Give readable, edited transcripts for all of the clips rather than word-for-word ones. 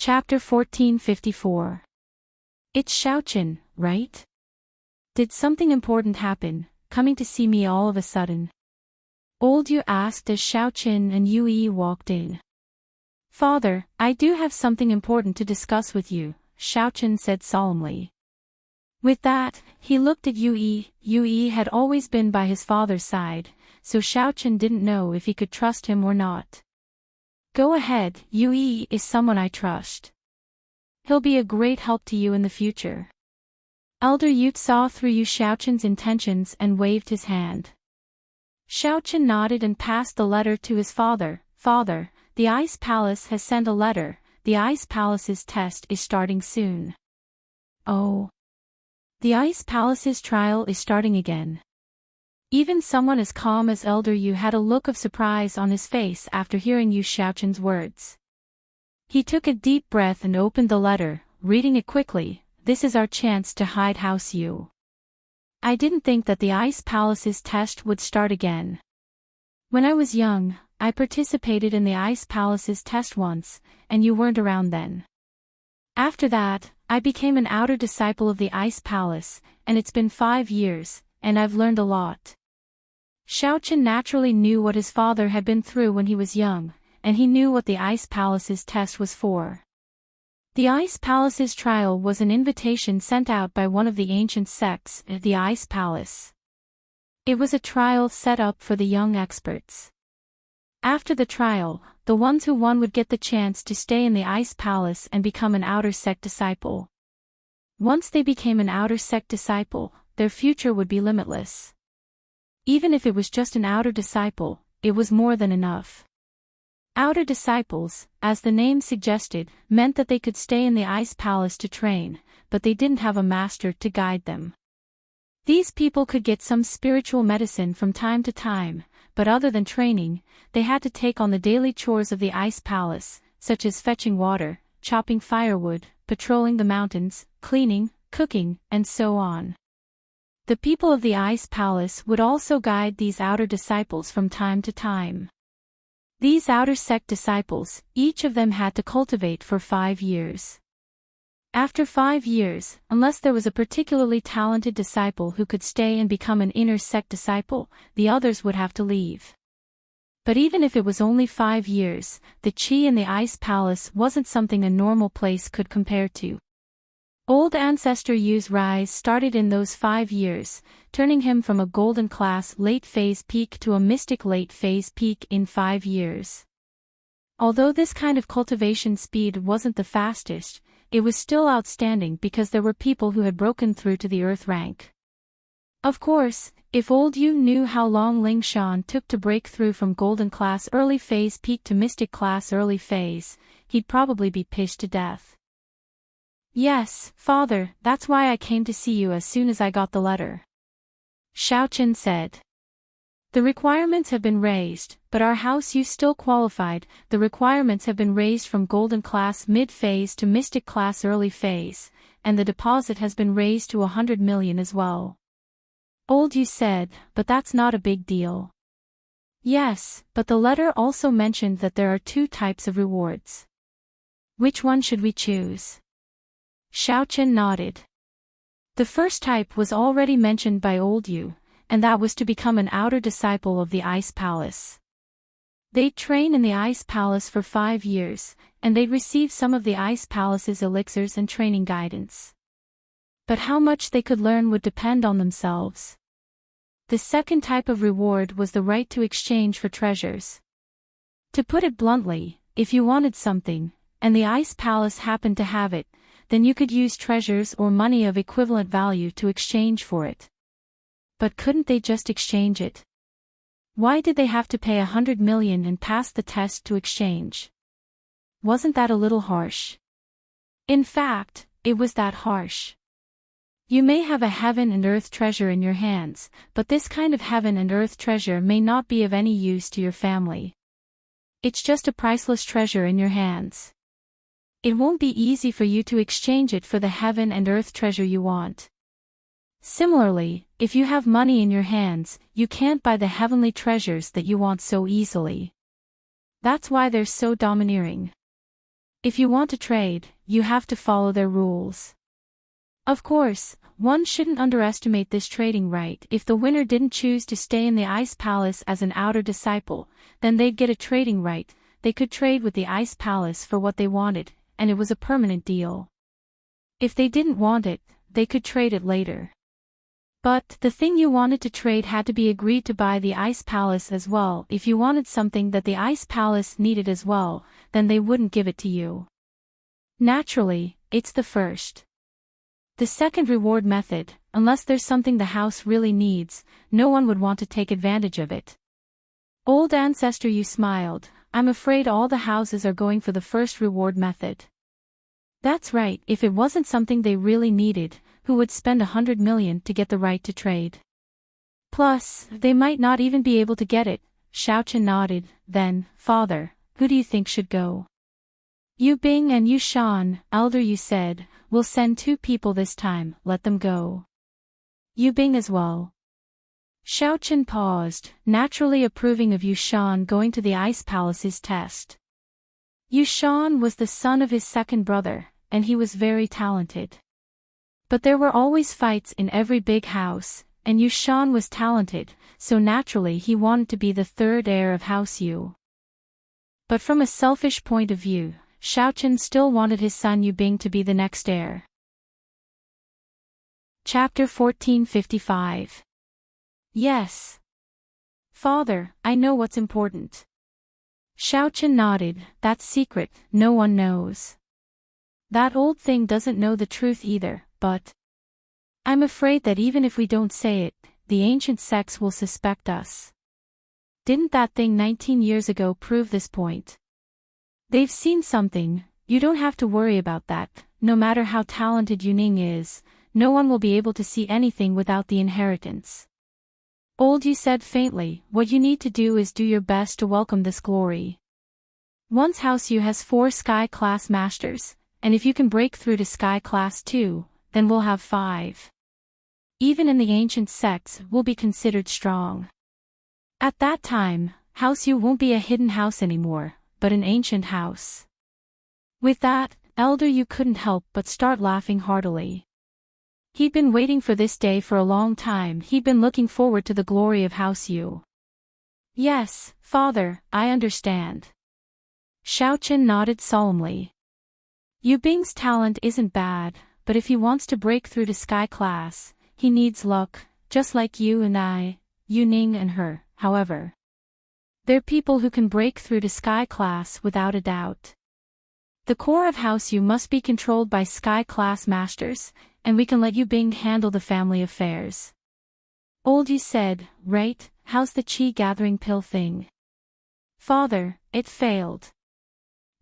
Chapter 1454. It's Xiaochen, right? Did something important happen, coming to see me all of a sudden? Old Yu asked as Xiaochen and Yue walked in. Father, I do have something important to discuss with you, Xiaochen said solemnly. With that, he looked at Yue. Yue had always been by his father's side, so Xiaochen didn't know if he could trust him or not. Go ahead, Yue is someone I trust. He'll be a great help to you in the future. Elder Yu saw through Yu Xiaochen's intentions and waved his hand. Xiaochen nodded and passed the letter to his father. Father, the Ice Palace has sent a letter. The Ice Palace's test is starting soon. Oh. The Ice Palace's trial is starting again. Even someone as calm as Elder Yu had a look of surprise on his face after hearing Yu Xiaochen's words. He took a deep breath and opened the letter, reading it quickly. This is our chance to hide House Yu. I didn't think that the Ice Palace's test would start again. When I was young, I participated in the Ice Palace's test once, and you weren't around then. After that, I became an outer disciple of the Ice Palace, and it's been 5 years, and I've learned a lot. Xiaochen naturally knew what his father had been through when he was young, and he knew what the Ice Palace's test was for. The Ice Palace's trial was an invitation sent out by one of the ancient sects at the Ice Palace. It was a trial set up for the young experts. After the trial, the ones who won would get the chance to stay in the Ice Palace and become an outer sect disciple. Once they became an outer sect disciple, their future would be limitless. Even if it was just an outer disciple, it was more than enough. Outer disciples, as the name suggested, meant that they could stay in the Ice Palace to train, but they didn't have a master to guide them. These people could get some spiritual medicine from time to time, but other than training, they had to take on the daily chores of the Ice Palace, such as fetching water, chopping firewood, patrolling the mountains, cleaning, cooking, and so on. The people of the Ice Palace would also guide these outer disciples from time to time. These outer sect disciples, each of them had to cultivate for 5 years. After 5 years, unless there was a particularly talented disciple who could stay and become an inner sect disciple, the others would have to leave. But even if it was only 5 years, the chi in the Ice Palace wasn't something a normal place could compare to. Old Ancestor Yu's rise started in those 5 years, turning him from a golden class late phase peak to a mystic late phase peak in 5 years. Although this kind of cultivation speed wasn't the fastest, it was still outstanding because there were people who had broken through to the Earth rank. Of course, if old Yu knew how long Ling Shan took to break through from golden class early phase peak to mystic class early phase, he'd probably be pissed to death. Yes, Father, that's why I came to see you as soon as I got the letter. Xiaochen said. The requirements have been raised, but our House Yu still qualified. The requirements have been raised from golden class mid-phase to mystic class early phase, and the deposit has been raised to 100 million as well. Old Yu said, but that's not a big deal. Yes, but the letter also mentioned that there are 2 types of rewards. Which one should we choose? Xiaochen nodded. The first type was already mentioned by old Yu, and that was to become an outer disciple of the Ice Palace. They'd train in the Ice Palace for 5 years, and they'd receive some of the Ice Palace's elixirs and training guidance. But how much they could learn would depend on themselves. The second type of reward was the right to exchange for treasures. To put it bluntly, if you wanted something, and the Ice Palace happened to have it, then you could use treasures or money of equivalent value to exchange for it. But couldn't they just exchange it? Why did they have to pay 100 million and pass the test to exchange? Wasn't that a little harsh? In fact, it was that harsh. You may have a heaven and earth treasure in your hands, but this kind of heaven and earth treasure may not be of any use to your family. It's just a priceless treasure in your hands. It won't be easy for you to exchange it for the heaven and earth treasure you want. Similarly, if you have money in your hands, you can't buy the heavenly treasures that you want so easily. That's why they're so domineering. If you want to trade, you have to follow their rules. Of course, one shouldn't underestimate this trading right. If the winner didn't choose to stay in the Ice Palace as an outer disciple, then they'd get a trading right. They could trade with the Ice Palace for what they wanted, and it was a permanent deal. If they didn't want it, they could trade it later. But the thing you wanted to trade had to be agreed to by the Ice Palace as well. If you wanted something that the Ice Palace needed as well, then they wouldn't give it to you. Naturally, it's the first. The second reward method, unless there's something the house really needs, no one would want to take advantage of it. Old ancestor, you smiled. I'm afraid all the houses are going for the first reward method. That's right, if it wasn't something they really needed, who would spend 100 million to get the right to trade? Plus, they might not even be able to get it. Xiaochen nodded. Then, father, who do you think should go? Yu Bing and Yu Shan, elder, you said, we'll send 2 people this time, let them go. Yu Bing as well. Xiaochen paused, naturally approving of Yu Shan going to the Ice Palace's test. Yu Shan was the son of his second brother, and he was very talented. But there were always fights in every big house, and Yu Shan was talented, so naturally he wanted to be the third heir of House Yu. But from a selfish point of view, Xiaochen still wanted his son Yu Bing to be the next heir. Chapter 1455. Yes. Father, I know what's important. Xiaochen nodded. That's secret, no one knows. That old thing doesn't know the truth either, but I'm afraid that even if we don't say it, the ancient sects will suspect us. Didn't that thing 19 years ago prove this point? They've seen something. You don't have to worry about that. No matter how talented Yuning is, no one will be able to see anything without the inheritance. Old Yu said faintly, what you need to do is do your best to welcome this glory. Once House Yu has 4 Sky Class Masters, and if you can break through to Sky Class 2, then we'll have 5. Even in the ancient sects, we'll be considered strong. At that time, House Yu won't be a hidden house anymore, but an ancient house. With that, Elder Yu couldn't help but start laughing heartily. He'd been waiting for this day for a long time. He'd been looking forward to the glory of House Yu. Yes, father, I understand. Xiaochen nodded solemnly. Yu Bing's talent isn't bad, but if he wants to break through to Sky Class, he needs luck, just like you and I, Yu Ning and her, however. They're people who can break through to Sky Class without a doubt. The core of House Yu must be controlled by Sky Class Masters, and we can let Yu Bing handle the family affairs. Old Yu said, right, how's the chi gathering pill thing? Father, it failed.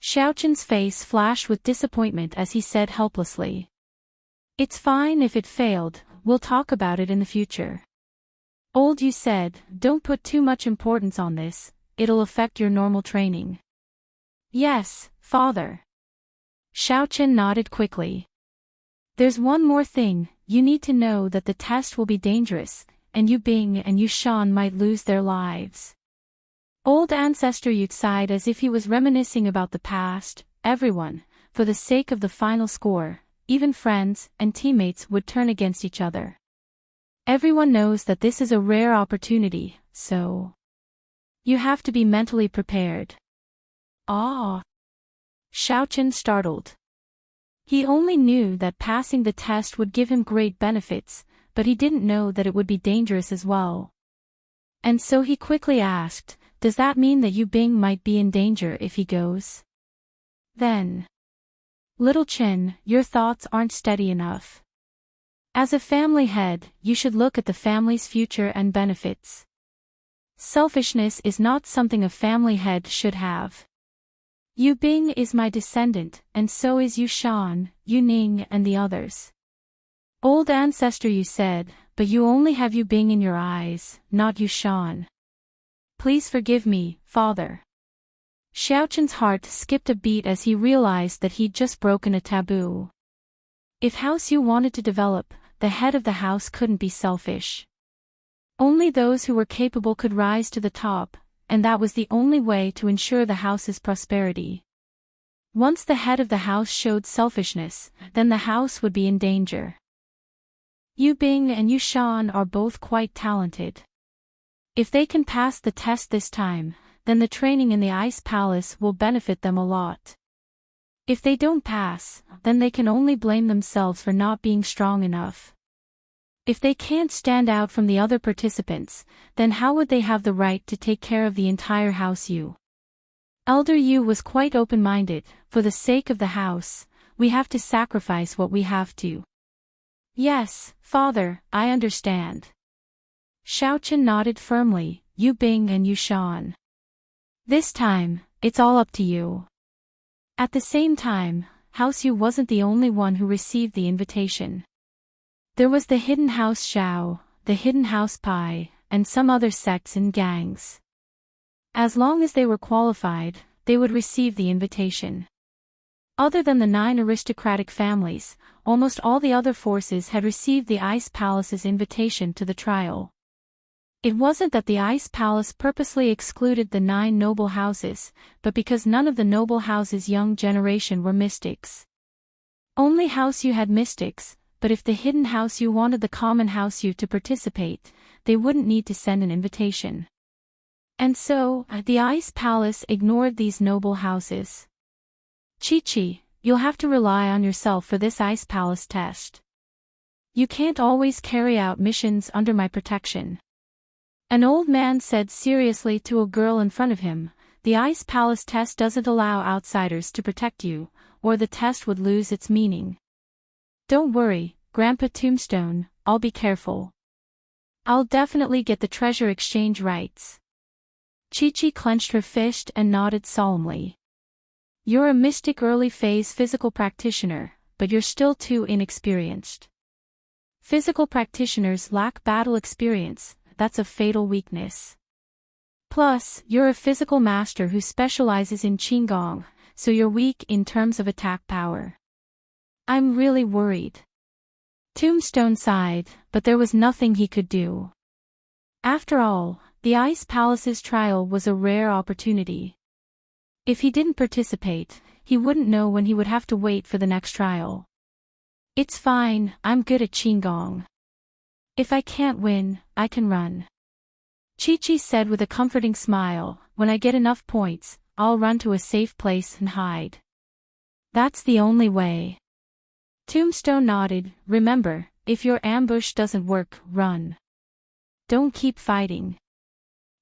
Xiaochen's face flashed with disappointment as he said helplessly. It's fine if it failed, we'll talk about it in the future. Old Yu said, don't put too much importance on this, it'll affect your normal training. Yes, father. Xiaochen nodded quickly. There's one more thing, you need to know that the test will be dangerous, and Yu Bing and Yu Shan might lose their lives. Old ancestor Yu sighed as if he was reminiscing about the past. Everyone, for the sake of the final score, even friends and teammates would turn against each other. Everyone knows that this is a rare opportunity, so you have to be mentally prepared. Ah! Xiaochen startled. He only knew that passing the test would give him great benefits, but he didn't know that it would be dangerous as well. And so he quickly asked, does that mean that Yu Bing might be in danger if he goes? Then, little Chen, your thoughts aren't steady enough. As a family head, you should look at the family's future and benefits. Selfishness is not something a family head should have. Yu Bing is my descendant, and so is Yu Shan, Yu Ning and the others. Old ancestor Yu said, but you only have Yu Bing in your eyes, not Yu Shan. Please forgive me, father. Xiaochen's heart skipped a beat as he realized that he'd just broken a taboo. If House Yu wanted to develop, the head of the house couldn't be selfish. Only those who were capable could rise to the top, and that was the only way to ensure the house's prosperity. Once the head of the house showed selfishness, then the house would be in danger. Yu Bing and Yu Shan are both quite talented. If they can pass the test this time, then the training in the Ice Palace will benefit them a lot. If they don't pass, then they can only blame themselves for not being strong enough. If they can't stand out from the other participants, then how would they have the right to take care of the entire house? Yu. Elder Yu was quite open-minded. For the sake of the house, we have to sacrifice what we have to. Yes, father, I understand. Xiaoqin nodded firmly. Yu Bing and Yu Shan. This time, it's all up to you. At the same time, House Yu wasn't the only one who received the invitation. There was the Hidden House Xiao, the Hidden House Pai, and some other sects and gangs. As long as they were qualified, they would receive the invitation. Other than the 9 aristocratic families, almost all the other forces had received the Ice Palace's invitation to the trial. It wasn't that the Ice Palace purposely excluded the 9 noble houses, but because none of the noble houses' young generation were mystics. Only House Yu had mystics, but if the Hidden House Yu wanted the common House Yu to participate, they wouldn't need to send an invitation. And so, the Ice Palace ignored these noble houses. Chi-Chi, you'll have to rely on yourself for this Ice Palace test. You can't always carry out missions under my protection. An old man said seriously to a girl in front of him, the Ice Palace test doesn't allow outsiders to protect you, or the test would lose its meaning. Don't worry, Grandpa Tombstone, I'll be careful. I'll definitely get the treasure exchange rights. Chi-Chi clenched her fist and nodded solemnly. You're a mystic early phase physical practitioner, but you're still too inexperienced. Physical practitioners lack battle experience. That's a fatal weakness. Plus, you're a physical master who specializes in Qigong, so you're weak in terms of attack power. I'm really worried. Tombstone sighed, but there was nothing he could do. After all, the Ice Palace's trial was a rare opportunity. If he didn't participate, he wouldn't know when he would have to wait for the next trial. It's fine, I'm good at Qigong. If I can't win, I can run. Chi-Chi said with a comforting smile, when I get enough points, I'll run to a safe place and hide. That's the only way. Tombstone nodded, remember, if your ambush doesn't work, run. Don't keep fighting.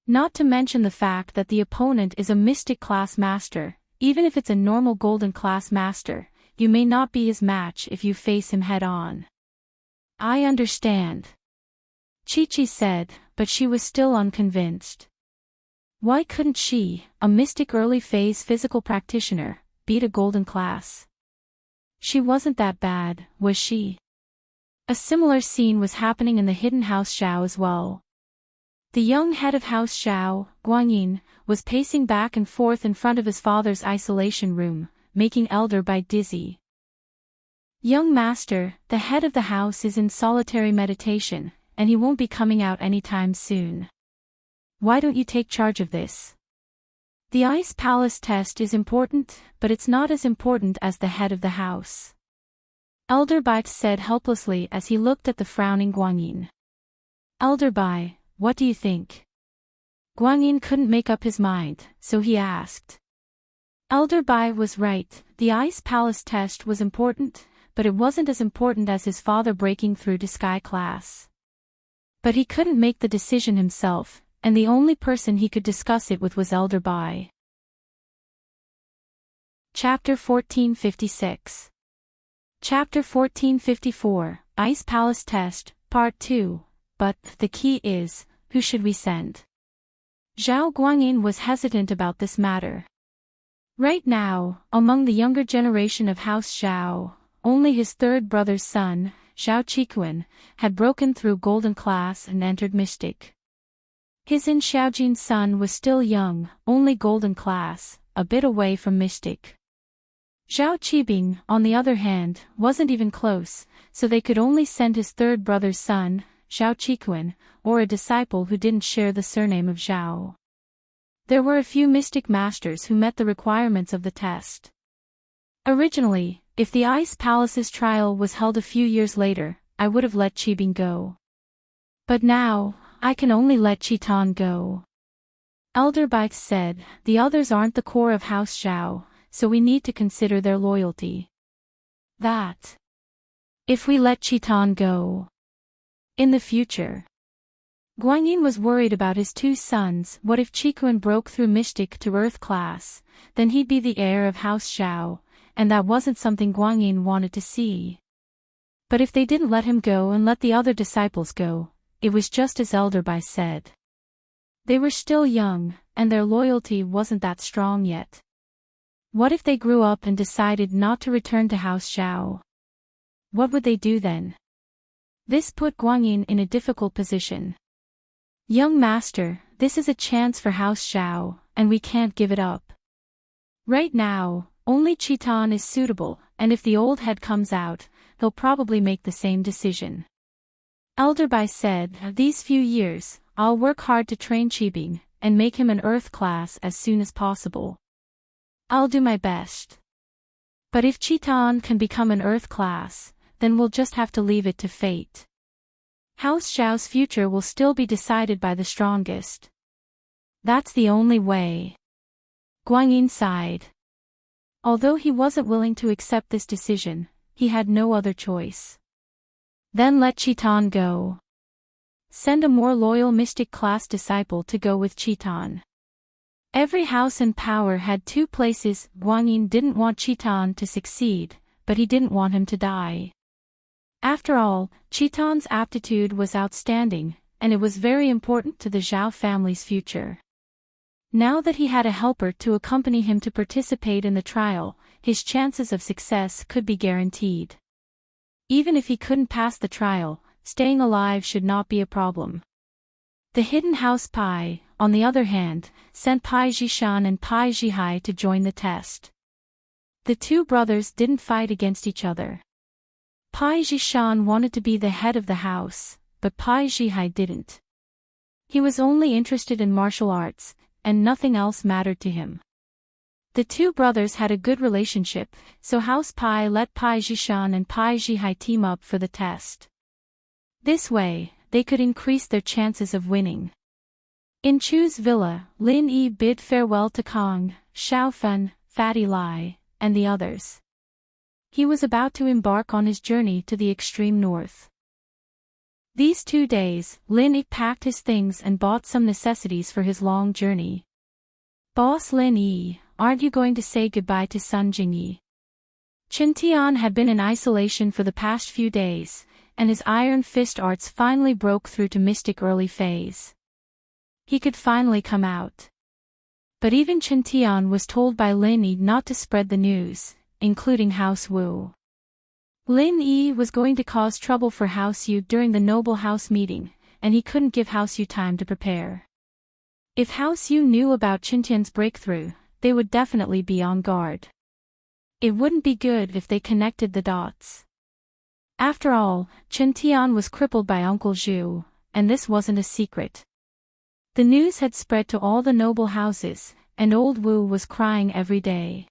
Not to mention the fact that the opponent is a mystic class master, even if it's a normal golden class master, you may not be his match if you face him head on. I understand. Chi-Chi said, but she was still unconvinced. Why couldn't she, a mystic early phase physical practitioner, beat a golden class? She wasn't that bad, was she? A similar scene was happening in the Hidden House Xiao as well. The young head of House Xiao, Guanyin, was pacing back and forth in front of his father's isolation room, making Elder Bai dizzy. Young master, the head of the house is in solitary meditation, and he won't be coming out anytime soon. Why don't you take charge of this? The Ice Palace test is important, but it's not as important as the head of the house. Elder Bai said helplessly as he looked at the frowning Guanyin. Elder Bai, what do you think? Guanyin couldn't make up his mind, so he asked. Elder Bai was right, the Ice Palace test was important, but it wasn't as important as his father breaking through to Sky Class. But he couldn't make the decision himself, and the only person he could discuss it with was Elder Bai. Chapter 1456. Chapter 1454, Ice Palace Test, Part 2, but the key is, who should we send? Zhao Guanyin was hesitant about this matter. Right now, among the younger generation of House Zhao, only his third brother's son, Zhao Qikuan, had broken through Golden Class and entered Mystic. His In Xiaojin's son was still young, only Golden Class, a bit away from Mystic. Zhao Qibing, on the other hand, wasn't even close, so they could only send his third brother's son, Zhao Qikuan, or a disciple who didn't share the surname of Zhao. There were a few Mystic masters who met the requirements of the test. Originally, if the Ice Palace's trial was held a few years later, I would have let Qibing go. But now, I can only let Chiton go. Elder Bite said, the others aren't the core of House Zhao, so we need to consider their loyalty. That. If we let Chiton go. In the future. Guanyin was worried about his two sons. What if Qikuan broke through Mystic to Earth class, then he'd be the heir of House Zhao, and that wasn't something Guanyin wanted to see. But if they didn't let him go and let the other disciples go, it was just as Elder Bai said. They were still young, and their loyalty wasn't that strong yet. What if they grew up and decided not to return to House Zhao? What would they do then? This put Guanyin in a difficult position. Young master, this is a chance for House Zhao, and we can't give it up. Right now, only Chiton is suitable, and if the old head comes out, he'll probably make the same decision. Elder Bai said, these few years, I'll work hard to train Qibing, and make him an Earth class as soon as possible. I'll do my best. But if Chiton can become an Earth class, then we'll just have to leave it to fate. House Zhao's future will still be decided by the strongest. That's the only way. Guanyin sighed. Although he wasn't willing to accept this decision, he had no other choice. Then let Chiton go. Send a more loyal mystic class disciple to go with Chiton. Every house in power had two places. Guanyin didn't want Chiton to succeed, but he didn't want him to die. After all, Chiton's aptitude was outstanding, and it was very important to the Zhao family's future. Now that he had a helper to accompany him to participate in the trial, his chances of success could be guaranteed. Even if he couldn't pass the trial, staying alive should not be a problem. The hidden house Pai, on the other hand, sent Pai Zhishan and Pai Zhihai to join the test. The two brothers didn't fight against each other. Pai Zhishan wanted to be the head of the house, but Pai Zhihai didn't. He was only interested in martial arts, and nothing else mattered to him. The two brothers had a good relationship, so House Pai let Pai Zhishan and Pai Zhihai team up for the test. This way, they could increase their chances of winning. In Chu's villa, Lin Yi bid farewell to Kong, Xiaofan, Fatty Lai, and the others. He was about to embark on his journey to the extreme north. These 2 days, Lin Yi packed his things and bought some necessities for his long journey. Boss Lin Yi, aren't you going to say goodbye to Sun Jingyi? Chen Tian had been in isolation for the past few days, and his iron fist arts finally broke through to mystic early phase. He could finally come out. But even Chen Tian was told by Lin Yi not to spread the news, including House Wu. Lin Yi was going to cause trouble for House Yu during the noble house meeting, and he couldn't give House Yu time to prepare. If House Yu knew about Chen Tian's breakthrough, they would definitely be on guard. It wouldn't be good if they connected the dots. After all, Chen Tian was crippled by Uncle Zhu, and this wasn't a secret. The news had spread to all the noble houses, and old Wu was crying every day.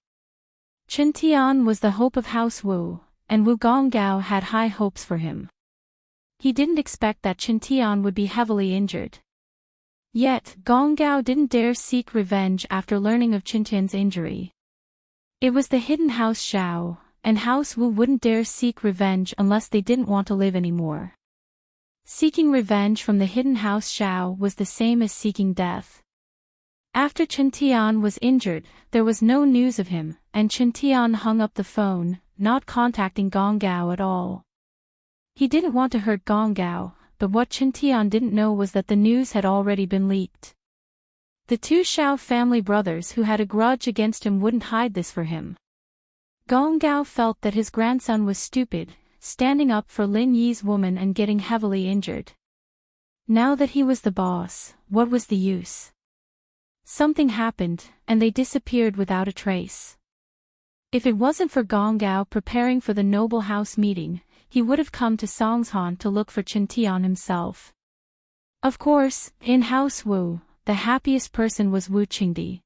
Chen Tian was the hope of House Wu, and Wu Gonggao had high hopes for him. He didn't expect that Chen Tian would be heavily injured. Yet, Gonggao didn't dare seek revenge after learning of Chen Tian's injury. It was the hidden House Zhao, and House Wu wouldn't dare seek revenge unless they didn't want to live anymore. Seeking revenge from the hidden House Zhao was the same as seeking death. After Chen Tian was injured, there was no news of him, and Chen Tian hung up the phone, not contacting Gonggao at all. He didn't want to hurt Gonggao, but what Chen Tian didn't know was that the news had already been leaked. The two Xiao family brothers who had a grudge against him wouldn't hide this for him. Gonggao felt that his grandson was stupid, standing up for Lin Yi's woman and getting heavily injured. Now that he was the boss, what was the use? Something happened, and they disappeared without a trace. If it wasn't for Gonggao preparing for the noble house meeting, he would have come to Songshan to look for Chen Tian himself. Of course, in House Wu, the happiest person was Wu Qingdi.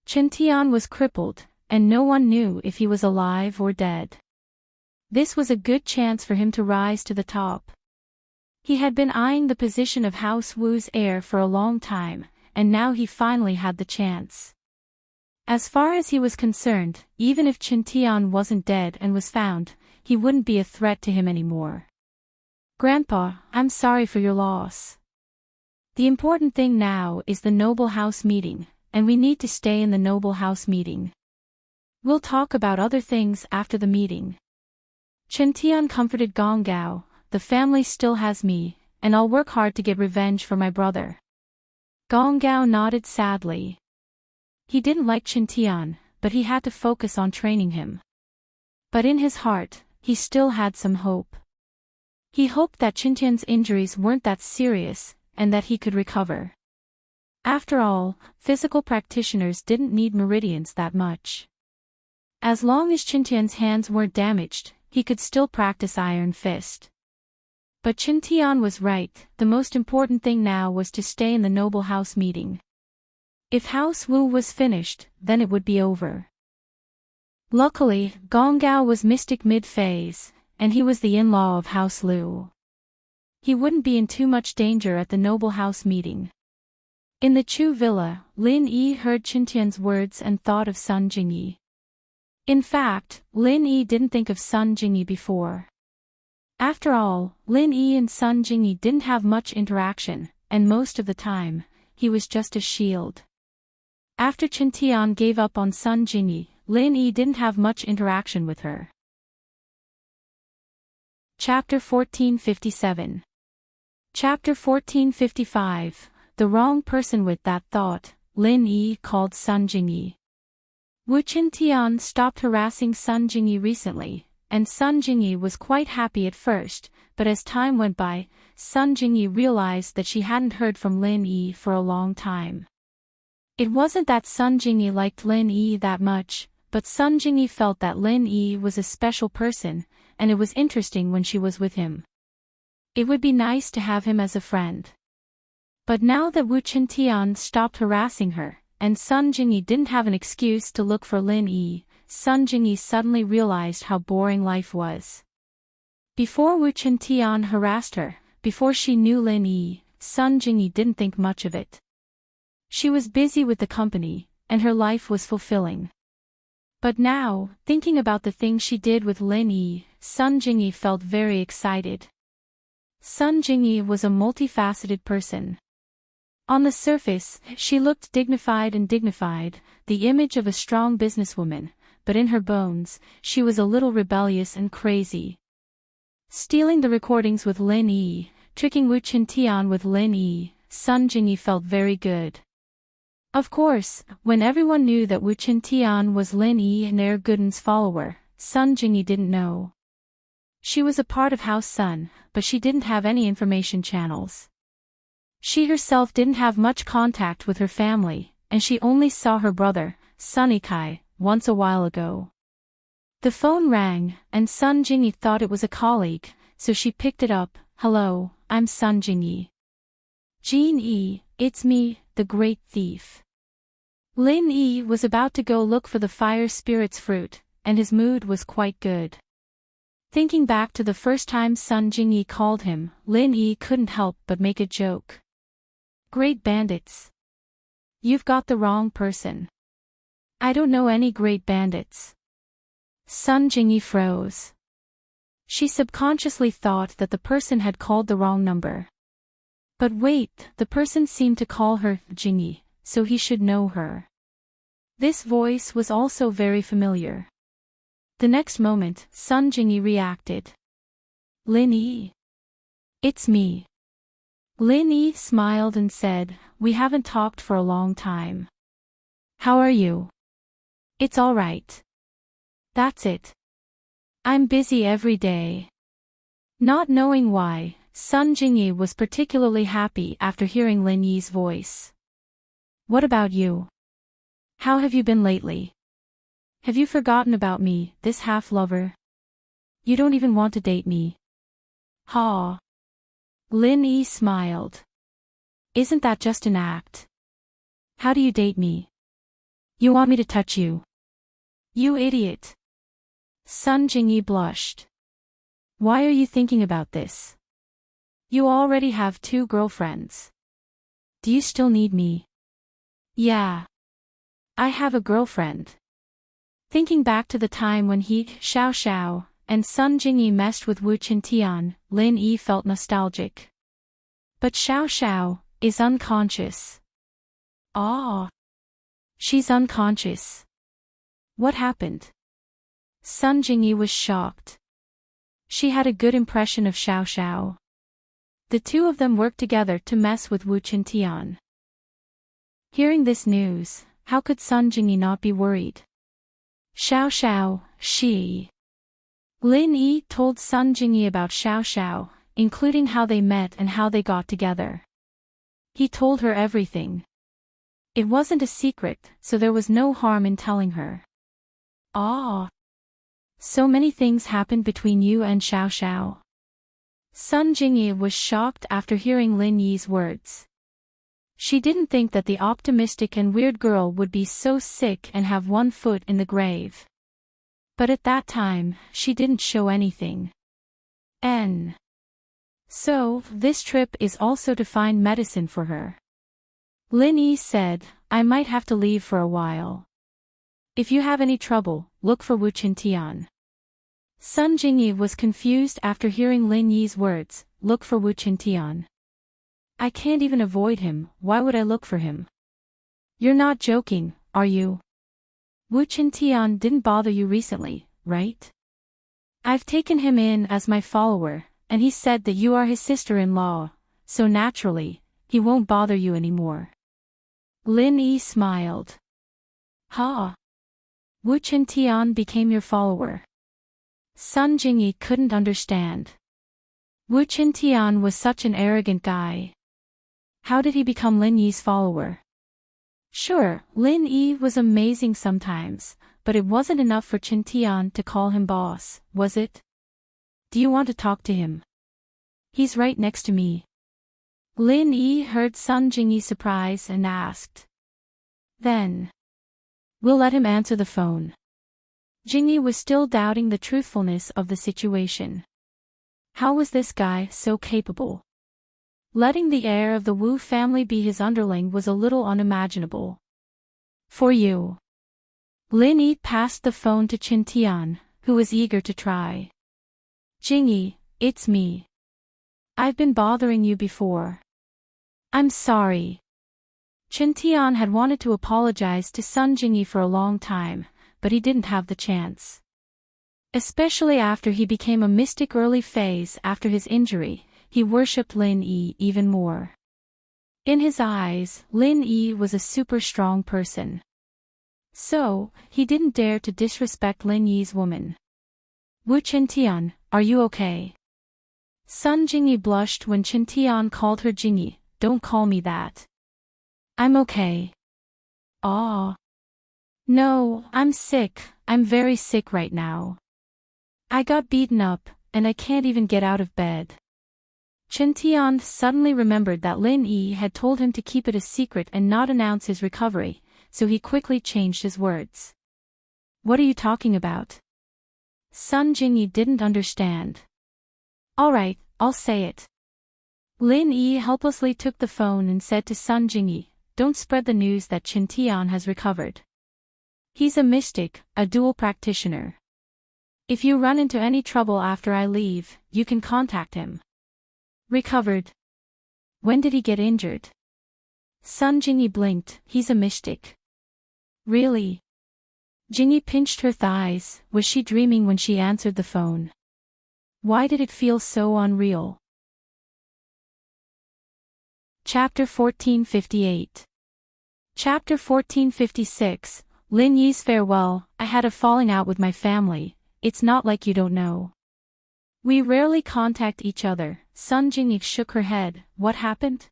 Chen Tian was crippled, and no one knew if he was alive or dead. This was a good chance for him to rise to the top. He had been eyeing the position of House Wu's heir for a long time, and now he finally had the chance. As far as he was concerned, even if Qin Tian wasn't dead and was found, he wouldn't be a threat to him anymore. Grandpa, I'm sorry for your loss. The important thing now is the noble house meeting, and we need to stay in the noble house meeting. We'll talk about other things after the meeting. Qin Tian comforted Gong Gao, the family still has me, and I'll work hard to get revenge for my brother. Gong Gao nodded sadly. He didn't like Qin Tian, but he had to focus on training him. But in his heart, he still had some hope. He hoped that Qin Tian's injuries weren't that serious, and that he could recover. After all, physical practitioners didn't need meridians that much. As long as Qin Tian's hands weren't damaged, he could still practice Iron Fist. But Qin Tian was right, the most important thing now was to stay in the noble house meeting. If House Wu was finished, then it would be over. Luckily, Gong Gao was mystic mid-phase, and he was the in-law of House Liu. He wouldn't be in too much danger at the noble house meeting. In the Chu villa, Lin Yi heard Qin Tian's words and thought of Sun Jingyi. In fact, Lin Yi didn't think of Sun Jingyi before. After all, Lin Yi and Sun Jingyi didn't have much interaction, and most of the time, he was just a shield. After Qin Tian gave up on Sun Jingyi, Lin Yi didn't have much interaction with her. Chapter 1457. Chapter 1455, The Wrong Person. With that thought, Lin Yi called Sun Jingyi. Wu Qin Tian stopped harassing Sun Jingyi recently, and Sun Jingyi was quite happy at first, but as time went by, Sun Jingyi realized that she hadn't heard from Lin Yi for a long time. It wasn't that Sun Jingyi liked Lin Yi that much, but Sun Jingyi felt that Lin Yi was a special person, and it was interesting when she was with him. It would be nice to have him as a friend. But now that Wu Qin Tian stopped harassing her, and Sun Jingyi didn't have an excuse to look for Lin Yi, Sun Jingyi suddenly realized how boring life was. Before Wu Qin Tian harassed her, before she knew Lin Yi, Sun Jingyi didn't think much of it. She was busy with the company, and her life was fulfilling. But now, thinking about the things she did with Lin Yi, Sun Jingyi felt very excited. Sun Jingyi was a multifaceted person. On the surface, she looked dignified, the image of a strong businesswoman, but in her bones, she was a little rebellious and crazy. Stealing the recordings with Lin Yi, tricking Wu Qin Tian with Lin Yi, Sun Jingyi felt very good. Of course, when everyone knew that Wu Qin Tian was Lin Yi and Er Guden's follower, Sun Jingyi didn't know. She was a part of House Sun, but she didn't have any information channels. She herself didn't have much contact with her family, and she only saw her brother, Sun Ikai, once a while ago. The phone rang, and Sun Jingyi thought it was a colleague, so she picked it up. "Hello, I'm Sun Jingyi." "Jin Yi, it's me, the great thief." Lin Yi was about to go look for the fire spirit's fruit, and his mood was quite good. Thinking back to the first time Sun Jingyi called him, Lin Yi couldn't help but make a joke. "Great bandits. You've got the wrong person. I don't know any great bandits." Sun Jingyi froze. She subconsciously thought that the person had called the wrong number. But wait, the person seemed to call her Jingyi, so he should know her. This voice was also very familiar. The next moment, Sun Jingyi reacted. "Lin Yi. It's me." Lin Yi smiled and said, "We haven't talked for a long time. How are you?" "It's all right. That's it. I'm busy every day." Not knowing why, Sun Jingyi was particularly happy after hearing Lin Yi's voice. "What about you? How have you been lately? Have you forgotten about me, this half-lover? You don't even want to date me." "Ha." Lin Yi smiled. "Isn't that just an act? How do you date me? You want me to touch you?" You idiot. Sun Jingyi blushed. Why are you thinking about this? You already have 2 girlfriends. Do you still need me? Yeah. I have a girlfriend. Thinking back to the time when he, Xiao Xiao, and Sun Jingyi messed with Wu Qintian, Lin Yi felt nostalgic. But Xiao Xiao is unconscious. Ah. She's unconscious. What happened? Sun Jingyi was shocked. She had a good impression of Xiao Xiao. The 2 of them worked together to mess with Wu Qintian. Hearing this news, how could Sun Jingyi not be worried? Xiao Xiao, she. Lin Yi told Sun Jingyi about Xiao Xiao, including how they met and how they got together. He told her everything. It wasn't a secret, so there was no harm in telling her. Ah. So many things happened between you and Xiao Xiao. Sun Jingyi was shocked after hearing Lin Yi's words. She didn't think that the optimistic and weird girl would be so sick and have 1 foot in the grave. But at that time, she didn't show anything. So, this trip is also to find medicine for her. Lin Yi said, I might have to leave for a while. If you have any trouble, look for Wu Qintian. Sun Jingyi was confused after hearing Lin Yi's words, look for Wu Qintian. I can't even avoid him, why would I look for him? You're not joking, are you? Wu Qintian didn't bother you recently, right? I've taken him in as my follower, and he said that you are his sister-in-law, so naturally, he won't bother you anymore. Lin Yi smiled. Ha! Wu Qintian became your follower. Sun Jingyi couldn't understand. Wu Qintian was such an arrogant guy. How did he become Lin Yi's follower? Sure, Lin Yi was amazing sometimes, but it wasn't enough for Qintian to call him boss, was it? Do you want to talk to him? He's right next to me. Lin Yi heard Sun Jingyi's surprise and asked. Then. We'll let him answer the phone. Jingyi was still doubting the truthfulness of the situation. How was this guy so capable? Letting the heir of the Wu family be his underling was a little unimaginable. For you. Lin Yi passed the phone to Qintian, who was eager to try. Jingyi, it's me. I've been bothering you before. I'm sorry. Qintian had wanted to apologize to Sun Jingyi for a long time, but he didn't have the chance. Especially after he became a mystic early phase after his injury, he worshipped Lin Yi even more. In his eyes, Lin Yi was a super strong person. So, he didn't dare to disrespect Lin Yi's woman. Wu Qintian, are you okay? Sun Jingyi blushed when Qintian called her Jingyi, don't call me that. I'm okay. Ah. No, I'm sick, I'm very sick right now. I got beaten up, and I can't even get out of bed. Qintian suddenly remembered that Lin Yi had told him to keep it a secret and not announce his recovery, so he quickly changed his words. What are you talking about? Sun Jingyi didn't understand. Alright, I'll say it. Lin Yi helplessly took the phone and said to Sun Jingyi, don't spread the news that Qintian has recovered. He's a mystic, a dual practitioner. If you run into any trouble after I leave, you can contact him. Recovered. When did he get injured? Sun Jingyi blinked, he's a mystic. Really? Jingyi pinched her thighs, was she dreaming when she answered the phone? Why did it feel so unreal? Chapter 1458. Chapter 1456, Lin Yi's farewell. I had a falling out with my family, it's not like you don't know. We rarely contact each other. Sun Jingyi shook her head, what happened?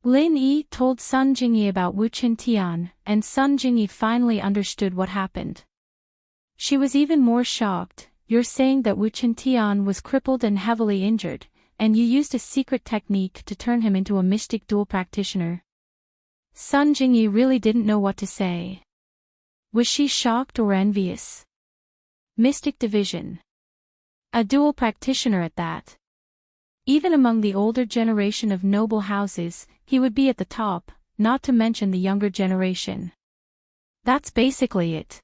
Lin Yi told Sun Jingyi about Wu Qintian, and Sun Jingyi finally understood what happened. She was even more shocked, you're saying that Wu Qintian was crippled and heavily injured, and you used a secret technique to turn him into a mystic dual practitioner. Sun Jingyi really didn't know what to say. Was she shocked or envious? Mystic division. A dual practitioner at that. Even among the older generation of noble houses, he would be at the top, not to mention the younger generation. That's basically it.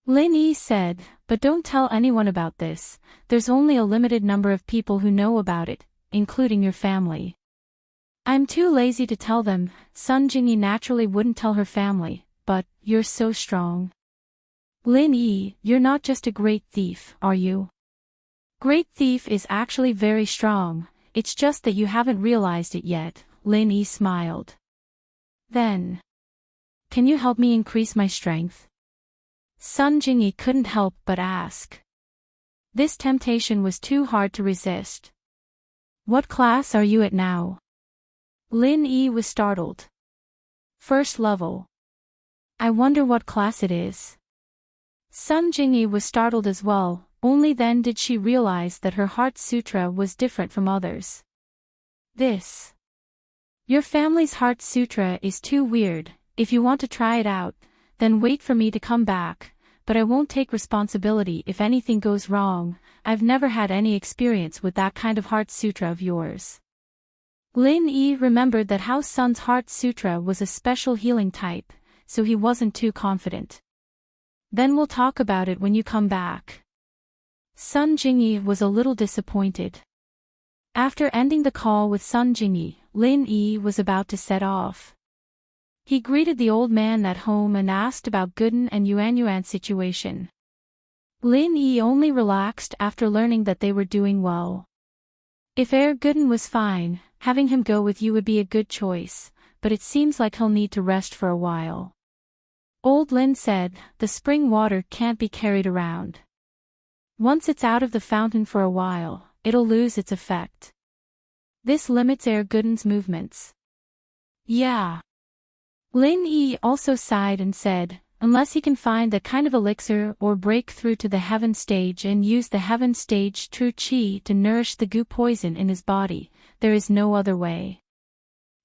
Lin Yi said, but don't tell anyone about this, there's only a limited number of people who know about it, including your family. I'm too lazy to tell them. Sun Jingyi naturally wouldn't tell her family, but, you're so strong. Lin Yi, you're not just a great thief, are you? Great thief is actually very strong, it's just that you haven't realized it yet, Lin Yi smiled. Then. Can you help me increase my strength? Sun Jingyi couldn't help but ask. This temptation was too hard to resist. What class are you at now? Lin Yi was startled. First level. I wonder what class it is. Sun Jingyi was startled as well, only then did she realize that her heart sutra was different from others. This. Your family's heart sutra is too weird, if you want to try it out, then wait for me to come back, but I won't take responsibility if anything goes wrong, I've never had any experience with that kind of heart sutra of yours. Lin Yi remembered that Hao Sun's heart sutra was a special healing type, so he wasn't too confident. Then we'll talk about it when you come back. Sun Jingyi was a little disappointed. After ending the call with Sun Jingyi, Lin Yi was about to set off. He greeted the old man at home and asked about Gooden and Yuanyuan's situation. Lin Yi only relaxed after learning that they were doing well. If Gooden was fine, having him go with you would be a good choice, but it seems like he'll need to rest for a while. Old Lin said, the spring water can't be carried around. Once it's out of the fountain for a while, it'll lose its effect. This limits Gooden's movements. Yeah. Lin Yi also sighed and said, unless he can find that kind of elixir or break through to the heaven stage and use the heaven stage true qi to nourish the goo poison in his body, there is no other way.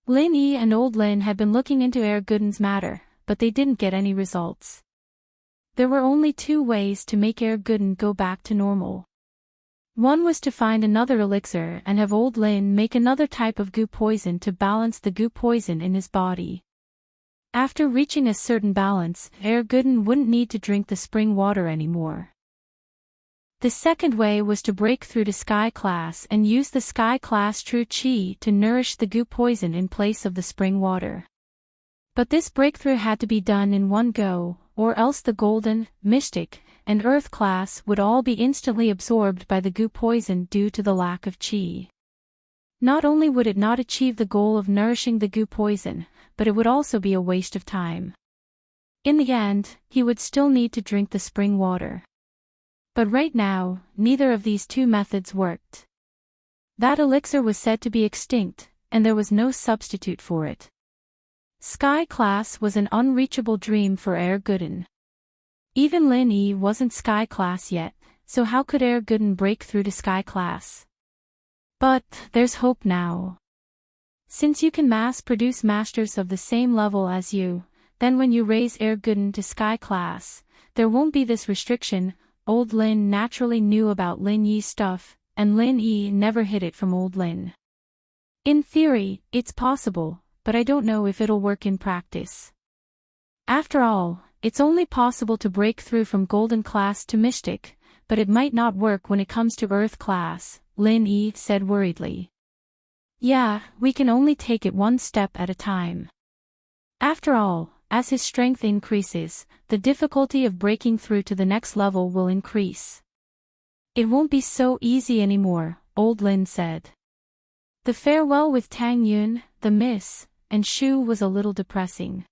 Lin Yi and Old Lin had been looking into Gooden's matter, but they didn't get any results. There were only two ways to make Gooden go back to normal. One was to find another elixir and have Old Lin make another type of goo poison to balance the goo poison in his body. After reaching a certain balance, Gooden wouldn't need to drink the spring water anymore. The second way was to break through to Sky Class and use the Sky Class True Qi to nourish the goo poison in place of the spring water. But this breakthrough had to be done in one go, or else the Golden, Mystic, and Earth class would all be instantly absorbed by the goo poison due to the lack of qi. Not only would it not achieve the goal of nourishing the goo poison, but it would also be a waste of time. In the end, he would still need to drink the spring water. But right now, neither of these two methods worked. That elixir was said to be extinct, and there was no substitute for it. Sky Class was an unreachable dream for Gooden. Even Lin Yi wasn't Sky Class yet, so how could Gooden break through to Sky Class? But, there's hope now. Since you can mass-produce masters of the same level as you, then when you raise Gooden to Sky Class, there won't be this restriction. Old Lin naturally knew about Lin Yi's stuff, and Lin Yi never hid it from Old Lin. In theory, it's possible, but I don't know if it'll work in practice. After all, it's only possible to break through from Golden Class to Mystic, but it might not work when it comes to Earth Class, Lin Yi said worriedly. Yeah, we can only take it one step at a time. After all, as his strength increases, the difficulty of breaking through to the next level will increase. It won't be so easy anymore, Old Lin said. The farewell with Tang Yun, the Miss, and Shu was a little depressing.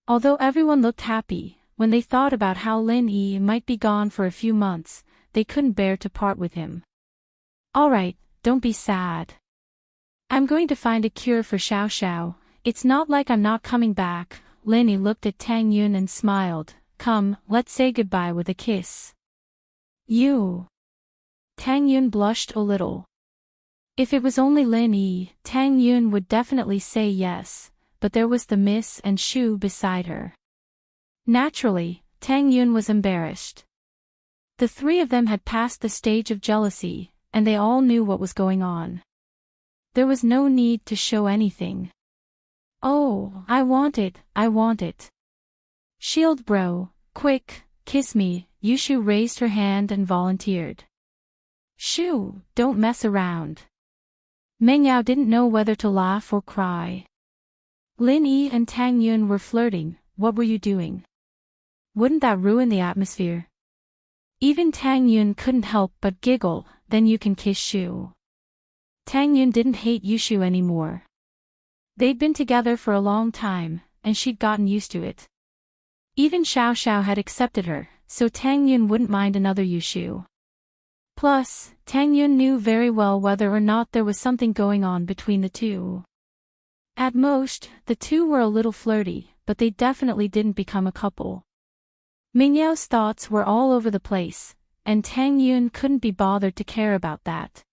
Although everyone looked happy, when they thought about how Lin Yi might be gone for a few months, they couldn't bear to part with him. Alright, don't be sad. I'm going to find a cure for Xiao Xiao, it's not like I'm not coming back. Lin Yi looked at Tang Yun and smiled. Come, let's say goodbye with a kiss. You. Tang Yun blushed a little. If it was only Lin Yi, Tang Yun would definitely say yes, but there was the Miss and Shu beside her. Naturally, Tang Yun was embarrassed. The three of them had passed the stage of jealousy, and they all knew what was going on. There was no need to show anything. Oh, I want it, I want it. Shield bro, quick, kiss me, Yushu raised her hand and volunteered. Shoo, don't mess around. Meng Yao didn't know whether to laugh or cry. Lin Yi and Tang Yun were flirting, what were you doing? Wouldn't that ruin the atmosphere? Even Tang Yun couldn't help but giggle, then you can kiss Shu. Tang Yun didn't hate Yushu anymore. They'd been together for a long time, and she'd gotten used to it. Even Xiao Xiao had accepted her, so Tang Yun wouldn't mind another Yushu. Plus, Tang Yun knew very well whether or not there was something going on between the two. At most, the two were a little flirty, but they definitely didn't become a couple. Ming Yao's thoughts were all over the place, and Tang Yun couldn't be bothered to care about that.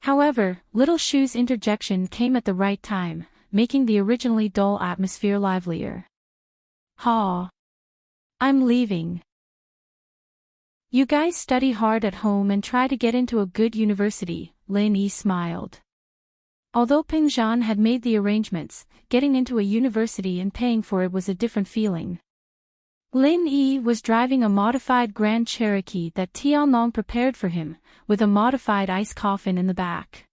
However, Little Shu's interjection came at the right time, making the originally dull atmosphere livelier. Ha! I'm leaving. You guys study hard at home and try to get into a good university, Lin Yi smiled. Although Ping Zhan had made the arrangements, getting into a university and paying for it was a different feeling. Lin Yi was driving a modified Grand Cherokee that Tianlong prepared for him, with a modified ice coffin in the back.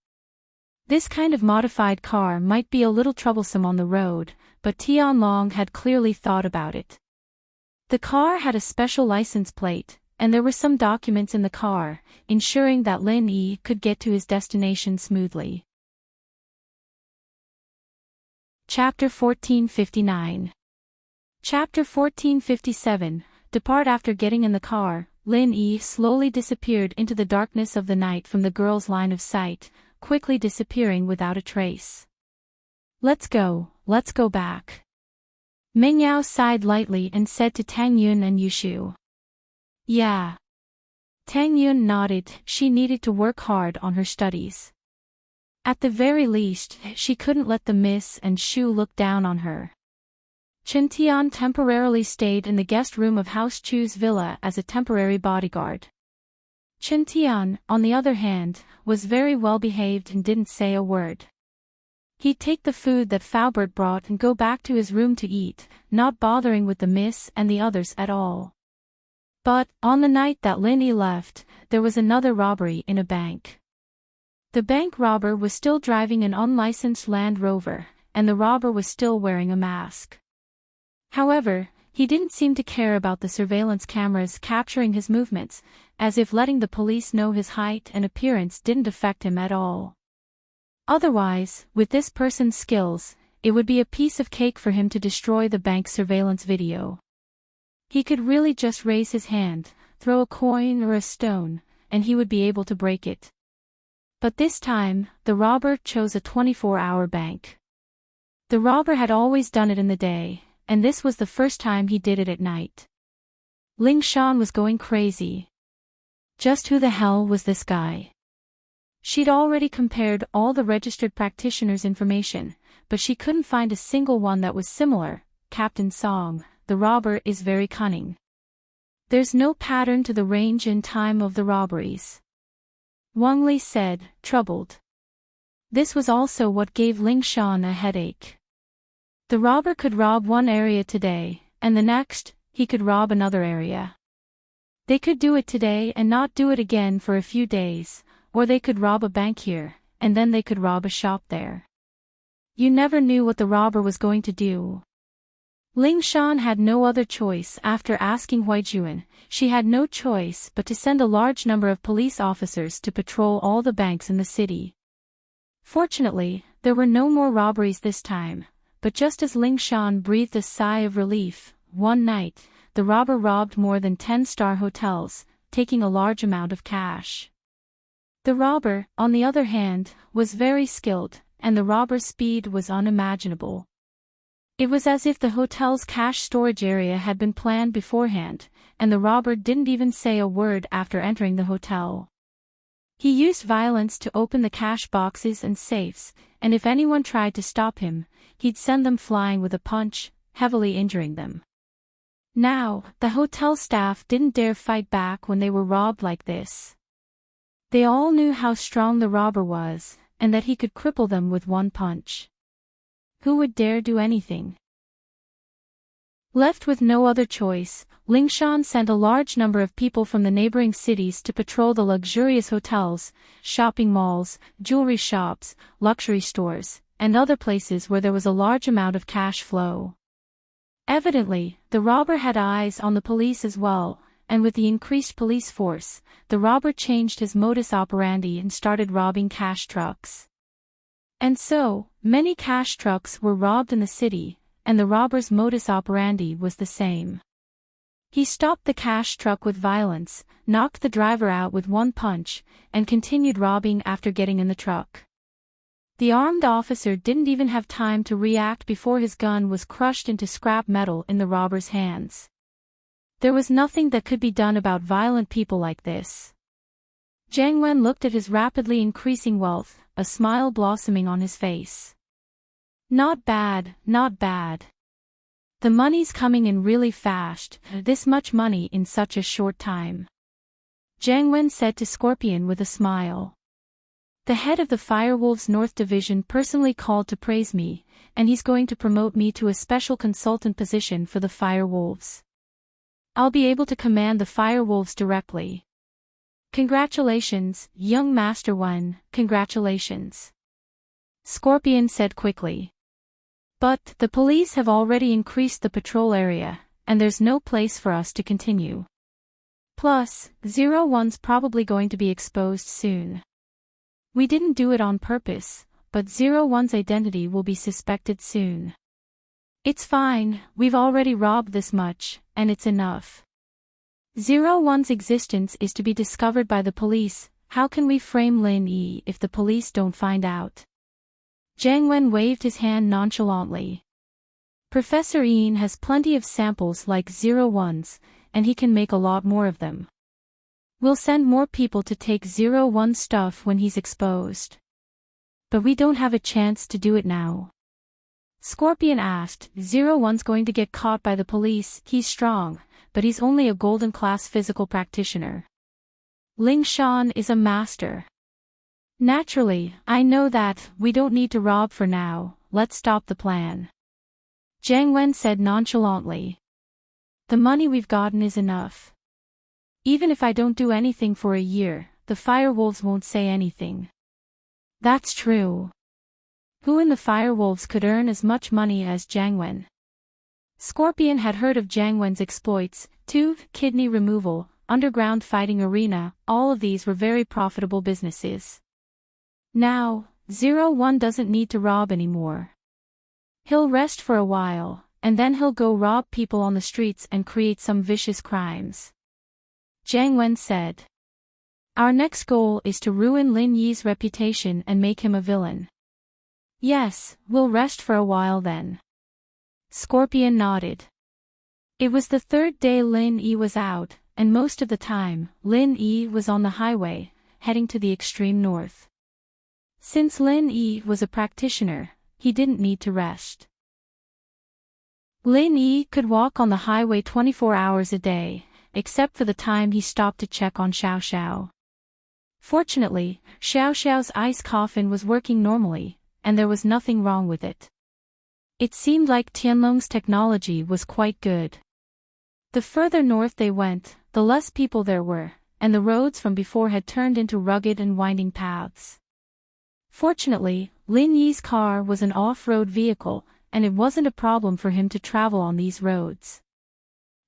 This kind of modified car might be a little troublesome on the road, but Tianlong had clearly thought about it. The car had a special license plate, and there were some documents in the car, ensuring that Lin Yi could get to his destination smoothly. Chapter 1459. Chapter 1457. Depart. After getting in the car, Lin Yi slowly disappeared into the darkness of the night from the girl's line of sight, quickly disappearing without a trace. Let's go back. Meng Yao sighed lightly and said to Tang Yun and Yushu. Yeah. Tang Yun nodded. She needed to work hard on her studies. At the very least, she couldn't let the Miss and Shu look down on her. Chen Tian temporarily stayed in the guest room of House Chu's villa as a temporary bodyguard. Chen Tian, on the other hand, was very well behaved and didn't say a word. He'd take the food that Faubert brought and go back to his room to eat, not bothering with the Miss and the others at all. But, on the night that Lin Yi left, there was another robbery in a bank. The bank robber was still driving an unlicensed Land Rover, and the robber was still wearing a mask. However, he didn't seem to care about the surveillance cameras capturing his movements, as if letting the police know his height and appearance didn't affect him at all. Otherwise, with this person's skills, it would be a piece of cake for him to destroy the bank's surveillance video. He could really just raise his hand, throw a coin or a stone, and he would be able to break it. But this time, the robber chose a 24-hour bank. The robber had always done it in the day, and this was the first time he did it at night. Ling Shan was going crazy. Just who the hell was this guy? She'd already compared all the registered practitioners' information, but she couldn't find a single one that was similar. Captain Song, the robber is very cunning. There's no pattern to the range and time of the robberies. Wang Li said, troubled. This was also what gave Ling Shan a headache. The robber could rob one area today, and the next, he could rob another area. They could do it today and not do it again for a few days, or they could rob a bank here, and then they could rob a shop there. You never knew what the robber was going to do. Ling Shan had no other choice. After asking Huaijuan, she had no choice but to send a large number of police officers to patrol all the banks in the city. Fortunately, there were no more robberies this time, but just as Ling Shan breathed a sigh of relief, one night, the robber robbed more than 10-star hotels, taking a large amount of cash. The robber, on the other hand, was very skilled, and the robber's speed was unimaginable. It was as if the hotel's cash storage area had been planned beforehand, and the robber didn't even say a word after entering the hotel. He used violence to open the cash boxes and safes, and if anyone tried to stop him, he'd send them flying with a punch, heavily injuring them. Now, the hotel staff didn't dare fight back when they were robbed like this. They all knew how strong the robber was, and that he could cripple them with one punch. Who would dare do anything? Left with no other choice, Lingshan sent a large number of people from the neighboring cities to patrol the luxurious hotels, shopping malls, jewelry shops, luxury stores, and other places where there was a large amount of cash flow. Evidently, the robber had eyes on the police as well, and with the increased police force, the robber changed his modus operandi and started robbing cash trucks. And so, many cash trucks were robbed in the city, and the robber's modus operandi was the same. He stopped the cash truck with violence, knocked the driver out with one punch, and continued robbing after getting in the truck. The armed officer didn't even have time to react before his gun was crushed into scrap metal in the robber's hands. There was nothing that could be done about violent people like this. Jiang Wen looked at his rapidly increasing wealth, a smile blossoming on his face. Not bad, not bad. The money's coming in really fast, this much money in such a short time. Jiang Wen said to Scorpion with a smile. The head of the Firewolves North Division personally called to praise me, and he's going to promote me to a special consultant position for the Firewolves. I'll be able to command the Firewolves directly. Congratulations, young Master Wen, congratulations. Scorpion said quickly. But the police have already increased the patrol area, and there's no place for us to continue. Plus, 01's probably going to be exposed soon. We didn't do it on purpose, but 01's identity will be suspected soon. It's fine, we've already robbed this much, and it's enough. 01's existence is to be discovered by the police. How can we frame Lin Yi if the police don't find out? Jiang Wen waved his hand nonchalantly. Professor Yin has plenty of samples like 01's, and he can make a lot more of them. We'll send more people to take 01's stuff when he's exposed. But we don't have a chance to do it now. Scorpion asked, 01's going to get caught by the police. He's strong, but he's only a golden class physical practitioner. Lingshan is a master. Naturally, I know that, we don't need to rob for now, let's stop the plan. Jiang Wen said nonchalantly. The money we've gotten is enough. Even if I don't do anything for a year, the Firewolves won't say anything. That's true. Who in the Firewolves could earn as much money as Jiang Wen? Scorpion had heard of Jiang Wen's exploits, tooth, kidney removal, underground fighting arena, all of these were very profitable businesses. Now, 01 doesn't need to rob anymore. He'll rest for a while, and then he'll go rob people on the streets and create some vicious crimes. Jiang Wen said. Our next goal is to ruin Lin Yi's reputation and make him a villain. Yes, we'll rest for a while then. Scorpion nodded. It was the third day Lin Yi was out, and most of the time, Lin Yi was on the highway, heading to the extreme north. Since Lin Yi was a practitioner, he didn't need to rest. Lin Yi could walk on the highway 24 hours a day, except for the time he stopped to check on Xiao Xiao. Fortunately, Xiao Xiao's ice coffin was working normally, and there was nothing wrong with it. It seemed like Tianlong's technology was quite good. The further north they went, the less people there were, and the roads from before had turned into rugged and winding paths. Fortunately, Lin Yi's car was an off-road vehicle, and it wasn't a problem for him to travel on these roads.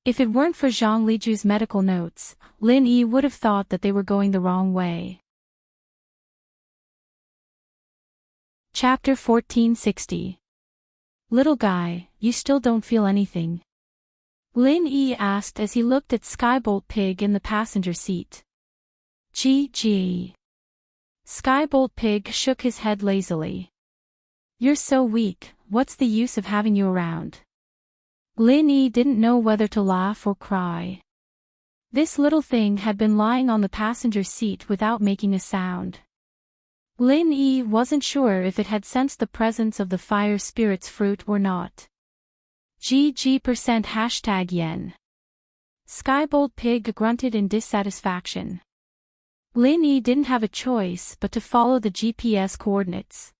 If it weren't for Zhang Liju's medical notes, Lin Yi would have thought that they were going the wrong way. Chapter 1460. Little guy, you still don't feel anything? Lin Yi asked as he looked at Skybolt Pig in the passenger seat. Gee. Skybolt Pig shook his head lazily. You're so weak, what's the use of having you around? Lin Yi didn't know whether to laugh or cry. This little thing had been lying on the passenger seat without making a sound. Lin Yi wasn't sure if it had sensed the presence of the fire spirit's fruit or not. GG% #yen. Skybold Pig grunted in dissatisfaction. Lin Yi didn't have a choice but to follow the GPS coordinates.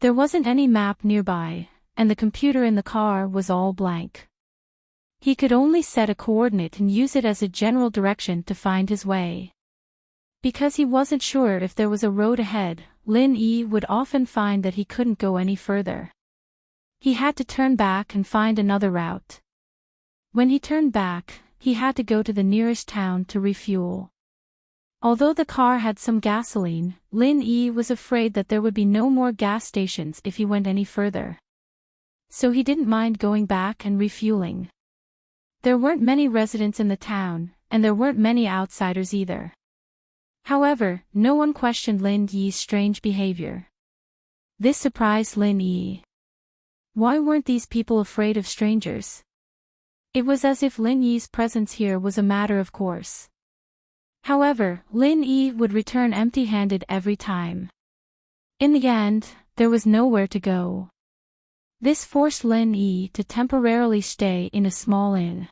There wasn't any map nearby, and the computer in the car was all blank. He could only set a coordinate and use it as a general direction to find his way. Because he wasn't sure if there was a road ahead, Lin Yi would often find that he couldn't go any further. He had to turn back and find another route. When he turned back, he had to go to the nearest town to refuel. Although the car had some gasoline, Lin Yi was afraid that there would be no more gas stations if he went any further. So he didn't mind going back and refueling. There weren't many residents in the town, and there weren't many outsiders either. However, no one questioned Lin Yi's strange behavior. This surprised Lin Yi. Why weren't these people afraid of strangers? It was as if Lin Yi's presence here was a matter of course. However, Lin Yi would return empty-handed every time. In the end, there was nowhere to go. This forced Lin Yi to temporarily stay in a small inn.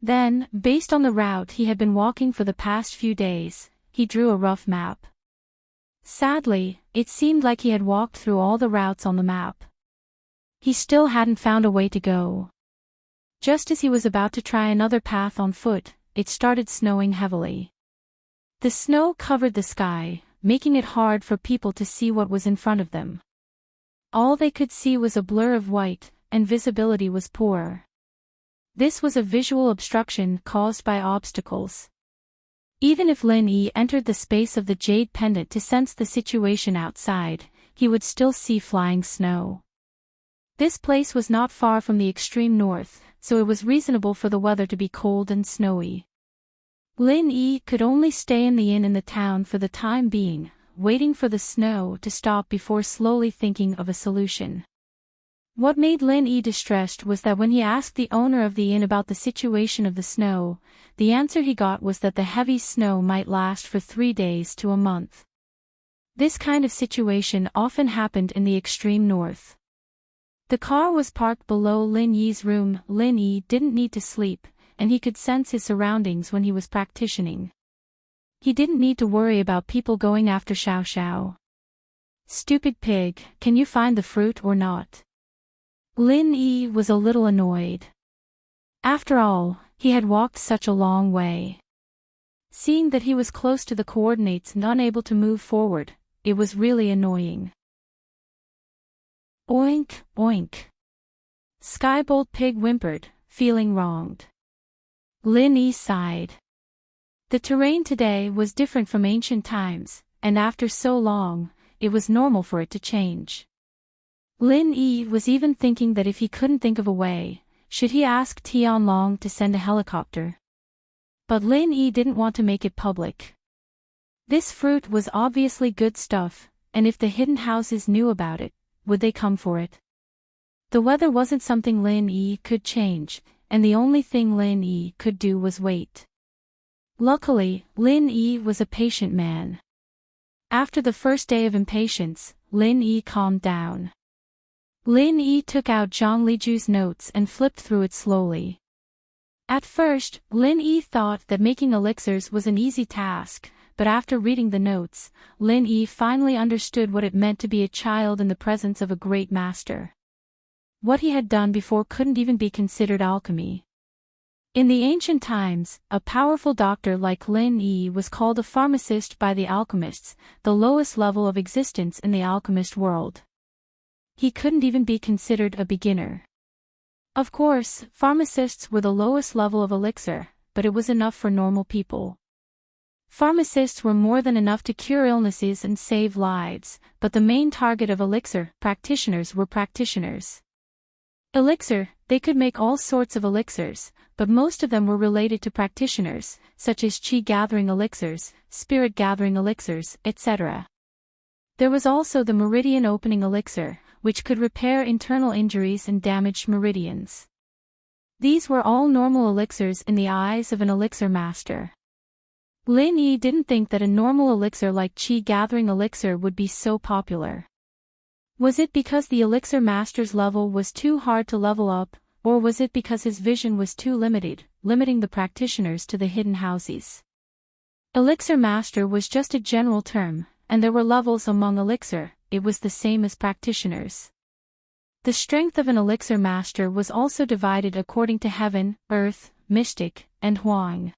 Then, based on the route he had been walking for the past few days, he drew a rough map. Sadly, it seemed like he had walked through all the routes on the map. He still hadn't found a way to go. Just as he was about to try another path on foot, it started snowing heavily. The snow covered the sky, making it hard for people to see what was in front of them. All they could see was a blur of white, and visibility was poor. This was a visual obstruction caused by obstacles. Even if Lin Yi entered the space of the jade pendant to sense the situation outside, he would still see flying snow. This place was not far from the extreme north, so it was reasonable for the weather to be cold and snowy. Lin Yi could only stay in the inn in the town for the time being, waiting for the snow to stop before slowly thinking of a solution. What made Lin Yi distressed was that when he asked the owner of the inn about the situation of the snow, the answer he got was that the heavy snow might last for 3 days to a month. This kind of situation often happened in the extreme north. The car was parked below Lin Yi's room. Lin Yi didn't need to sleep, and he could sense his surroundings when he was practicing. He didn't need to worry about people going after Xiao Xiao. Stupid pig, can you find the fruit or not? Lin Yi was a little annoyed. After all, he had walked such a long way. Seeing that he was close to the coordinates and unable to move forward, it was really annoying. Oink, oink. Skybold Pig whimpered, feeling wronged. Lin Yi sighed. The terrain today was different from ancient times, and after so long, it was normal for it to change. Lin Yi was even thinking that if he couldn't think of a way, should he ask Tianlong to send a helicopter? But Lin Yi didn't want to make it public. This fruit was obviously good stuff, and if the hidden houses knew about it, would they come for it? The weather wasn't something Lin Yi could change, and the only thing Lin Yi could do was wait. Luckily, Lin Yi was a patient man. After the first day of impatience, Lin Yi calmed down. Lin Yi took out Zhang Liju's notes and flipped through it slowly. At first, Lin Yi thought that making elixirs was an easy task, but after reading the notes, Lin Yi finally understood what it meant to be a child in the presence of a great master. What he had done before couldn't even be considered alchemy. In the ancient times, a powerful doctor like Lin Yi was called a pharmacist by the alchemists, the lowest level of existence in the alchemist world. He couldn't even be considered a beginner. Of course, pharmacists were the lowest level of elixir, but it was enough for normal people. Pharmacists were more than enough to cure illnesses and save lives, but the main target of elixir practitioners were practitioners. Elixir, they could make all sorts of elixirs, but most of them were related to practitioners, such as qi-gathering elixirs, spirit-gathering elixirs, etc. There was also the meridian-opening elixir, which could repair internal injuries and damaged meridians. These were all normal elixirs in the eyes of an elixir master. Lin Yi didn't think that a normal elixir like qi-gathering elixir would be so popular. Was it because the elixir master's level was too hard to level up, or was it because his vision was too limited, limiting the practitioners to the hidden houses? Elixir Master was just a general term, and there were levels among elixir, it was the same as practitioners. The strength of an elixir master was also divided according to heaven, earth, mystic, and Huang.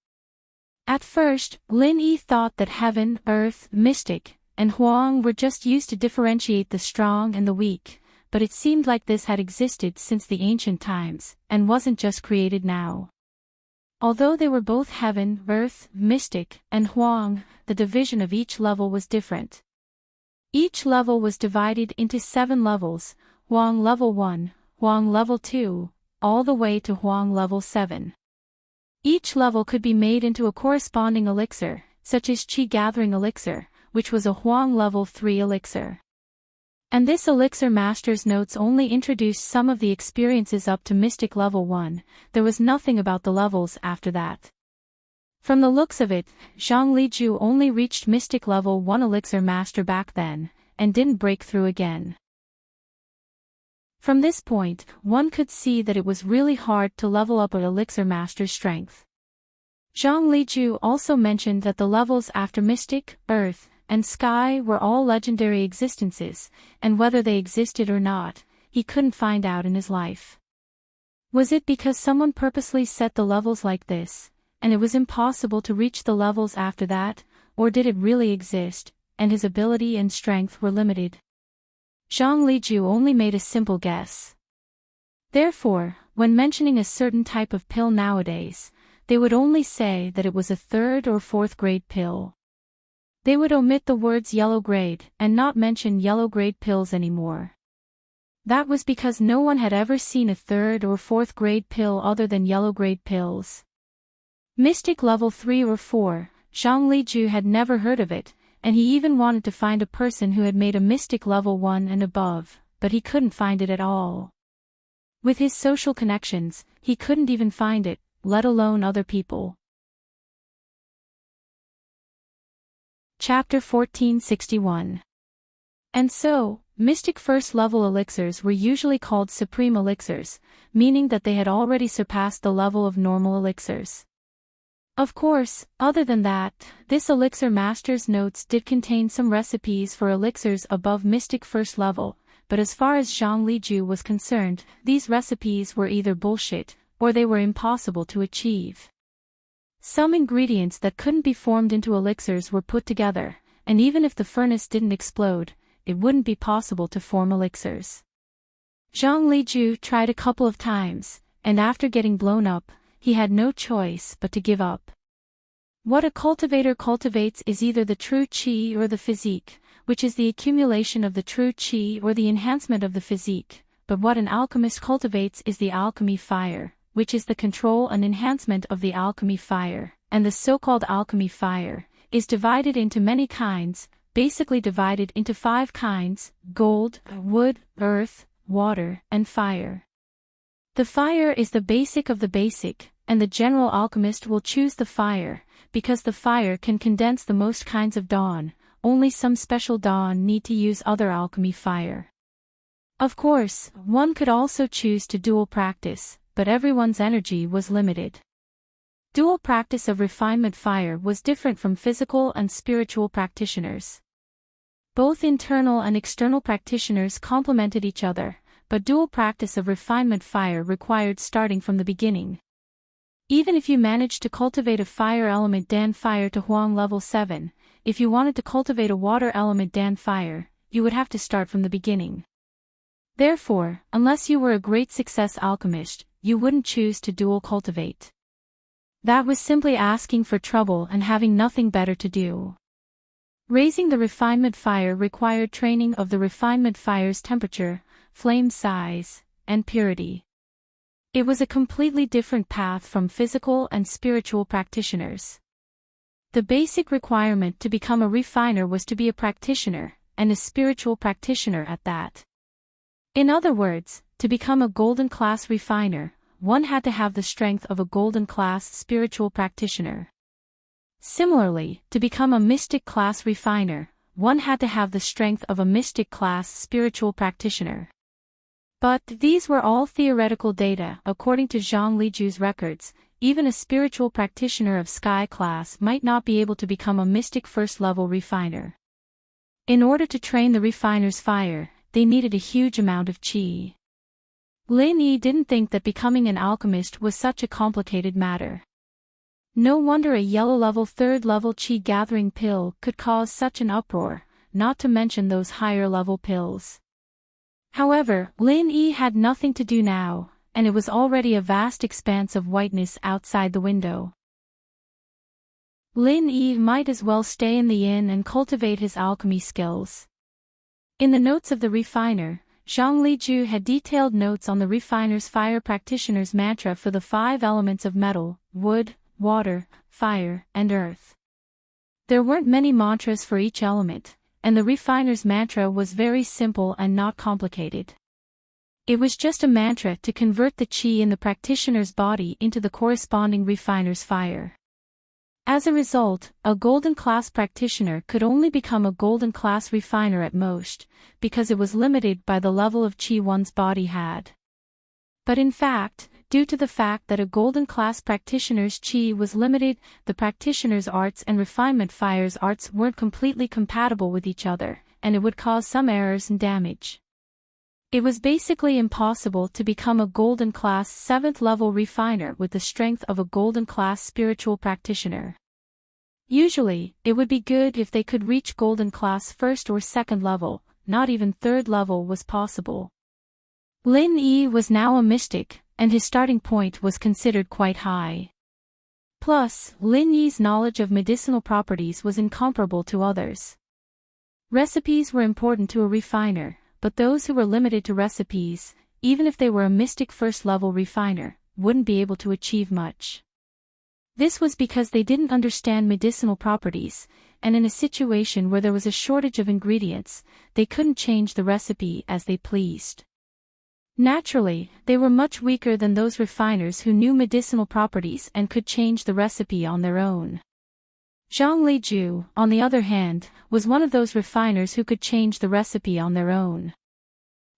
At first, Lin Yi thought that heaven, earth, mystic, and Huang were just used to differentiate the strong and the weak, but it seemed like this had existed since the ancient times, and wasn't just created now. Although they were both heaven, earth, mystic, and Huang, the division of each level was different. Each level was divided into 7 levels, Huang level 1, Huang level 2, all the way to Huang level 7. Each level could be made into a corresponding elixir, such as Qi Gathering Elixir, which was a Huang level 3 elixir. And this elixir master's notes only introduced some of the experiences up to Mystic level 1, there was nothing about the levels after that. From the looks of it, Zhang Liju only reached Mystic level 1 elixir master back then, and didn't break through again. From this point, one could see that it was really hard to level up an elixir master's strength. Zhang Liju also mentioned that the levels after Mystic, Earth, and Sky were all legendary existences, and whether they existed or not, he couldn't find out in his life. Was it because someone purposely set the levels like this, and it was impossible to reach the levels after that, or did it really exist, and his ability and strength were limited? Zhang Liju only made a simple guess. Therefore, when mentioning a certain type of pill nowadays, they would only say that it was a 3rd or 4th grade pill. They would omit the words yellow grade and not mention yellow grade pills anymore. That was because no one had ever seen a 3rd or 4th grade pill other than yellow grade pills. Mystic level 3 or 4, Zhang Liju had never heard of it, and he even wanted to find a person who had made a Mystic level 1 and above, but he couldn't find it at all. With his social connections, he couldn't even find it, let alone other people. Chapter 1461. And so, Mystic first level elixirs were usually called supreme elixirs, meaning that they had already surpassed the level of normal elixirs. Of course, other than that, this elixir master's notes did contain some recipes for elixirs above Mystic first level, but as far as Zhang Liju was concerned, these recipes were either bullshit, or they were impossible to achieve. Some ingredients that couldn't be formed into elixirs were put together, and even if the furnace didn't explode, it wouldn't be possible to form elixirs. Zhang Liju tried a couple of times, and after getting blown up, he had no choice but to give up. What a cultivator cultivates is either the true qi or the physique, which is the accumulation of the true qi or the enhancement of the physique, but what an alchemist cultivates is the alchemy fire, which is the control and enhancement of the alchemy fire, and the so-called alchemy fire is divided into many kinds, basically divided into 5 kinds: gold, wood, earth, water, and fire. The fire is the basic of the basic, and the general alchemist will choose the fire, because the fire can condense the most kinds of dawn, only some special dawn need to use other alchemy fire. Of course, one could also choose to dual practice, but everyone's energy was limited. Dual practice of refinement fire was different from physical and spiritual practitioners. Both internal and external practitioners complemented each other, but dual practice of refinement fire required starting from the beginning. Even if you managed to cultivate a fire element Dan fire to Huang level 7, if you wanted to cultivate a water element Dan fire, you would have to start from the beginning. Therefore, unless you were a great success alchemist, you wouldn't choose to dual cultivate. That was simply asking for trouble and having nothing better to do. Raising the refinement fire required training of the refinement fire's temperature, flame size, and purity. It was a completely different path from physical and spiritual practitioners. The basic requirement to become a refiner was to be a practitioner, and a spiritual practitioner at that. In other words, to become a golden class refiner, one had to have the strength of a golden class spiritual practitioner. Similarly, to become a mystic class refiner, one had to have the strength of a mystic class spiritual practitioner. But these were all theoretical data. According to Zhang Liju's records, even a spiritual practitioner of sky class might not be able to become a mystic first-level refiner. In order to train the refiner's fire, they needed a huge amount of qi. Lin Yi didn't think that becoming an alchemist was such a complicated matter. No wonder a yellow-level third-level qi gathering pill could cause such an uproar, not to mention those higher-level pills. However, Lin Yi had nothing to do now, and it was already a vast expanse of whiteness outside the window. Lin Yi might as well stay in the inn and cultivate his alchemy skills. In the notes of the refiner, Zhang Liju had detailed notes on the refiner's fire practitioner's mantra for the 5 elements of metal, wood, water, fire, and earth. There weren't many mantras for each element, and the refiner's mantra was very simple and not complicated. It was just a mantra to convert the qi in the practitioner's body into the corresponding refiner's fire. As a result, a golden class practitioner could only become a golden class refiner at most, because it was limited by the level of qi one's body had. But in fact, due to the fact that a golden class practitioner's qi was limited, the practitioner's arts and refinement fire's arts weren't completely compatible with each other, and it would cause some errors and damage. It was basically impossible to become a golden class 7th level refiner with the strength of a golden class spiritual practitioner. Usually, it would be good if they could reach golden class 1st or 2nd level, not even 3rd level was possible. Lin Yi was now a mystic, and his starting point was considered quite high. Plus, Lin Yi's knowledge of medicinal properties was incomparable to others. Recipes were important to a refiner, but those who were limited to recipes, even if they were a mystic first-level refiner, wouldn't be able to achieve much. This was because they didn't understand medicinal properties, and in a situation where there was a shortage of ingredients, they couldn't change the recipe as they pleased. Naturally, they were much weaker than those refiners who knew medicinal properties and could change the recipe on their own. Zhang Liju, on the other hand, was one of those refiners who could change the recipe on their own.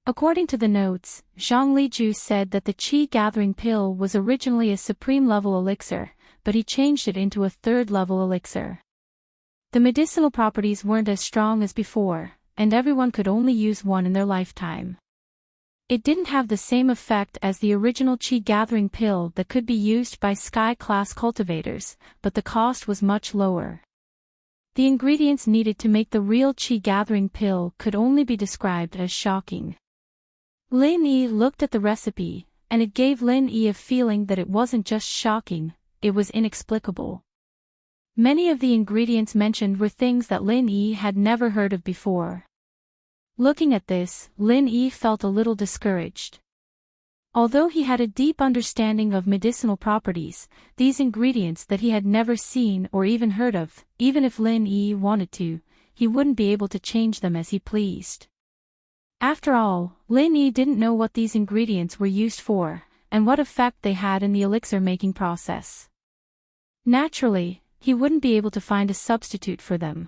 According to the notes, Zhang Liju said that the qi gathering pill was originally a supreme level elixir, but he changed it into a 3rd level elixir. The medicinal properties weren't as strong as before, and everyone could only use one in their lifetime. It didn't have the same effect as the original qi gathering pill that could be used by sky-class cultivators, but the cost was much lower. The ingredients needed to make the real qi gathering pill could only be described as shocking. Lin Yi looked at the recipe, and it gave Lin Yi a feeling that it wasn't just shocking, it was inexplicable. Many of the ingredients mentioned were things that Lin Yi had never heard of before. Looking at this, Lin Yi felt a little discouraged. Although he had a deep understanding of medicinal properties, these ingredients that he had never seen or even heard of, even if Lin Yi wanted to, he wouldn't be able to change them as he pleased. After all, Lin Yi didn't know what these ingredients were used for, and what effect they had in the elixir-making process. Naturally, he wouldn't be able to find a substitute for them.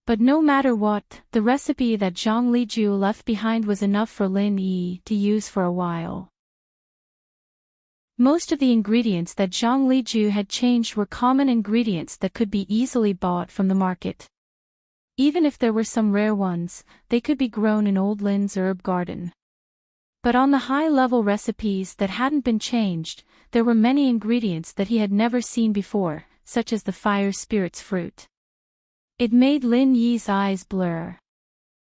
But no matter what, the recipe that Zhang Liju left behind was enough for Lin Yi to use for a while. Most of the ingredients that Zhang Liju had changed were common ingredients that could be easily bought from the market. Even if there were some rare ones, they could be grown in old Lin's herb garden. But on the high-level recipes that hadn't been changed, there were many ingredients that he had never seen before, such as the fire spirit's fruit. It made Lin Yi's eyes blur.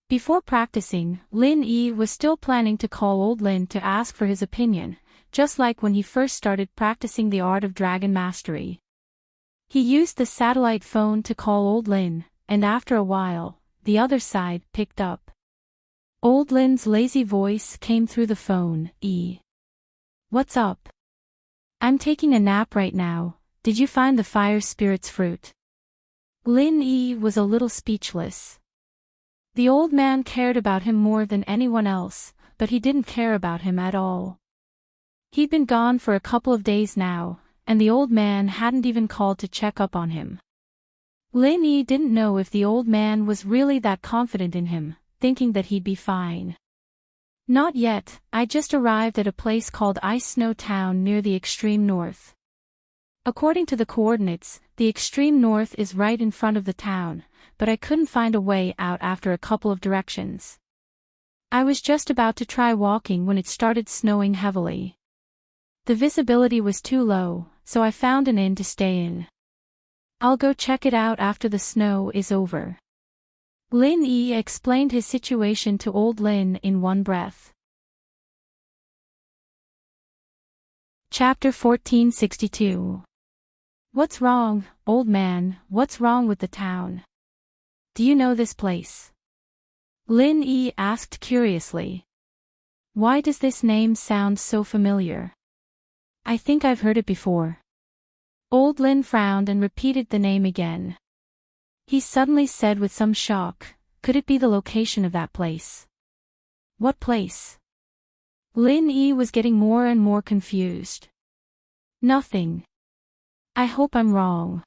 Before practicing, Lin Yi was still planning to call old Lin to ask for his opinion, just like when he first started practicing the art of dragon mastery. He used the satellite phone to call old Lin, and after a while, the other side picked up. Old Lin's lazy voice came through the phone. What's up? I'm taking a nap right now. Did you find the fire spirit's fruit? Lin Yi was a little speechless. The old man cared about him more than anyone else, but he didn't care about him at all. He'd been gone for a couple of days now, and the old man hadn't even called to check up on him. Lin Yi didn't know if the old man was really that confident in him, thinking that he'd be fine. Not yet, I just arrived at a place called Ice Snow Town near the extreme north. According to the coordinates, the extreme north is right in front of the town, but I couldn't find a way out after a couple of directions. I was just about to try walking when it started snowing heavily. The visibility was too low, so I found an inn to stay in. I'll go check it out after the snow is over. Lin Yi explained his situation to old Lin in one breath. Chapter 1462. What's wrong, old man, what's wrong with the town? Do you know this place? Lin Yi asked curiously. Why does this name sound so familiar? I think I've heard it before. Old Lin frowned and repeated the name again. He suddenly said with some shock, could it be the location of that place? What place? Lin Yi was getting more and more confused. Nothing. I hope I'm wrong.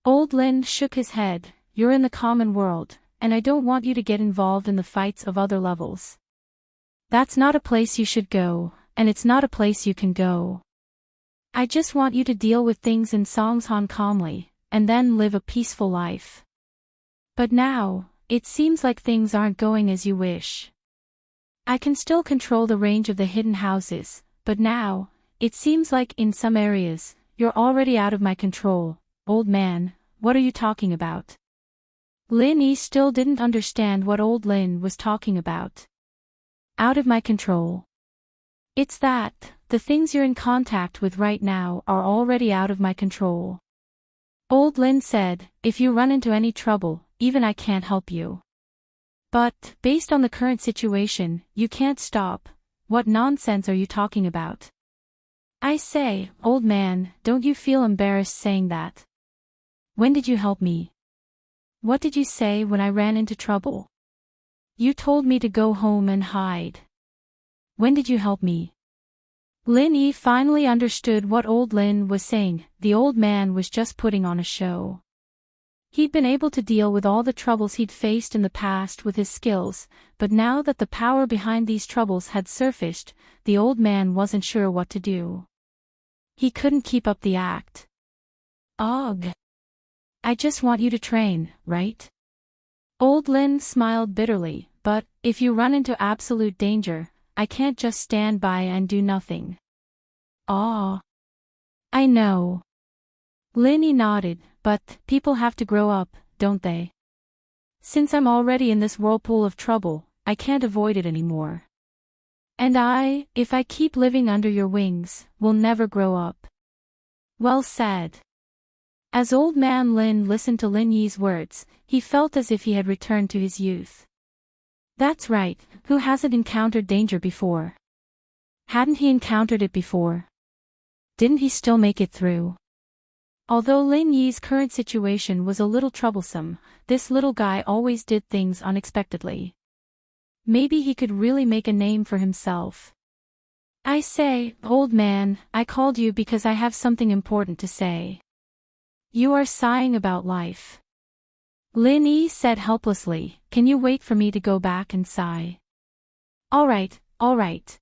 Old Lin shook his head, you're in the common world, and I don't want you to get involved in the fights of other levels. That's not a place you should go, and it's not a place you can go. I just want you to deal with things in Songhan calmly, and then live a peaceful life. But now, it seems like things aren't going as you wish. I can still control the range of the hidden houses, but now, it seems like in some areas, you're already out of my control. Old man, what are you talking about? Lin Yi still didn't understand what old Lin was talking about. Out of my control. It's that, the things you're in contact with right now are already out of my control. Old Lin said, if you run into any trouble, even I can't help you. But, based on the current situation, you can't stop. What nonsense are you talking about? I say, old man, don't you feel embarrassed saying that? When did you help me? What did you say when I ran into trouble? You told me to go home and hide. When did you help me? Lin Yi finally understood what old Lin was saying. The old man was just putting on a show. He'd been able to deal with all the troubles he'd faced in the past with his skills, but now that the power behind these troubles had surfaced, the old man wasn't sure what to do. He couldn't keep up the act. Ugh. I just want you to train, right? Old Lin smiled bitterly, but, if you run into absolute danger, I can't just stand by and do nothing. Aw. I know. Lin Yi nodded, but, people have to grow up, don't they? Since I'm already in this whirlpool of trouble, I can't avoid it anymore. And if I keep living under your wings, will never grow up. Well said. As old man Lin listened to Lin Yi's words, he felt as if he had returned to his youth. That's right, who hasn't encountered danger before? Hadn't he encountered it before? Didn't he still make it through? Although Lin Yi's current situation was a little troublesome, this little guy always did things unexpectedly. Maybe he could really make a name for himself. I say, old man, I called you because I have something important to say. You are sighing about life. Lin Yi said helplessly, can you wait for me to go back and sigh? All right.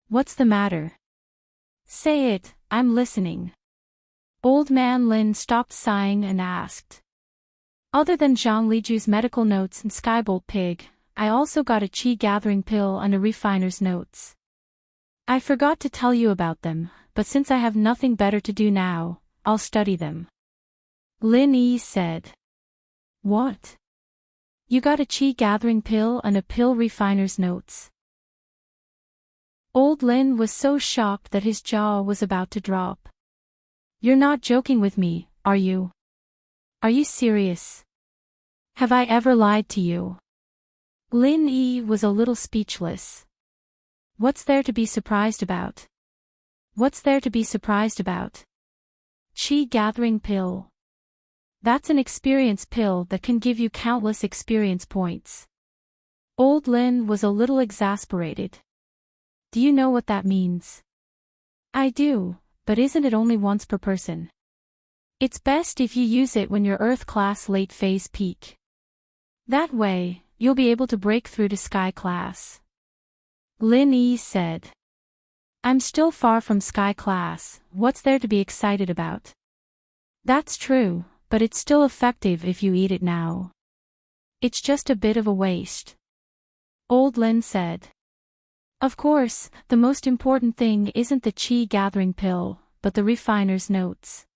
What's the matter? Say it, I'm listening. Old man Lin stopped sighing and asked. Other than Zhang Liju's medical notes and Skybolt Pig, I also got a chi gathering pill and a refiner's notes. I forgot to tell you about them, but since I have nothing better to do now, I'll study them. Lin Yi said. What? You got a chi gathering pill and a pill refiner's notes? Old Lin was so shocked that his jaw was about to drop. You're not joking with me, are you? Are you serious? Have I ever lied to you? Lin Yi was a little speechless. What's there to be surprised about? What's there to be surprised about? Chi gathering pill. That's an experience pill that can give you countless experience points. Old Lin was a little exasperated. Do you know what that means? I do, but isn't it only once per person? It's best if you use it when you're Earth class late phase peak. That way, you'll be able to break through to Sky class. Lin Yi said. I'm still far from Sky Class, what's there to be excited about? That's true, but it's still effective if you eat it now. It's just a bit of a waste. Old Lin said. Of course, the most important thing isn't the chi gathering pill, but the refiner's notes.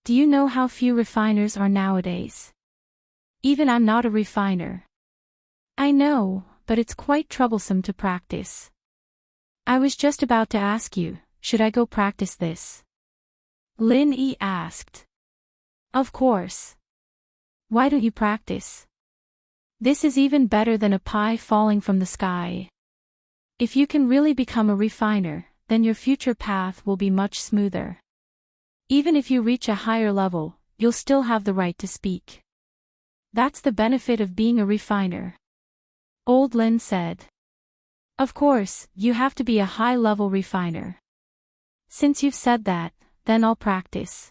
Do you know how few refiners are nowadays? Even I'm not a refiner. I know, but it's quite troublesome to practice. I was just about to ask you, should I go practice this? Lin Yi asked. Of course. Why don't you practice? This is even better than a pie falling from the sky. If you can really become a refiner, then your future path will be much smoother. Even if you reach a higher level, you'll still have the right to speak. That's the benefit of being a refiner. Old Lin said. Of course, you have to be a high-level refiner. Since you've said that, then I'll practice.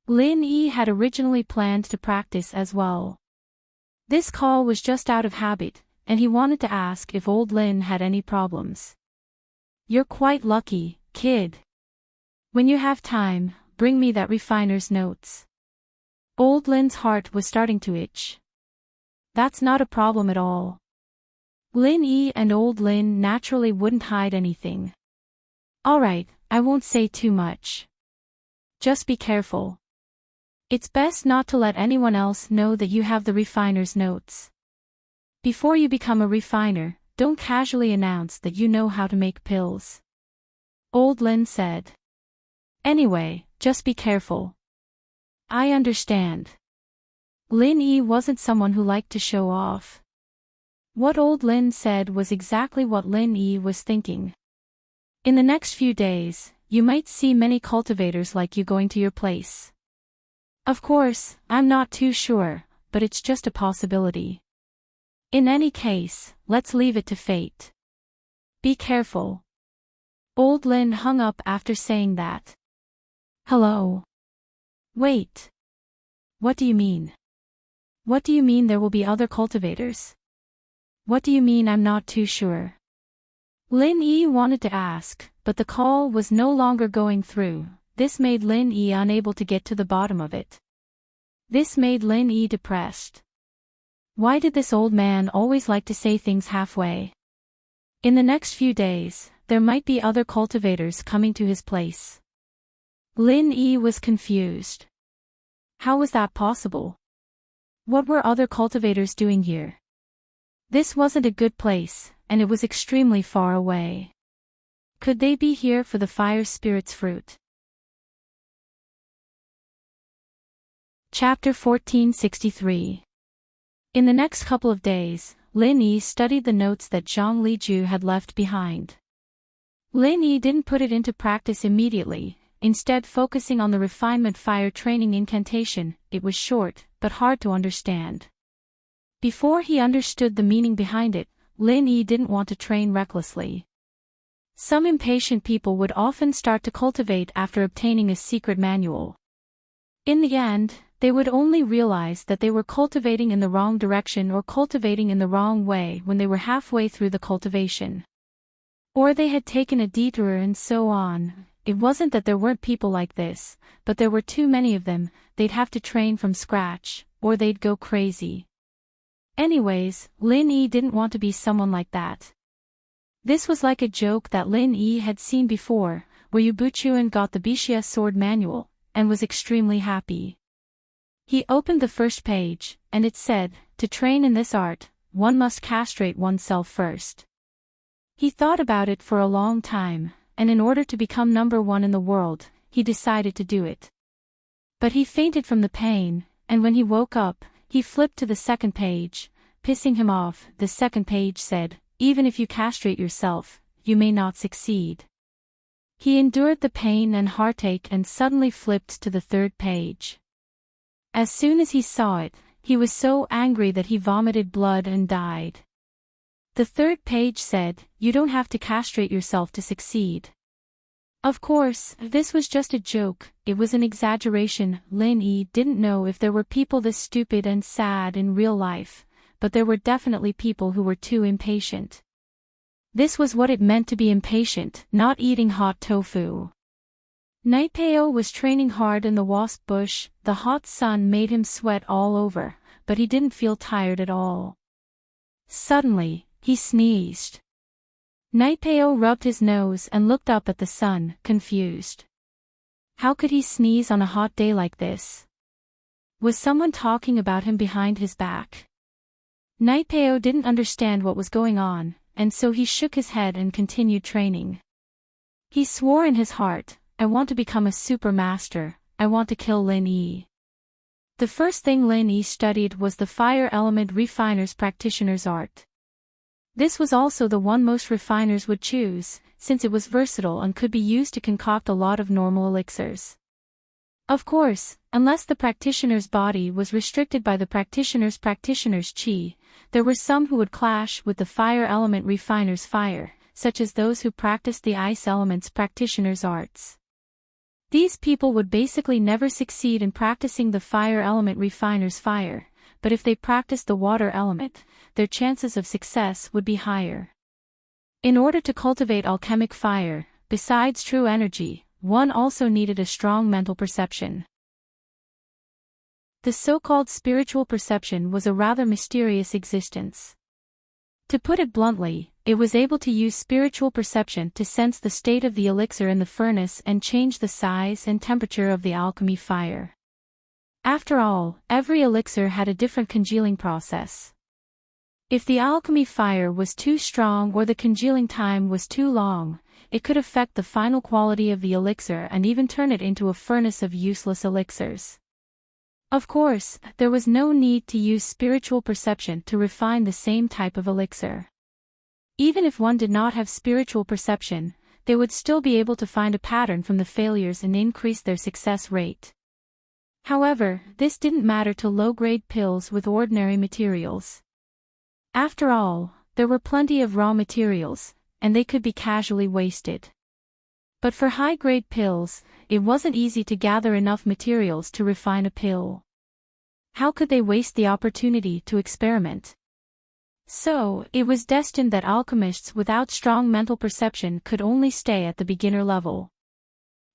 Lin Yi had originally planned to practice as well. This call was just out of habit, and he wanted to ask if Old Lin had any problems. You're quite lucky, kid. When you have time, bring me that refiner's notes. Old Lin's heart was starting to itch. That's not a problem at all. Lin Yi and Old Lin naturally wouldn't hide anything. Alright, I won't say too much. Just be careful. It's best not to let anyone else know that you have the refiner's notes. Before you become a refiner, don't casually announce that you know how to make pills. Old Lin said. Anyway, just be careful. I understand. Lin Yi wasn't someone who liked to show off. What Old Lin said was exactly what Lin Yi was thinking. In the next few days, you might see many cultivators like you going to your place. Of course, I'm not too sure, but it's just a possibility. In any case, let's leave it to fate. Be careful. Old Lin hung up after saying that. Hello. Wait. What do you mean? What do you mean there will be other cultivators? What do you mean I'm not too sure? Lin Yi wanted to ask, but the call was no longer going through. This made Lin Yi unable to get to the bottom of it. This made Lin Yi depressed. Why did this old man always like to say things halfway? In the next few days, there might be other cultivators coming to his place. Lin Yi was confused. How was that possible? What were other cultivators doing here? This wasn't a good place, and it was extremely far away. Could they be here for the fire spirit's fruit? Chapter 1463. In the next couple of days, Lin Yi studied the notes that Zhang Liju had left behind. Lin Yi didn't put it into practice immediately, instead focusing on the refinement fire training incantation. It was short, but hard to understand. Before he understood the meaning behind it, Lin Yi didn't want to train recklessly. Some impatient people would often start to cultivate after obtaining a secret manual. In the end, they would only realize that they were cultivating in the wrong direction or cultivating in the wrong way when they were halfway through the cultivation. Or they had taken a detour and so on. It wasn't that there weren't people like this, but there were too many of them. They'd have to train from scratch, or they'd go crazy. Anyways, Lin Yi didn't want to be someone like that. This was like a joke that Lin Yi had seen before, where Yu Buchuan got the Bixia sword manual, and was extremely happy. He opened the first page, and it said, to train in this art, one must castrate oneself first. He thought about it for a long time, and in order to become number one in the world, he decided to do it. But he fainted from the pain, and when he woke up, he flipped to the second page, pissing him off. The second page said, even if you castrate yourself, you may not succeed. He endured the pain and heartache and suddenly flipped to the third page. As soon as he saw it, he was so angry that he vomited blood and died. The third page said, you don't have to castrate yourself to succeed. Of course, this was just a joke, it was an exaggeration. Lin Yi didn't know if there were people this stupid and sad in real life, but there were definitely people who were too impatient. This was what it meant to be impatient, not eating hot tofu. Naipeo was training hard in the wasp bush. The hot sun made him sweat all over, but he didn't feel tired at all. Suddenly, he sneezed. Naipeo rubbed his nose and looked up at the sun, confused. How could he sneeze on a hot day like this? Was someone talking about him behind his back? Naipeo didn't understand what was going on, and so he shook his head and continued training. He swore in his heart, I want to become a super master, I want to kill Lin Yi. The first thing Lin Yi studied was the Fire Element Refiner's Practitioner's Art. This was also the one most refiners would choose, since it was versatile and could be used to concoct a lot of normal elixirs. Of course, unless the practitioner's body was restricted by the practitioner's chi, there were some who would clash with the Fire Element Refiner's fire, such as those who practiced the Ice Element's practitioner's arts. These people would basically never succeed in practicing the Fire Element Refiner's fire, but if they practiced the Water Element, their chances of success would be higher. In order to cultivate alchemic fire, besides true energy, one also needed a strong mental perception. The so-called spiritual perception was a rather mysterious existence. To put it bluntly, it was able to use spiritual perception to sense the state of the elixir in the furnace and change the size and temperature of the alchemy fire. After all, every elixir had a different congealing process. If the alchemy fire was too strong or the congealing time was too long, it could affect the final quality of the elixir and even turn it into a furnace of useless elixirs. Of course, there was no need to use spiritual perception to refine the same type of elixir. Even if one did not have spiritual perception, they would still be able to find a pattern from the failures and increase their success rate. However, this didn't matter to low-grade pills with ordinary materials. After all, there were plenty of raw materials, and they could be casually wasted. But for high-grade pills, it wasn't easy to gather enough materials to refine a pill. How could they waste the opportunity to experiment? So, it was destined that alchemists without strong mental perception could only stay at the beginner level.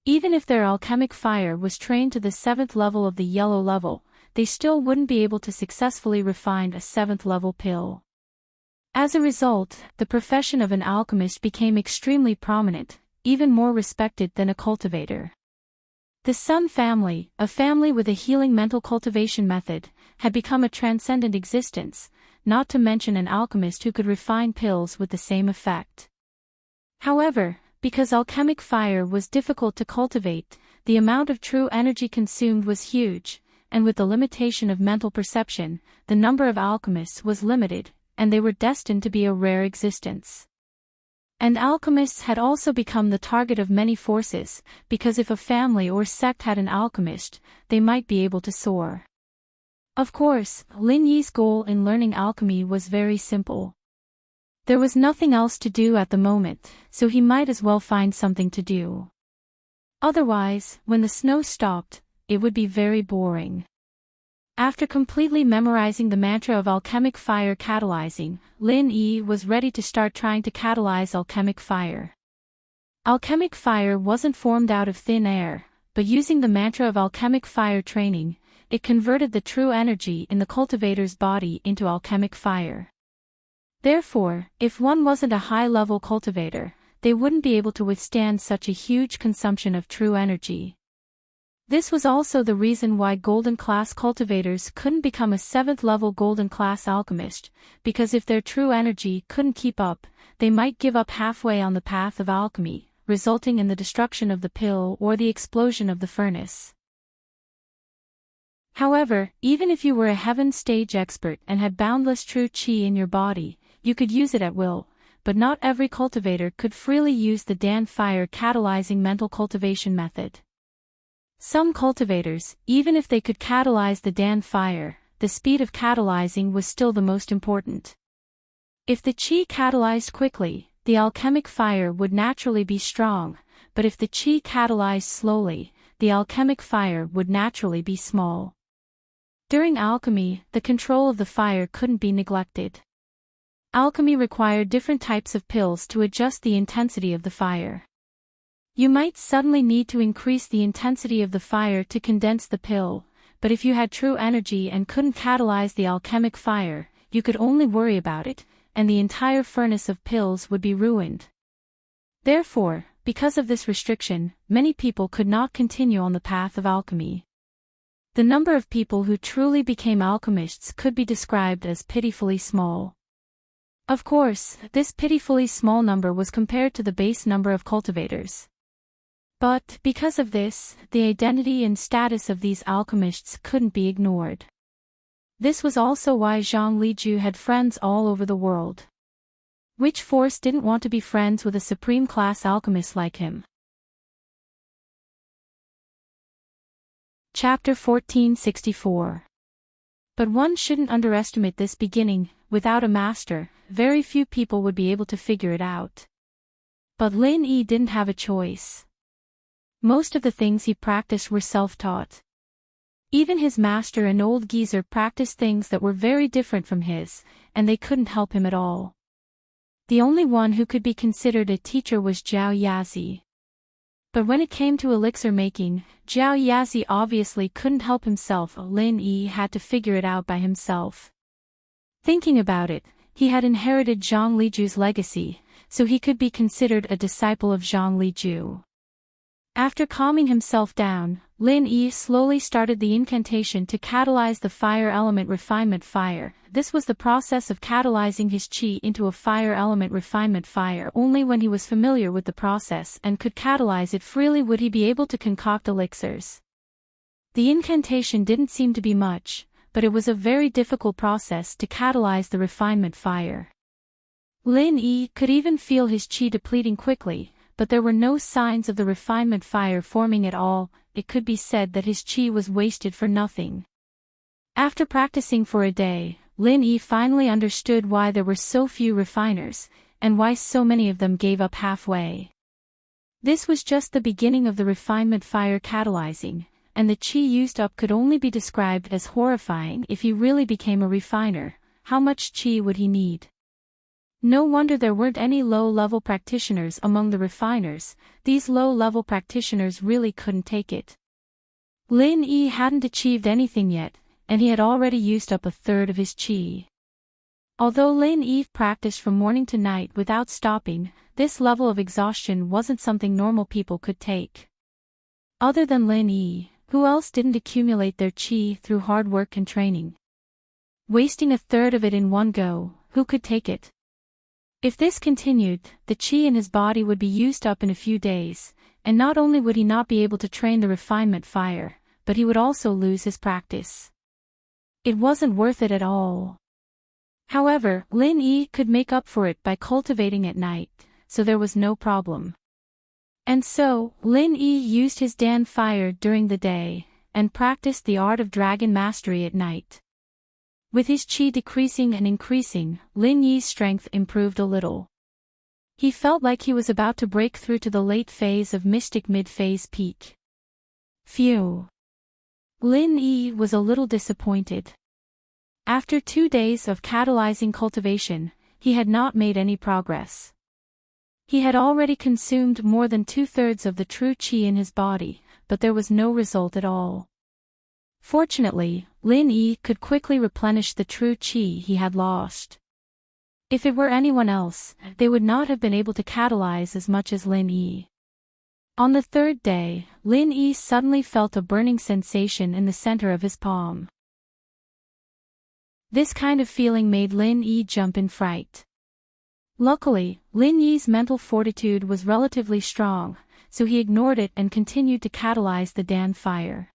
Even if their alchemic fire was trained to the 7th level of the yellow level, they still wouldn't be able to successfully refine a 7th level pill. As a result, the profession of an alchemist became extremely prominent, even more respected than a cultivator. The Sun family, a family with a healing mental cultivation method, had become a transcendent existence, not to mention an alchemist who could refine pills with the same effect. However, because alchemic fire was difficult to cultivate, the amount of true energy consumed was huge, and with the limitation of mental perception, the number of alchemists was limited, and they were destined to be a rare existence. And alchemists had also become the target of many forces, because if a family or sect had an alchemist, they might be able to soar. Of course, Lin Yi's goal in learning alchemy was very simple. There was nothing else to do at the moment, so he might as well find something to do. Otherwise, when the snow stopped, it would be very boring. After completely memorizing the mantra of alchemic fire catalyzing, Lin Yi was ready to start trying to catalyze alchemic fire. Alchemic fire wasn't formed out of thin air, but using the mantra of alchemic fire training, it converted the true energy in the cultivator's body into alchemic fire. Therefore, if one wasn't a high-level cultivator, they wouldn't be able to withstand such a huge consumption of true energy. This was also the reason why Golden Class cultivators couldn't become a 7th-level Golden Class alchemist, because if their true energy couldn't keep up, they might give up halfway on the path of alchemy, resulting in the destruction of the pill or the explosion of the furnace. However, even if you were a heaven stage expert and had boundless true qi in your body, you could use it at will, but not every cultivator could freely use the Dan fire catalyzing mental cultivation method. Some cultivators, even if they could catalyze the Dan fire, the speed of catalyzing was still the most important. If the qi catalyzed quickly, the alchemic fire would naturally be strong, but if the qi catalyzed slowly, the alchemic fire would naturally be small. During alchemy, the control of the fire couldn't be neglected. Alchemy required different types of pills to adjust the intensity of the fire. You might suddenly need to increase the intensity of the fire to condense the pill, but if you had true energy and couldn't catalyze the alchemic fire, you could only worry about it, and the entire furnace of pills would be ruined. Therefore, because of this restriction, many people could not continue on the path of alchemy. The number of people who truly became alchemists could be described as pitifully small. Of course, this pitifully small number was compared to the base number of cultivators. But, because of this, the identity and status of these alchemists couldn't be ignored. This was also why Zhang Liju had friends all over the world. Which force didn't want to be friends with a supreme-class alchemist like him? Chapter 1464. But one shouldn't underestimate this beginning. Without a master, very few people would be able to figure it out. But Lin Yi didn't have a choice. Most of the things he practiced were self-taught. Even his master, an old geezer, practiced things that were very different from his, and they couldn't help him at all. The only one who could be considered a teacher was Zhao Yazi. But when it came to elixir making, Zhao Yazi obviously couldn't help himself. Lin Yi had to figure it out by himself. Thinking about it, he had inherited Zhang Liju's legacy, so he could be considered a disciple of Zhang Liju. After calming himself down, Lin Yi slowly started the incantation to catalyze the fire element refinement fire. This was the process of catalyzing his qi into a fire element refinement fire. Only when he was familiar with the process and could catalyze it freely would he be able to concoct elixirs. The incantation didn't seem to be much, but it was a very difficult process to catalyze the refinement fire. Lin Yi could even feel his qi depleting quickly, but there were no signs of the refinement fire forming at all. It could be said that his qi was wasted for nothing. After practicing for a day, Lin Yi finally understood why there were so few refiners, and why so many of them gave up halfway. This was just the beginning of the refinement fire catalyzing, and the qi used up could only be described as horrifying. If he really became a refiner, how much qi would he need? No wonder there weren't any low-level practitioners among the refiners. These low-level practitioners really couldn't take it. Lin Yi hadn't achieved anything yet, and he had already used up a third of his qi. Although Lin Yi practiced from morning to night without stopping, this level of exhaustion wasn't something normal people could take. Other than Lin Yi, who else didn't accumulate their qi through hard work and training? Wasting a third of it in one go, who could take it? If this continued, the qi in his body would be used up in a few days, and not only would he not be able to train the refinement fire, but he would also lose his practice. It wasn't worth it at all. However, Lin Yi could make up for it by cultivating at night, so there was no problem. And so, Lin Yi used his Dan fire during the day, and practiced the art of dragon mastery at night. With his qi decreasing and increasing, Lin Yi's strength improved a little. He felt like he was about to break through to the late phase of mystic mid-phase peak. Phew. Lin Yi was a little disappointed. After 2 days of catalyzing cultivation, he had not made any progress. He had already consumed more than 2/3 of the true qi in his body, but there was no result at all. Fortunately, Lin Yi could quickly replenish the true qi he had lost. If it were anyone else, they would not have been able to catalyze as much as Lin Yi. On the 3rd day, Lin Yi suddenly felt a burning sensation in the center of his palm. This kind of feeling made Lin Yi jump in fright. Luckily, Lin Yi's mental fortitude was relatively strong, so he ignored it and continued to catalyze the Dan fire.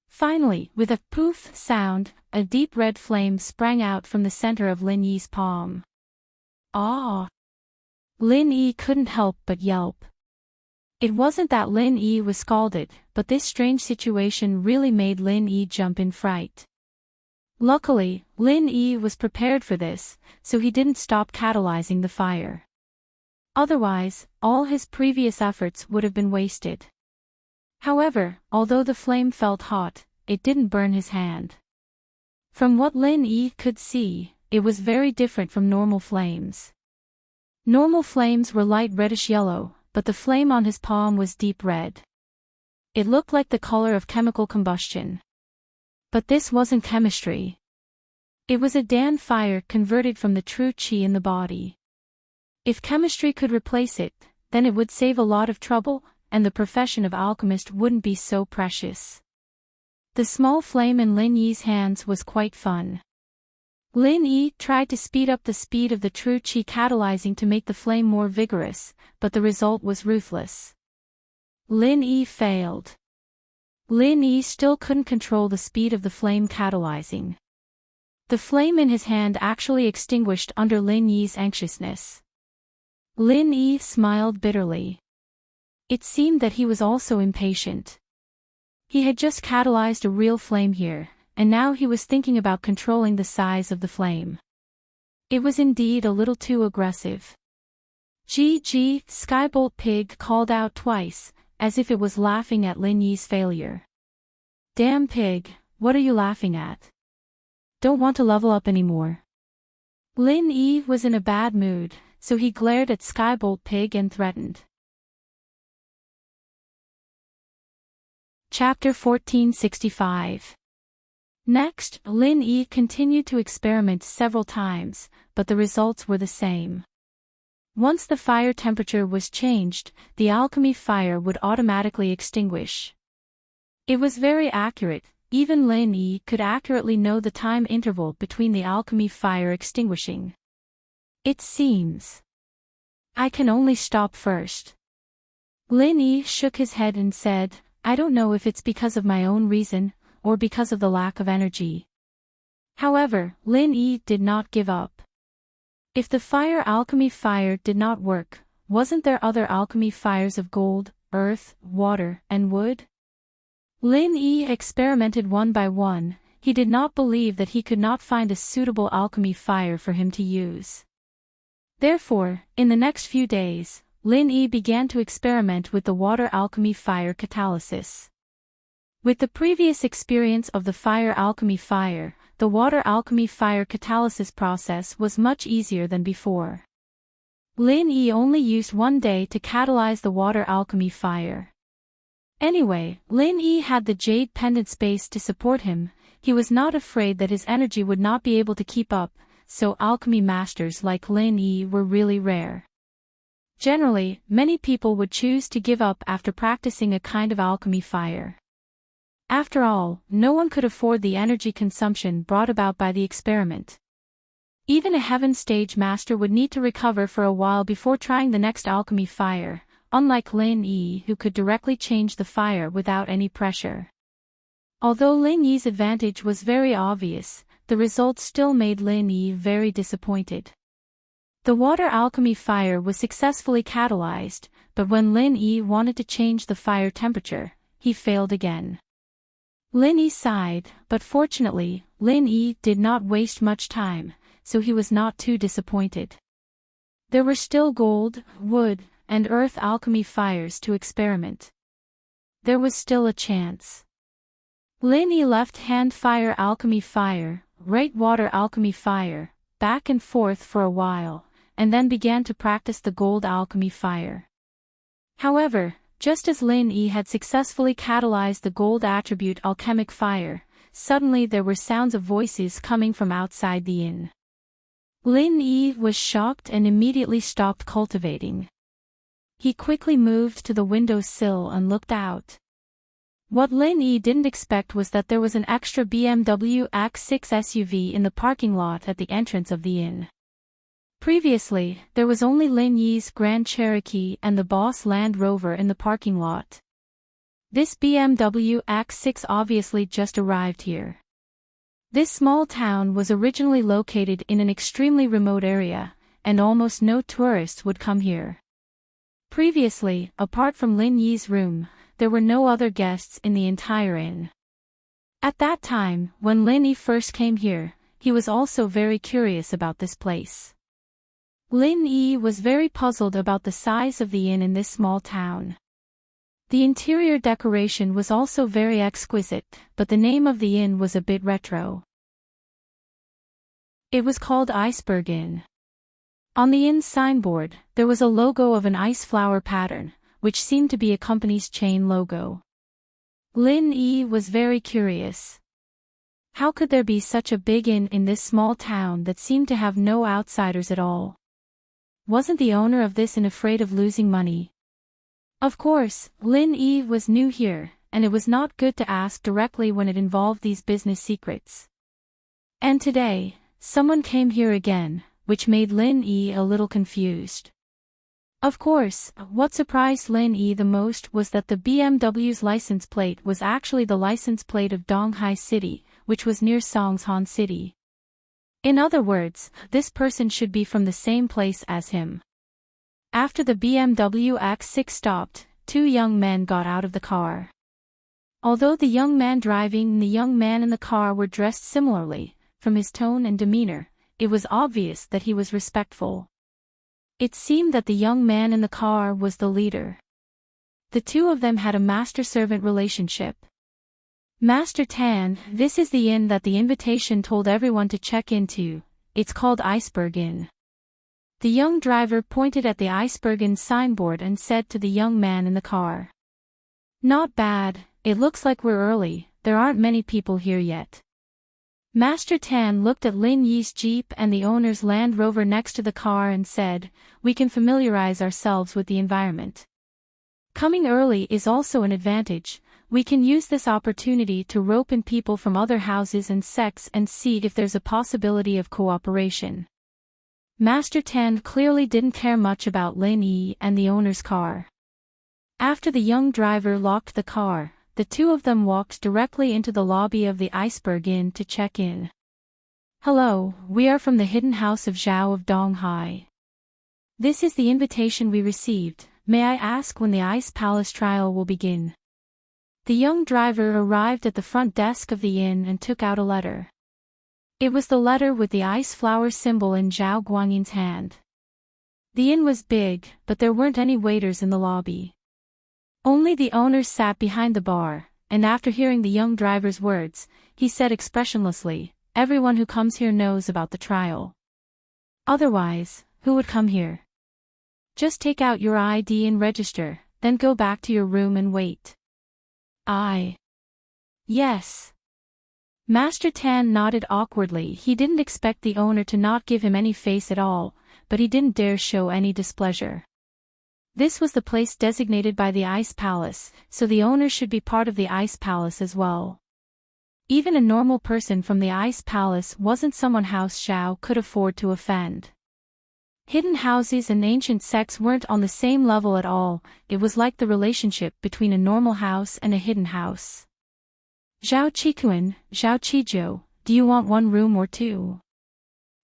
Finally, with a poof sound, a deep red flame sprang out from the center of Lin Yi's palm. Ah! Lin Yi couldn't help but yelp. It wasn't that Lin Yi was scalded, but this strange situation really made Lin Yi jump in fright. Luckily, Lin Yi was prepared for this, so he didn't stop catalyzing the fire. Otherwise, all his previous efforts would have been wasted. However, although the flame felt hot, it didn't burn his hand. From what Lin Yi could see, it was very different from normal flames. Normal flames were light reddish-yellow, but the flame on his palm was deep red. It looked like the color of chemical combustion. But this wasn't chemistry. It was a Dan fire converted from the true qi in the body. If chemistry could replace it, then it would save a lot of trouble, and the profession of alchemist wouldn't be so precious. The small flame in Lin Yi's hands was quite fun. Lin Yi tried to speed up the speed of the true qi catalyzing to make the flame more vigorous, but the result was ruthless. Lin Yi failed. Lin Yi still couldn't control the speed of the flame catalyzing. The flame in his hand actually extinguished under Lin Yi's anxiousness. Lin Yi smiled bitterly. It seemed that he was also impatient. He had just catalyzed a real flame here, and now he was thinking about controlling the size of the flame. It was indeed a little too aggressive. "Gee, Skybolt Pig," called out twice, as if it was laughing at Lin Yi's failure. "Damn pig, what are you laughing at? Don't want to level up anymore." Lin Yi was in a bad mood, so he glared at Skybolt Pig and threatened. Chapter 1465. Next, Lin Yi continued to experiment several times, but the results were the same. Once the fire temperature was changed, the alchemy fire would automatically extinguish. It was very accurate, even Lin Yi could accurately know the time interval between the alchemy fire extinguishing. "It seems I can only stop first." Lin Yi shook his head and said, "I don't know if it's because of my own reason, or because of the lack of energy." However, Lin Yi did not give up. If the fire alchemy fire did not work, wasn't there other alchemy fires of gold, earth, water, and wood? Lin Yi experimented one by one. He did not believe that he could not find a suitable alchemy fire for him to use. Therefore, in the next few days, Lin Yi began to experiment with the water alchemy fire catalysis. With the previous experience of the fire alchemy fire, the water alchemy fire catalysis process was much easier than before. Lin Yi only used one day to catalyze the water alchemy fire. Anyway, Lin Yi had the jade pendant space to support him. He was not afraid that his energy would not be able to keep up, so alchemy masters like Lin Yi were really rare. Generally, many people would choose to give up after practicing a kind of alchemy fire. After all, no one could afford the energy consumption brought about by the experiment. Even a heaven stage master would need to recover for a while before trying the next alchemy fire, unlike Lin Yi who could directly change the fire without any pressure. Although Lin Yi's advantage was very obvious, the results still made Lin Yi very disappointed. The water alchemy fire was successfully catalyzed, but when Lin Yi wanted to change the fire temperature, he failed again. Lin Yi sighed, but fortunately, Lin Yi did not waste much time, so he was not too disappointed. There were still gold, wood, and earth alchemy fires to experiment. There was still a chance. Lin Yi left hand fire alchemy fire, right water alchemy fire, back and forth for a while, and then began to practice the gold alchemy fire. However, just as Lin Yi had successfully catalyzed the gold attribute alchemic fire, suddenly there were sounds of voices coming from outside the inn. Lin Yi was shocked and immediately stopped cultivating. He quickly moved to the window sill and looked out. What Lin Yi didn't expect was that there was an extra BMW X6 SUV in the parking lot at the entrance of the inn. Previously, there was only Lin Yi's Grand Cherokee and the Boss Land Rover in the parking lot. This BMW X6 obviously just arrived here. This small town was originally located in an extremely remote area, and almost no tourists would come here. Previously, apart from Lin Yi's room, there were no other guests in the entire inn. At that time, when Lin Yi first came here, he was also very curious about this place. Lin Yi was very puzzled about the size of the inn in this small town. The interior decoration was also very exquisite, but the name of the inn was a bit retro. It was called Iceberg Inn. On the inn's signboard, there was a logo of an ice flower pattern, which seemed to be a company's chain logo. Lin Yi was very curious. How could there be such a big inn in this small town that seemed to have no outsiders at all? Wasn't the owner of this inn afraid of losing money? Of course, Lin Yi was new here, and it was not good to ask directly when it involved these business secrets. And today, someone came here again, which made Lin Yi a little confused. Of course, what surprised Lin Yi the most was that the BMW's license plate was actually the license plate of Donghai City, which was near Songshan City. In other words, this person should be from the same place as him. After the BMW X6 stopped, two young men got out of the car. Although the young man driving and the young man in the car were dressed similarly, from his tone and demeanor, it was obvious that he was respectful. It seemed that the young man in the car was the leader. The two of them had a master-servant relationship. Master Tan, this is the inn that the invitation told everyone to check into. It's called Iceberg Inn. The young driver pointed at the Iceberg Inn signboard and said to the young man in the car. Not bad, it looks like we're early, there aren't many people here yet. Master Tan looked at Lin Yi's Jeep and the owner's Land Rover next to the car and said, we can familiarize ourselves with the environment. Coming early is also an advantage. We can use this opportunity to rope in people from other houses and sects and see if there's a possibility of cooperation. Master Tan clearly didn't care much about Lin Yi and the owner's car. After the young driver locked the car, the two of them walked directly into the lobby of the Iceberg Inn to check in. Hello, we are from the hidden house of Zhao of Donghai. This is the invitation we received. May I ask when the Ice Palace trial will begin? The young driver arrived at the front desk of the inn and took out a letter. It was the letter with the ice flower symbol in Zhao Guangyin's hand. The inn was big, but there weren't any waiters in the lobby. Only the owner sat behind the bar, and after hearing the young driver's words, he said expressionlessly, everyone who comes here knows about the trial. Otherwise, who would come here? Just take out your ID and register, then go back to your room and wait. Yes. Master Tan nodded awkwardly. He didn't expect the owner to not give him any face at all, but he didn't dare show any displeasure. This was the place designated by the Ice Palace, so the owner should be part of the Ice Palace as well. Even a normal person from the Ice Palace wasn't someone House Zhao could afford to offend. Hidden houses and ancient sects weren't on the same level at all. It was like the relationship between a normal house and a hidden house. Zhao Qikuan, Zhao Qizhou, do you want one room or two?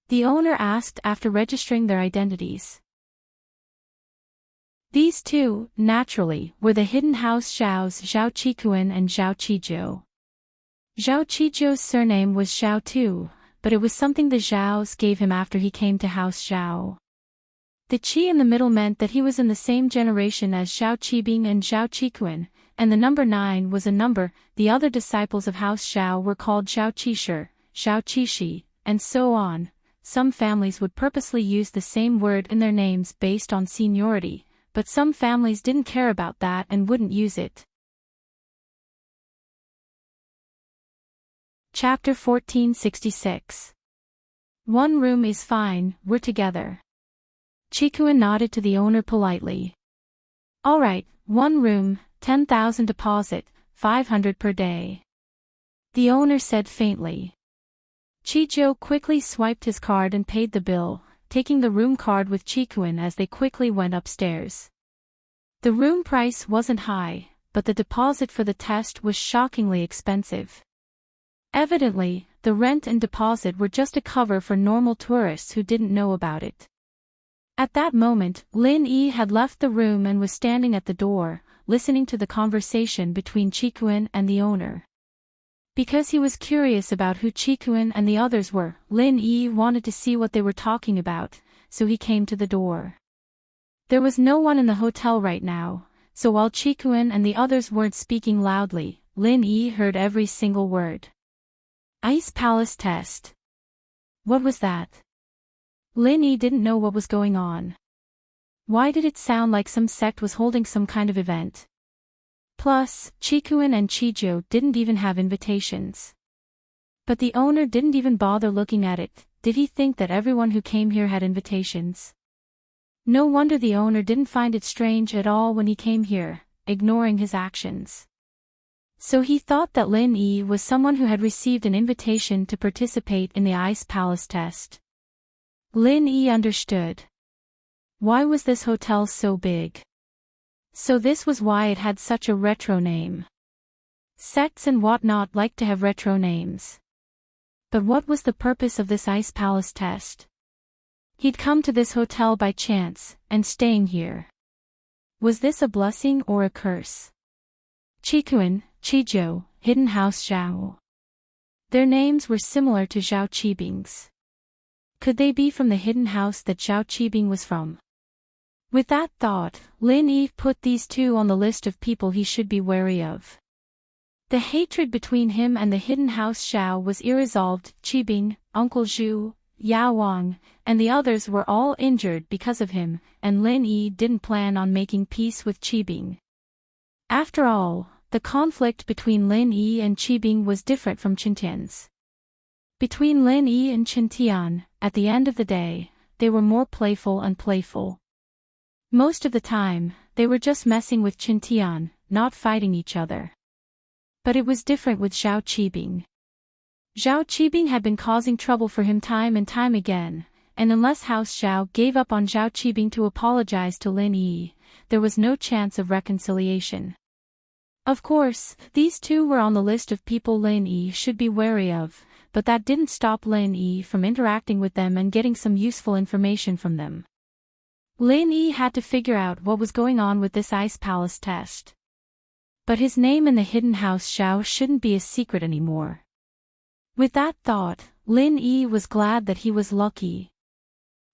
The owner asked after registering their identities. These two, naturally, were the hidden house Zhao's Zhao Qikuan and Zhao Qizhou. Zhao Qizhou's surname was Zhao too, but it was something the Zhaos gave him after he came to House Zhao. The Qi in the middle meant that he was in the same generation as Zhao Qibing and Zhao Qikuan, and the number 9 was a number. The other disciples of House Zhao were called Zhao Qishir, Zhao Qishi, and so on. Some families would purposely use the same word in their names based on seniority, but some families didn't care about that and wouldn't use it. Chapter 1466. One room is fine, we're together. Qikuan nodded to the owner politely. All right, one room, 10,000 deposit, 500 per day. The owner said faintly. Qizhou quickly swiped his card and paid the bill, taking the room card with Qikuan as they quickly went upstairs. The room price wasn't high, but the deposit for the test was shockingly expensive. Evidently, the rent and deposit were just a cover for normal tourists who didn't know about it. At that moment, Lin Yi had left the room and was standing at the door, listening to the conversation between Qikuan and the owner. Because he was curious about who Qikuan and the others were, Lin Yi wanted to see what they were talking about, so he came to the door. There was no one in the hotel right now, so while Qikuan and the others weren't speaking loudly, Lin Yi heard every single word. Ice Palace test. What was that? Lin Yi didn't know what was going on. Why did it sound like some sect was holding some kind of event? Plus, Chikuin and Chijo didn't even have invitations. But the owner didn't even bother looking at it. Did he think that everyone who came here had invitations? No wonder the owner didn't find it strange at all when he came here, ignoring his actions. So he thought that Lin Yi was someone who had received an invitation to participate in the Ice Palace test. Lin Yi understood. Why was this hotel so big? So this was why it had such a retro name. Sects and whatnot like to have retro names. But what was the purpose of this Ice Palace test? He'd come to this hotel by chance, and staying here. Was this a blessing or a curse? Chikuin, Chijo, Hidden House Zhao. Their names were similar to Zhao Qibing's. Could they be from the hidden house that Zhao Qibing was from? With that thought, Lin Yi put these two on the list of people he should be wary of. The hatred between him and the hidden house Zhao was irresolved. Qibing, Uncle Zhu, Yao Wang, and the others were all injured because of him, and Lin Yi didn't plan on making peace with Qibing. After all, the conflict between Lin Yi and Qibing was different from Qintian's. Between Lin Yi and Qintian, at the end of the day, they were more playful and playful. Most of the time, they were just messing with Qintian, not fighting each other. But it was different with Zhao Qibing. Zhao Qibing had been causing trouble for him time and time again, and unless House Zhao gave up on Zhao Qibing to apologize to Lin Yi, there was no chance of reconciliation. Of course, these two were on the list of people Lin Yi should be wary of, but that didn't stop Lin Yi from interacting with them and getting some useful information from them. Lin Yi had to figure out what was going on with this Ice Palace test. But his name in the hidden house Zhao shouldn't be a secret anymore. With that thought, Lin Yi was glad that he was lucky.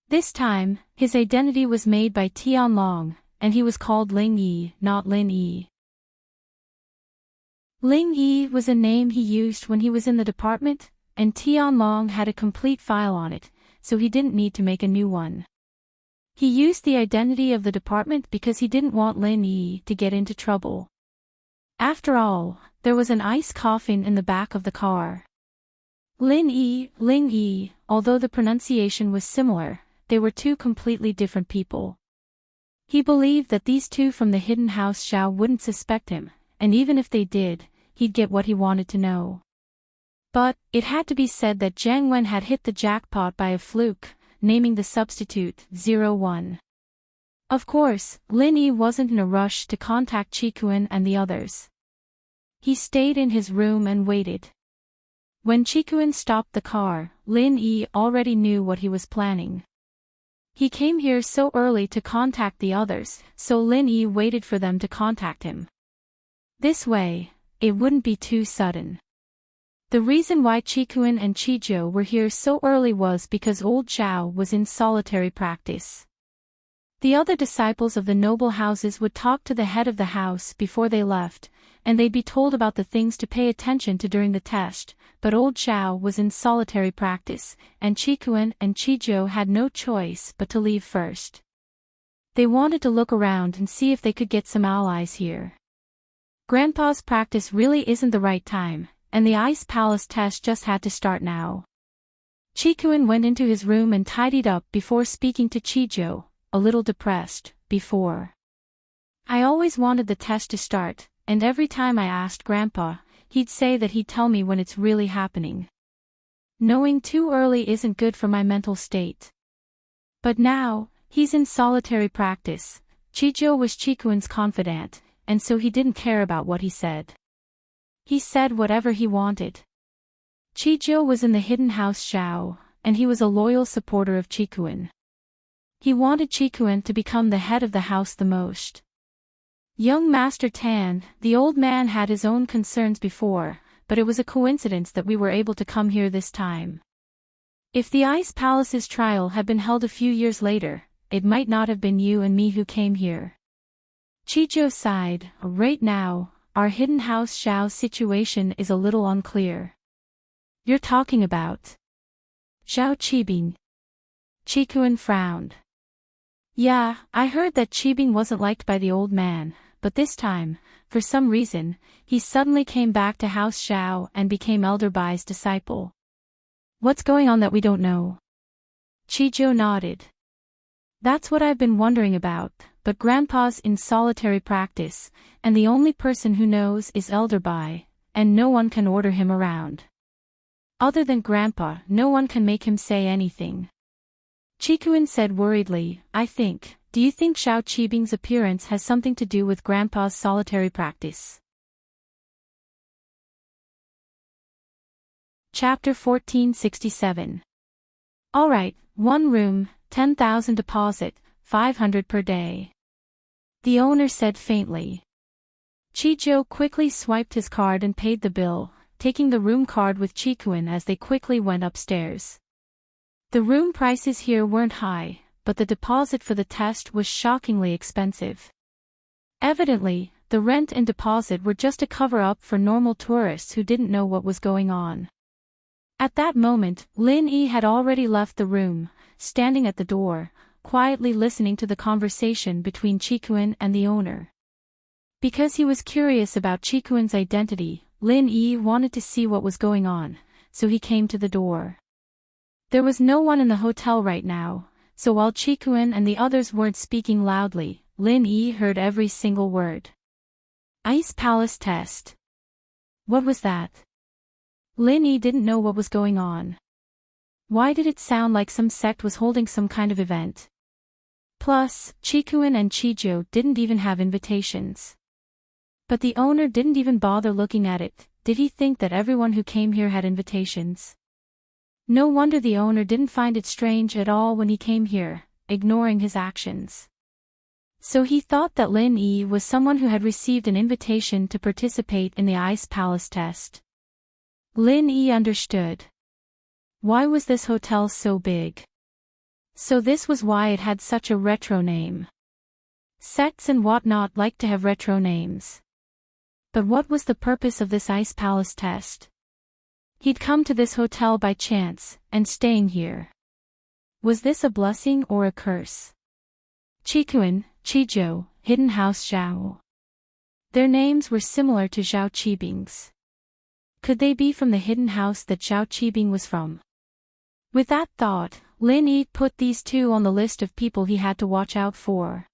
This time, his identity was made by Tianlong, and he was called Ling Yi, not Lin Yi. Ling Yi was a name he used when he was in the department, and Tianlong had a complete file on it, so he didn't need to make a new one. He used the identity of the department because he didn't want Lin Yi to get into trouble. After all, there was an ice coffin in the back of the car. Ling Yi, although the pronunciation was similar, they were two completely different people. He believed that these two from the hidden house Zhao wouldn't suspect him, and even if they did, he'd get what he wanted to know. But, it had to be said that Zhang Wen had hit the jackpot by a fluke, naming the substitute 01. Of course, Lin Yi wasn't in a rush to contact Chikuin and the others. He stayed in his room and waited. When Chikuin stopped the car, Lin Yi already knew what he was planning. He came here so early to contact the others, so Lin Yi waited for them to contact him. This way, it wouldn't be too sudden. The reason why Chikuin and Chijo were here so early was because old Zhao was in solitary practice. The other disciples of the noble houses would talk to the head of the house before they left, and they'd be told about the things to pay attention to during the test, but old Zhao was in solitary practice, and Chikuin and Chijo had no choice but to leave first. They wanted to look around and see if they could get some allies here. Grandpa's practice really isn't the right time, and the Ice Palace test just had to start now. Chikuin went into his room and tidied up before speaking to Chijo, a little depressed, before. I always wanted the test to start, and every time I asked Grandpa, he'd say that he'd tell me when it's really happening. Knowing too early isn't good for my mental state. But now, he's in solitary practice. Chijo was Chikuin's confidant, and so he didn't care about what he said. He said whatever he wanted. Chijo was in the hidden house Zhao, and he was a loyal supporter of Chikuin. He wanted Chikuin to become the head of the house the most. Young Master Tan, the old man had his own concerns before, but it was a coincidence that we were able to come here this time. If the Ice Palace's trial had been held a few years later, it might not have been you and me who came here. Chijo sighed. Right now, our hidden house Zhao's situation is a little unclear. You're talking about Zhao Qibing. Qikuan frowned. Yeah, I heard that Qibing wasn't liked by the old man, but this time, for some reason, he suddenly came back to House Zhao and became Elder Bai's disciple. What's going on that we don't know? Qizhou nodded. That's what I've been wondering about, but Grandpa's in solitary practice, and the only person who knows is Elder Bai, and no one can order him around. Other than Grandpa, no one can make him say anything. Qikuan said worriedly, do you think Zhao Qibing's appearance has something to do with Grandpa's solitary practice? Chapter 1467. Alright, 1 room, 10,000 deposit, 500 per day. The owner said faintly. Qizhou quickly swiped his card and paid the bill, taking the room card with Qikuan as they quickly went upstairs. The room prices here weren't high, but the deposit for the test was shockingly expensive. Evidently, the rent and deposit were just a cover-up for normal tourists who didn't know what was going on. At that moment, Lin Yi had already left the room, standing at the door, quietly listening to the conversation between Qikuan and the owner. Because he was curious about Qikuan's identity, Lin Yi wanted to see what was going on, so he came to the door. There was no one in the hotel right now, so while Qikuan and the others weren't speaking loudly, Lin Yi heard every single word. Ice Palace test. What was that? Lin Yi didn't know what was going on. Why did it sound like some sect was holding some kind of event? Plus, Qikuan and Qizhou didn't even have invitations. But the owner didn't even bother looking at it. Did he think that everyone who came here had invitations? No wonder the owner didn't find it strange at all when he came here, ignoring his actions. So he thought that Lin Yi was someone who had received an invitation to participate in the Ice Palace test. Lin Yi understood. Why was this hotel so big? So this was why it had such a retro name. Sects and whatnot like to have retro names. But what was the purpose of this Ice Palace test? He'd come to this hotel by chance, and staying here. Was this a blessing or a curse? Qikuan, Qizhou, Hidden House Zhao. Their names were similar to Zhao Qibing's. Could they be from the hidden house that Zhao Qibing was from? With that thought, Lin Yi put these two on the list of people he had to watch out for.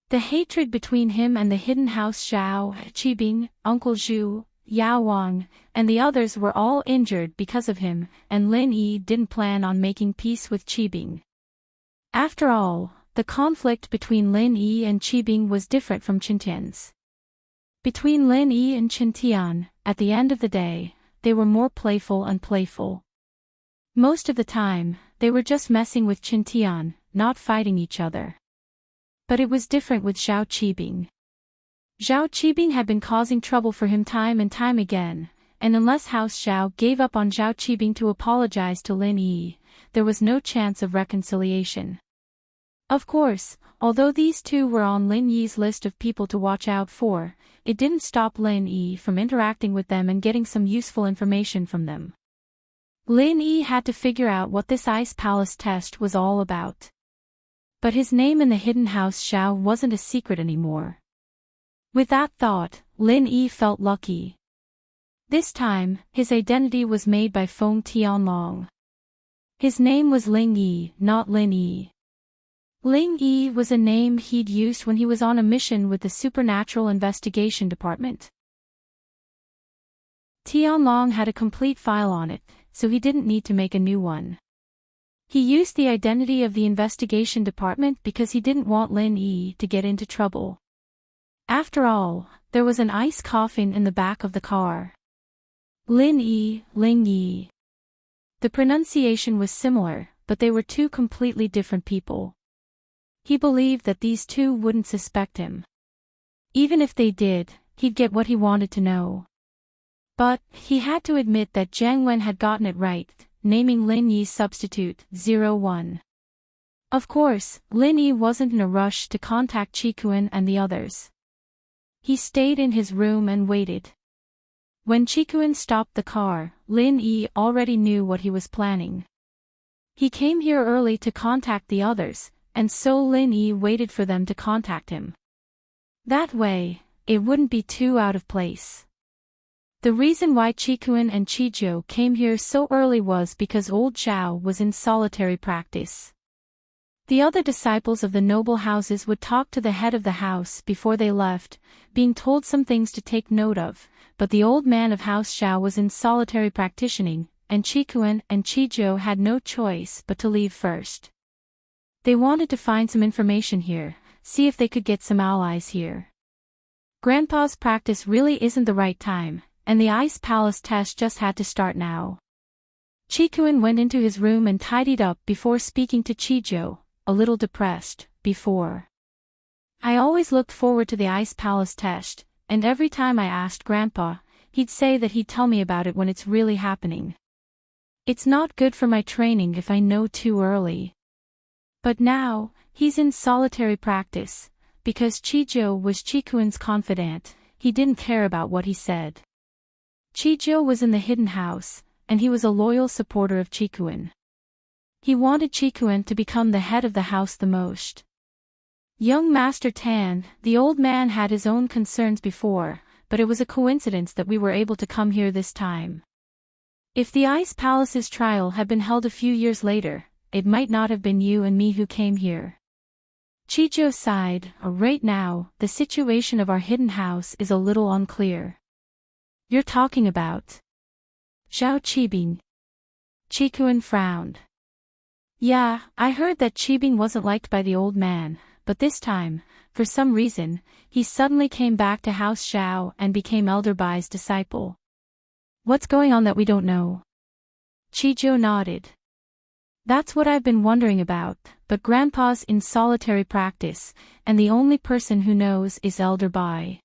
The hatred between him and the hidden house Zhao Qibing, Uncle Zhu, Yao Wang, and the others were all injured because of him, and Lin Yi didn't plan on making peace with Qibing. After all, the conflict between Lin Yi and Qibing was different from Qintian's. Between Lin Yi and Qintian, at the end of the day, they were more playful and playful. Most of the time, they were just messing with Qintian, not fighting each other. But it was different with Zhao Qibing. Zhao Qibing had been causing trouble for him time and time again, and unless House Zhao gave up on Zhao Qibing to apologize to Lin Yi, there was no chance of reconciliation. Of course, although these two were on Lin Yi's list of people to watch out for, it didn't stop Lin Yi from interacting with them and getting some useful information from them. Lin Yi had to figure out what this Ice Palace test was all about. But his name in the hidden house Zhao wasn't a secret anymore. With that thought, Lin Yi felt lucky. This time, his identity was made by Feng Tianlong. His name was Ling Yi, not Lin Yi. Ling Yi was a name he'd used when he was on a mission with the Supernatural Investigation Department. Tianlong had a complete file on it, so he didn't need to make a new one. He used the identity of the investigation department because he didn't want Lin Yi to get into trouble. After all, there was an ice coffin in the back of the car. Lin Yi, Ling Yi. The pronunciation was similar, but they were two completely different people. He believed that these two wouldn't suspect him. Even if they did, he'd get what he wanted to know. But, he had to admit that Zhang Wen had gotten it right, naming Lin Yi's substitute, 01. Of course, Lin Yi wasn't in a rush to contact Qikuan and the others. He stayed in his room and waited. When Qikuan stopped the car, Lin Yi already knew what he was planning. He came here early to contact the others, and so Lin Yi waited for them to contact him. That way, it wouldn't be too out of place. The reason why Qikuan and Qizhou came here so early was because old Zhao was in solitary practice. The other disciples of the noble houses would talk to the head of the house before they left, being told some things to take note of, but the old man of House Zhao was in solitary practicing, and Qikuan and Qizhou had no choice but to leave first. They wanted to find some information here, see if they could get some allies here. Grandpa's practice really isn't the right time, and the Ice Palace test just had to start now. Qikuan went into his room and tidied up before speaking to Qizhou, a little depressed, before. I always looked forward to the Ice Palace test, and every time I asked Grandpa, he'd say that he'd tell me about it when it's really happening. It's not good for my training if I know too early. But now, he's in solitary practice, because Qizhou was Qikuan's confidant, he didn't care about what he said. Qizhou was in the hidden house, and he was a loyal supporter of Qikuan. He wanted Qikuan to become the head of the house the most. Young Master Tan, the old man had his own concerns before, but it was a coincidence that we were able to come here this time. If the Ice Palace's trial had been held a few years later, it might not have been you and me who came here. Qizhou sighed. Right now, the situation of our hidden house is a little unclear. You're talking about Zhao Qibing. Qikuan frowned. Yeah, I heard that Qibing wasn't liked by the old man, but this time, for some reason, he suddenly came back to House Zhao and became Elder Bai's disciple. What's going on that we don't know? Qizhou nodded. That's what I've been wondering about, but Grandpa's in solitary practice, and the only person who knows is Elder Bai.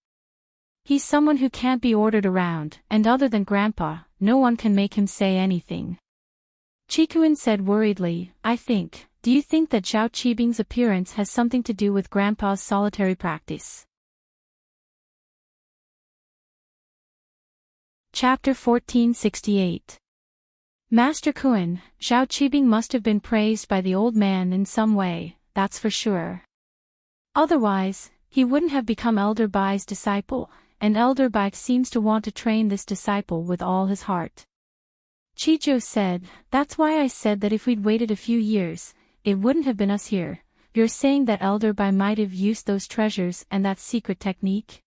He's someone who can't be ordered around, and other than Grandpa, no one can make him say anything. Qikuan said worriedly, do you think that Zhao Qibing's appearance has something to do with Grandpa's solitary practice? Chapter 1468. Master Kuan, Zhao Qibing must have been praised by the old man in some way, that's for sure. Otherwise, he wouldn't have become Elder Bai's disciple, and Elder Bai seems to want to train this disciple with all his heart. Qizhou said, that's why I said that if we'd waited a few years, it wouldn't have been us here. You're saying that Elder Bai might have used those treasures and that secret technique?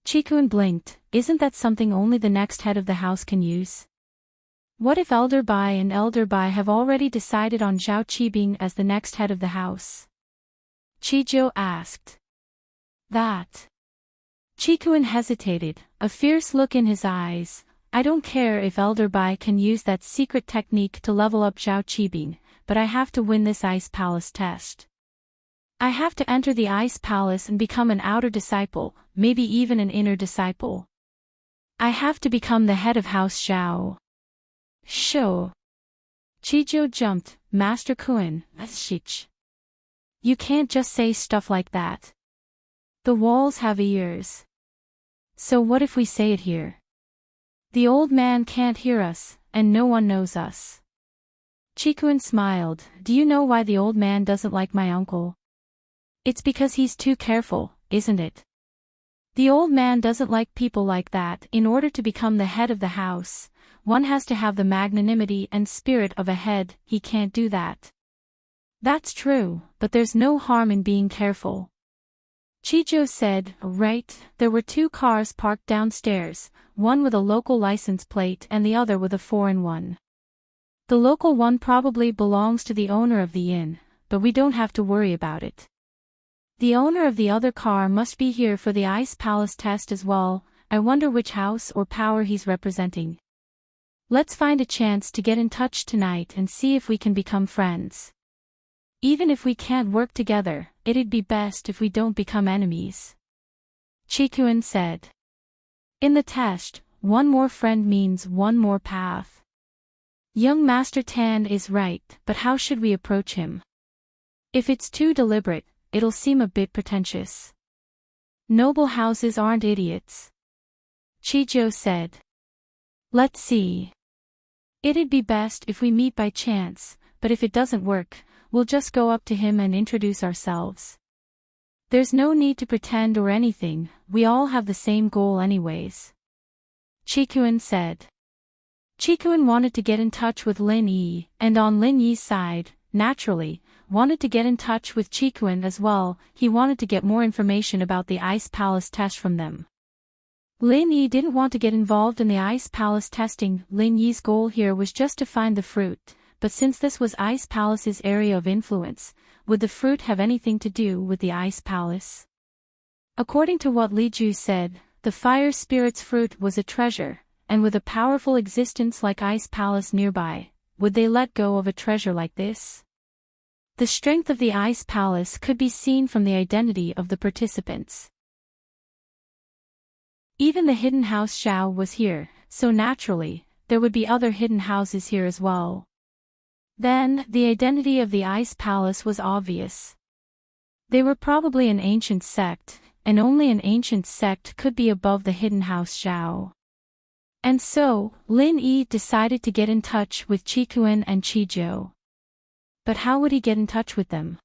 Qikuan blinked. Isn't that something only the next head of the house can use? What if Elder Bai and Elder Bai have already decided on Zhao Qibing as the next head of the house? Qizhou asked. That. Qikuan hesitated, a fierce look in his eyes. I don't care if Elder Bai can use that secret technique to level up Zhao Qibing, but I have to win this Ice Palace test. I have to enter the Ice Palace and become an outer disciple, maybe even an inner disciple. I have to become the head of House Zhao. Sure. Qizhou jumped. Master Kuan, shich. You can't just say stuff like that. The walls have ears. So what if we say it here? The old man can't hear us, and no one knows us. Qikuan smiled. Do you know why the old man doesn't like my uncle? It's because he's too careful, isn't it? The old man doesn't like people like that. In order to become the head of the house, one has to have the magnanimity and spirit of a head. He can't do that. That's true, but there's no harm in being careful. Qizhou said, right, there were two cars parked downstairs, one with a local license plate and the other with a foreign one. The local one probably belongs to the owner of the inn, but we don't have to worry about it. The owner of the other car must be here for the Ice Palace test as well. I wonder which house or power he's representing. Let's find a chance to get in touch tonight and see if we can become friends. Even if we can't work together, it'd be best if we don't become enemies. Qikuan said. In the test, one more friend means one more path. Young Master Tan is right, but how should we approach him? If it's too deliberate, it'll seem a bit pretentious. Noble houses aren't idiots. Qizhou said. Let's see. It'd be best if we meet by chance, but if it doesn't work, we'll just go up to him and introduce ourselves. There's no need to pretend or anything, we all have the same goal anyways. Chikuin said. Chikuin wanted to get in touch with Lin Yi, and on Lin Yi's side, naturally, wanted to get in touch with Chikuin as well. He wanted to get more information about the Ice Palace test from them. Lin Yi didn't want to get involved in the Ice Palace testing. Lin Yi's goal here was just to find the fruit, but since this was Ice Palace's area of influence, would the fruit have anything to do with the Ice Palace? According to what Li Ju said, the fire spirit's fruit was a treasure, and with a powerful existence like Ice Palace nearby, would they let go of a treasure like this? The strength of the Ice Palace could be seen from the identity of the participants. Even the hidden house Xiao was here, so naturally, there would be other hidden houses here as well. Then, the identity of the Ice Palace was obvious. They were probably an ancient sect, and only an ancient sect could be above the hidden house Xiao. And so, Lin Yi decided to get in touch with Chikuin and Chizhou. But how would he get in touch with them?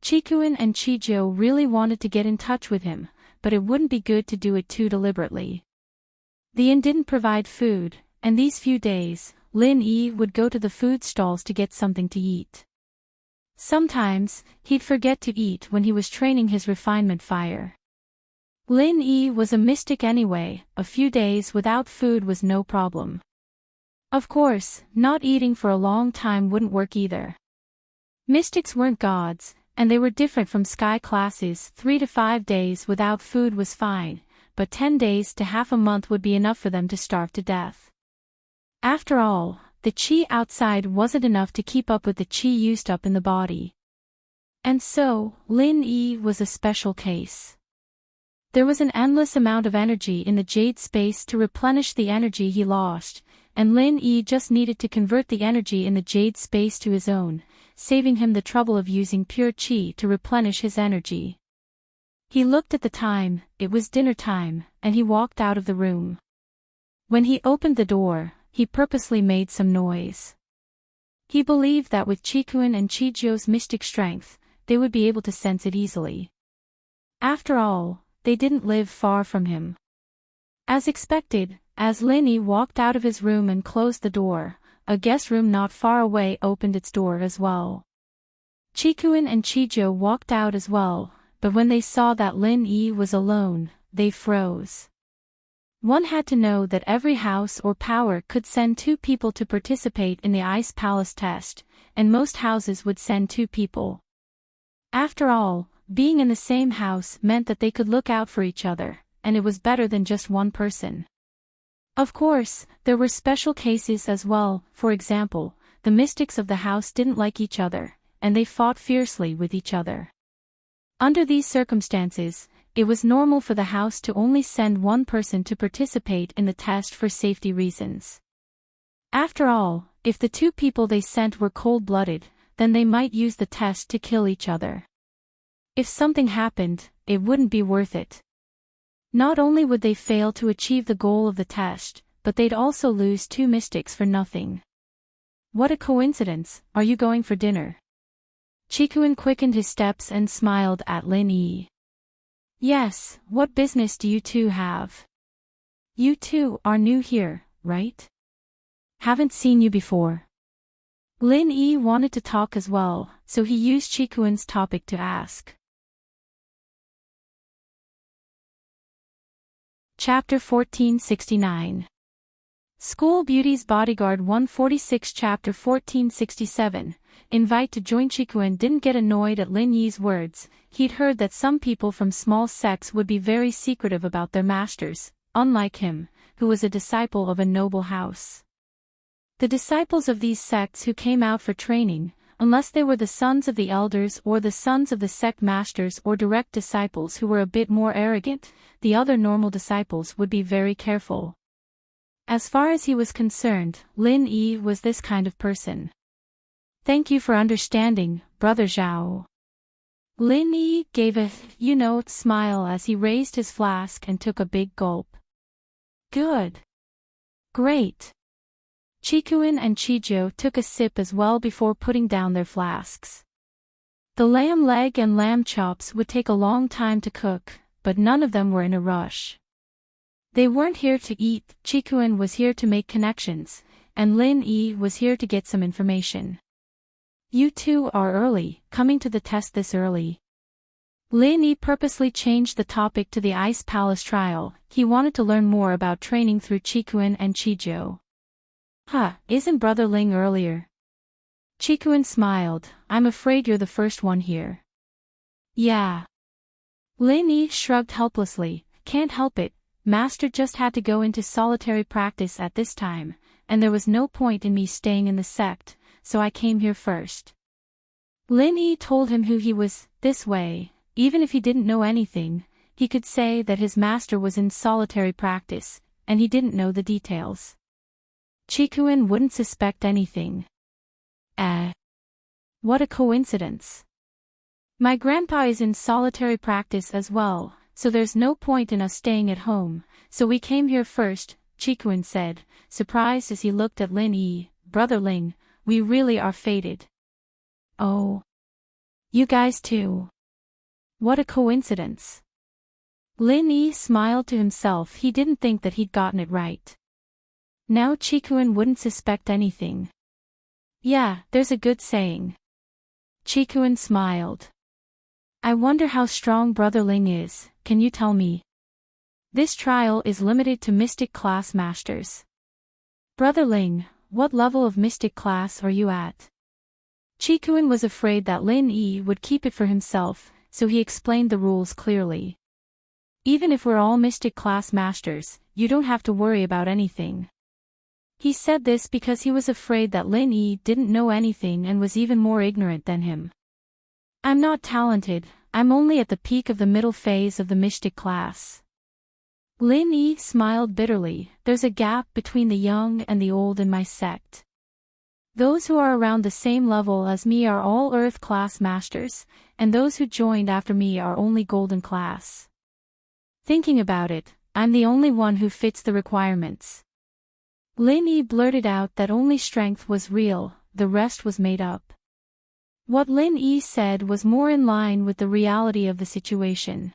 Chikuin and Chizhou really wanted to get in touch with him, but it wouldn't be good to do it too deliberately. The inn didn't provide food, and these few days, Lin Yi would go to the food stalls to get something to eat. Sometimes, he'd forget to eat when he was training his refinement fire. Lin Yi was a mystic anyway, a few days without food was no problem. Of course, not eating for a long time wouldn't work either. Mystics weren't gods, and they were different from sky classes. 3 to 5 days without food was fine, but 10 days to half a month would be enough for them to starve to death. After all, the qi outside wasn't enough to keep up with the qi used up in the body. And so, Lin Yi was a special case. There was an endless amount of energy in the jade space to replenish the energy he lost, and Lin Yi just needed to convert the energy in the jade space to his own, saving him the trouble of using pure qi to replenish his energy. He looked at the time, it was dinner time, and he walked out of the room. When he opened the door, he purposely made some noise. He believed that with Chikuin and Chizhou's mystic strength, they would be able to sense it easily. After all, they didn't live far from him. As expected, as Lin Yi walked out of his room and closed the door, a guest room not far away opened its door as well. Chikuin and Chizhou walked out as well, but when they saw that Lin Yi was alone, they froze. One had to know that every house or power could send 2 people to participate in the Ice Palace test, and most houses would send 2 people. After all, being in the same house meant that they could look out for each other, and it was better than just one person. Of course, there were special cases as well. For example, the mystics of the house didn't like each other, and they fought fiercely with each other. Under these circumstances, it was normal for the house to only send one person to participate in the test for safety reasons. After all, if the 2 people they sent were cold-blooded, then they might use the test to kill each other. If something happened, it wouldn't be worth it. Not only would they fail to achieve the goal of the test, but they'd also lose 2 mystics for nothing. What a coincidence, are you going for dinner? Chikuin quickened his steps and smiled at Lin Yi. Yes, what business do you 2 have? You 2 are new here, right? Haven't seen you before. Lin Yi wanted to talk as well, so he used Chikuin's topic to ask. Chapter 1469. School Beauty's Bodyguard 146. Chapter 1467. Invite to join. Chikuin didn't get annoyed at Lin Yi's words. He'd heard that some people from small sects would be very secretive about their masters, unlike him, who was a disciple of a noble house. The disciples of these sects who came out for training, unless they were the sons of the elders or the sons of the sect masters or direct disciples who were a bit more arrogant, the other normal disciples would be very careful. As far as he was concerned, Lin Yi was this kind of person. Thank you for understanding, Brother Zhao. Lin Yi gave a, smile as he raised his flask and took a big gulp. Good. Great. Chikuin and Chijo took a sip as well before putting down their flasks. The lamb leg and lamb chops would take a long time to cook, but none of them were in a rush. They weren't here to eat, Chikuin was here to make connections, and Lin Yi was here to get some information. You two are early, coming to the test this early. Lin Yi purposely changed the topic to the Ice Palace trial. He wanted to learn more about training through Chikuin and Chijo. Isn't Brother Ling earlier? Chikuin smiled. I'm afraid you're the first one here. Yeah. Lin Yi shrugged helplessly. Can't help it. Master just had to go into solitary practice at this time, and there was no point in me staying in the sect, so I came here first. Lin Yi told him who he was. This way, even if he didn't know anything, he could say that his master was in solitary practice, and he didn't know the details. Chikuin wouldn't suspect anything. What a coincidence. My grandpa is in solitary practice as well, so there's no point in us staying at home, so we came here first, Chikuin said, surprised as he looked at Lin Yi. Brother Ling, we really are fated. Oh. You guys too. What a coincidence. Lin Yi smiled to himself. He didn't think that he'd gotten it right. Now Chikuin wouldn't suspect anything. Yeah, there's a good saying. Chikuin smiled. I wonder how strong Brother Ling is, can you tell me? This trial is limited to Mystic Class Masters. Brother Ling, what level of Mystic Class are you at? Chikuin was afraid that Lin Yi would keep it for himself, so he explained the rules clearly. Even if we're all Mystic Class Masters, you don't have to worry about anything. He said this because he was afraid that Lin Yi didn't know anything and was even more ignorant than him. I'm not talented, I'm only at the peak of the middle phase of the Mystic Class. Lin Yi smiled bitterly. There's a gap between the young and the old in my sect. Those who are around the same level as me are all Earth Class Masters, and those who joined after me are only Golden Class. Thinking about it, I'm the only one who fits the requirements. Lin Yi blurted out that only strength was real, the rest was made up. What Lin Yi said was more in line with the reality of the situation.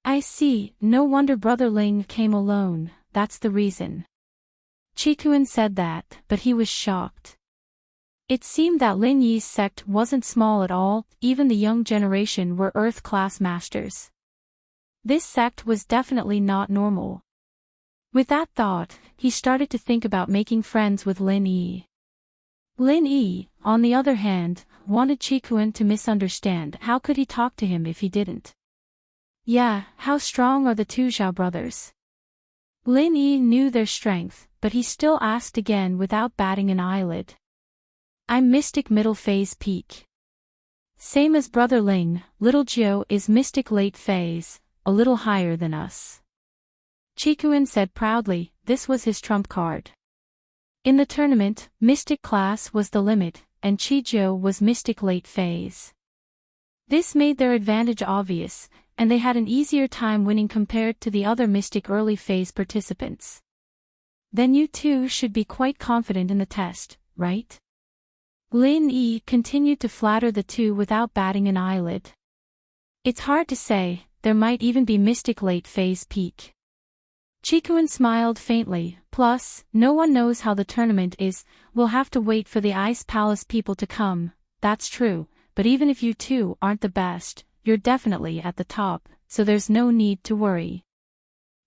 I see, no wonder Brother Ling came alone, that's the reason. Chikuin said that, but he was shocked. It seemed that Lin Yi's sect wasn't small at all, even the young generation were Earth Class Masters. This sect was definitely not normal. With that thought, he started to think about making friends with Lin Yi. Lin Yi, on the other hand, wanted Chikuin to misunderstand. How could he talk to him if he didn't? Yeah, how strong are the two Zhao brothers? Lin Yi knew their strength, but he still asked again without batting an eyelid. I'm Mystic Middle Phase Peak. Same as Brother Ling, Little Jiu is Mystic Late Phase, a little higher than us. Chikuin said proudly, this was his trump card. In the tournament, Mystic Class was the limit, and Chijo was Mystic Late Phase. This made their advantage obvious, and they had an easier time winning compared to the other Mystic Early Phase participants. Then you two should be quite confident in the test, right? Lin Yi continued to flatter the two without batting an eyelid. It's hard to say, there might even be Mystic Late Phase Peak. Chikuin smiled faintly, plus, no one knows how the tournament is, we'll have to wait for the Ice Palace people to come, that's true, but even if you two aren't the best, you're definitely at the top, so there's no need to worry.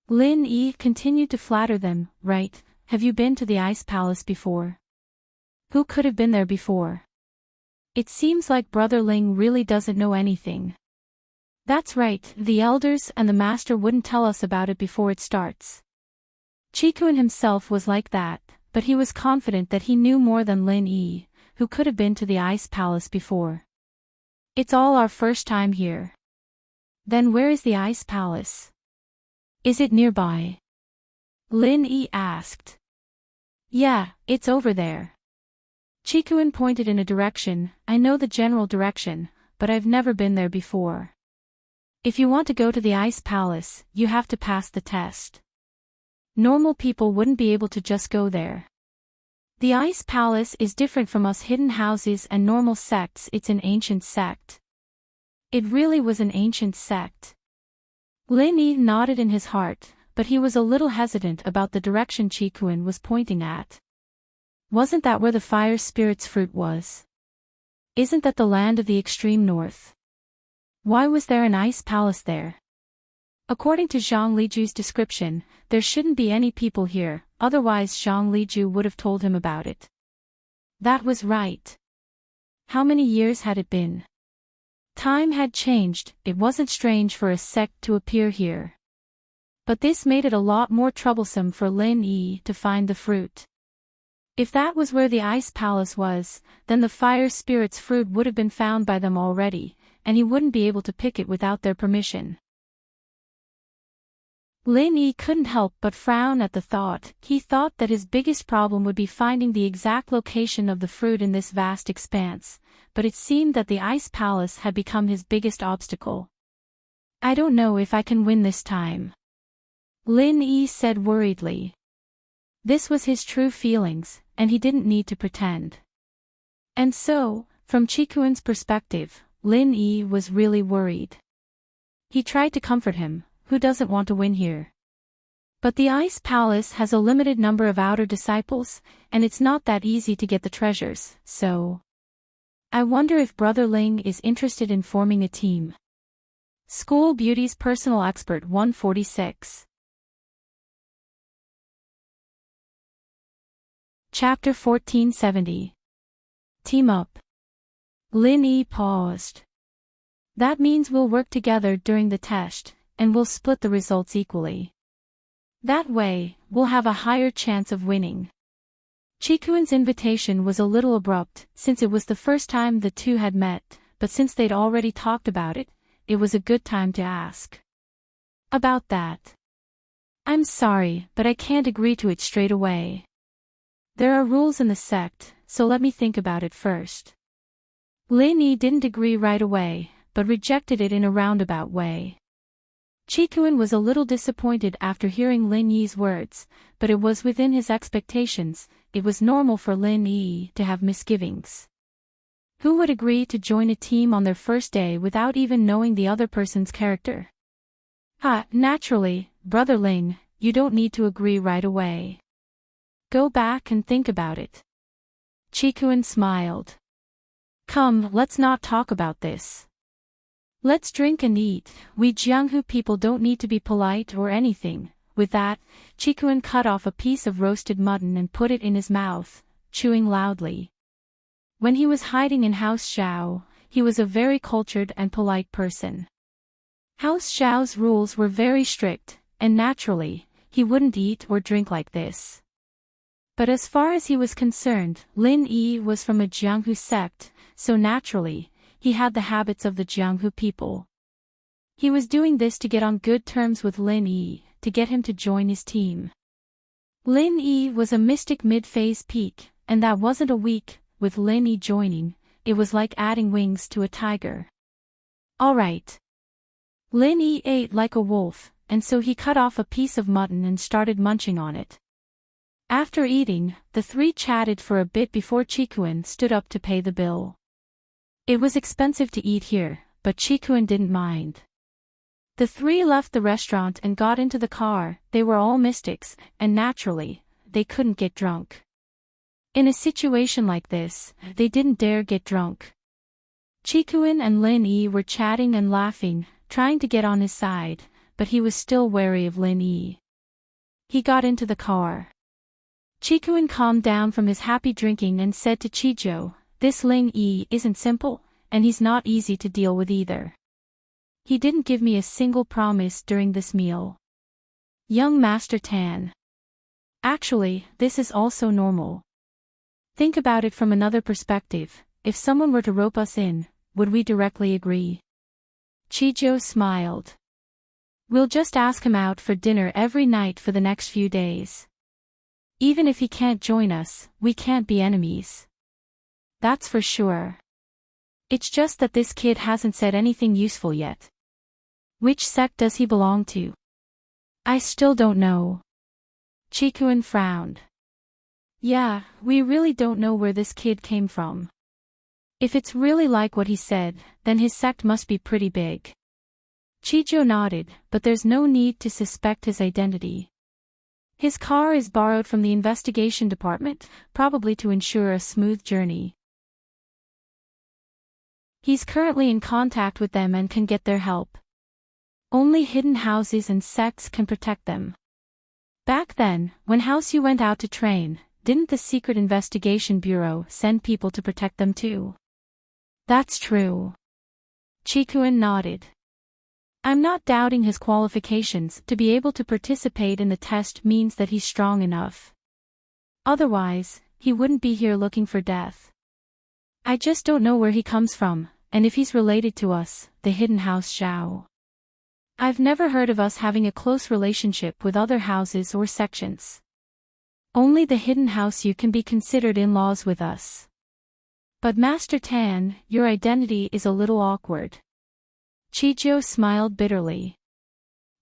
Lin Yi continued to flatter them, right, have you been to the Ice Palace before? Who could have been there before? It seems like Brother Ling really doesn't know anything. That's right, the elders and the master wouldn't tell us about it before it starts. Chikuin himself was like that, but he was confident that he knew more than Lin Yi, who could have been to the Ice Palace before. It's all our first time here. Then where is the Ice Palace? Is it nearby? Lin Yi asked. Yeah, it's over there. Chikuin pointed in a direction. I know the general direction, but I've never been there before. If you want to go to the Ice Palace, you have to pass the test. Normal people wouldn't be able to just go there. The Ice Palace is different from us hidden houses and normal sects. It's an ancient sect. It really was an ancient sect. Lin Yi nodded in his heart, but he was a little hesitant about the direction Chikuin was pointing at. Wasn't that where the fire spirit's fruit was? Isn't that the land of the extreme north? Why was there an ice palace there? According to Zhang Liju's description, there shouldn't be any people here, otherwise Zhang Liju would have told him about it. That was right. How many years had it been? Time had changed. It wasn't strange for a sect to appear here. But this made it a lot more troublesome for Lin Yi to find the fruit. If that was where the ice palace was, then the fire spirit's fruit would have been found by them already, and he wouldn't be able to pick it without their permission. Lin Yi couldn't help but frown at the thought. He thought that his biggest problem would be finding the exact location of the fruit in this vast expanse, but it seemed that the ice palace had become his biggest obstacle. I don't know if I can win this time, Lin Yi said worriedly. This was his true feelings, and he didn't need to pretend. And so, from Chikuin's perspective, Lin Yi was really worried. He tried to comfort him. Who doesn't want to win here? But the Ice Palace has a limited number of outer disciples, and it's not that easy to get the treasures, so... I wonder if Brother Ling is interested in forming a team. School Beauty's Personal Expert 146. Chapter 1470. Team Up. Lin Yi paused. That means we'll work together during the test, and we'll split the results equally. That way, we'll have a higher chance of winning. Chikuin's invitation was a little abrupt, since it was the first time the two had met, but since they'd already talked about it, it was a good time to ask about that. I'm sorry, but I can't agree to it straight away. There are rules in the sect, so let me think about it first. Lin Yi didn't agree right away, but rejected it in a roundabout way. Chikuin was a little disappointed after hearing Lin Yi's words, but it was within his expectations. It was normal for Lin Yi to have misgivings. Who would agree to join a team on their first day without even knowing the other person's character? Naturally, Brother Ling, you don't need to agree right away. Go back and think about it. Chikuin smiled. Come, let's not talk about this. Let's drink and eat. We Jianghu people don't need to be polite or anything. With that, Chikuin cut off a piece of roasted mutton and put it in his mouth, chewing loudly. When he was hiding in House Xiao, he was a very cultured and polite person. House Xiao's rules were very strict, and naturally, he wouldn't eat or drink like this. But as far as he was concerned, Lin Yi was from a Jianghu sect, so naturally, he had the habits of the Jianghu people. He was doing this to get on good terms with Lin Yi, to get him to join his team. Lin Yi was a mystic mid-phase peak, and that wasn't a weak. With Lin Yi joining, it was like adding wings to a tiger. Alright. Lin Yi ate like a wolf, and so he cut off a piece of mutton and started munching on it. After eating, the three chatted for a bit before Chikuin stood up to pay the bill. It was expensive to eat here, but Chikuin didn't mind. The three left the restaurant and got into the car. They were all mystics, and naturally, they couldn't get drunk. In a situation like this, they didn't dare get drunk. Chikuin and Lin Yi were chatting and laughing, trying to get on his side, but he was still wary of Lin Yi. He got into the car. Chikuin calmed down from his happy drinking and said to Chijo, "This Lin Yi isn't simple, and he's not easy to deal with either. He didn't give me a single promise during this meal." Young Master Tan. Actually, this is also normal. Think about it from another perspective. If someone were to rope us in, would we directly agree? Chijo smiled. We'll just ask him out for dinner every night for the next few days. Even if he can't join us, we can't be enemies. That's for sure. It's just that this kid hasn't said anything useful yet. Which sect does he belong to? I still don't know. Chikuin frowned. Yeah, we really don't know where this kid came from. If it's really like what he said, then his sect must be pretty big. Chijo nodded, but there's no need to suspect his identity. His car is borrowed from the investigation department, probably to ensure a smooth journey. He's currently in contact with them and can get their help. Only hidden houses and sects can protect them. Back then, when Houseu went out to train, didn't the Secret Investigation Bureau send people to protect them too? That's true. Chikuin nodded. I'm not doubting his qualifications. To be able to participate in the test means that he's strong enough. Otherwise, he wouldn't be here looking for death. I just don't know where he comes from, and if he's related to us, the Hidden House Xiao. I've never heard of us having a close relationship with other houses or sections. Only the Hidden House you can be considered in-laws with us. But Master Tan, your identity is a little awkward. Chijo smiled bitterly.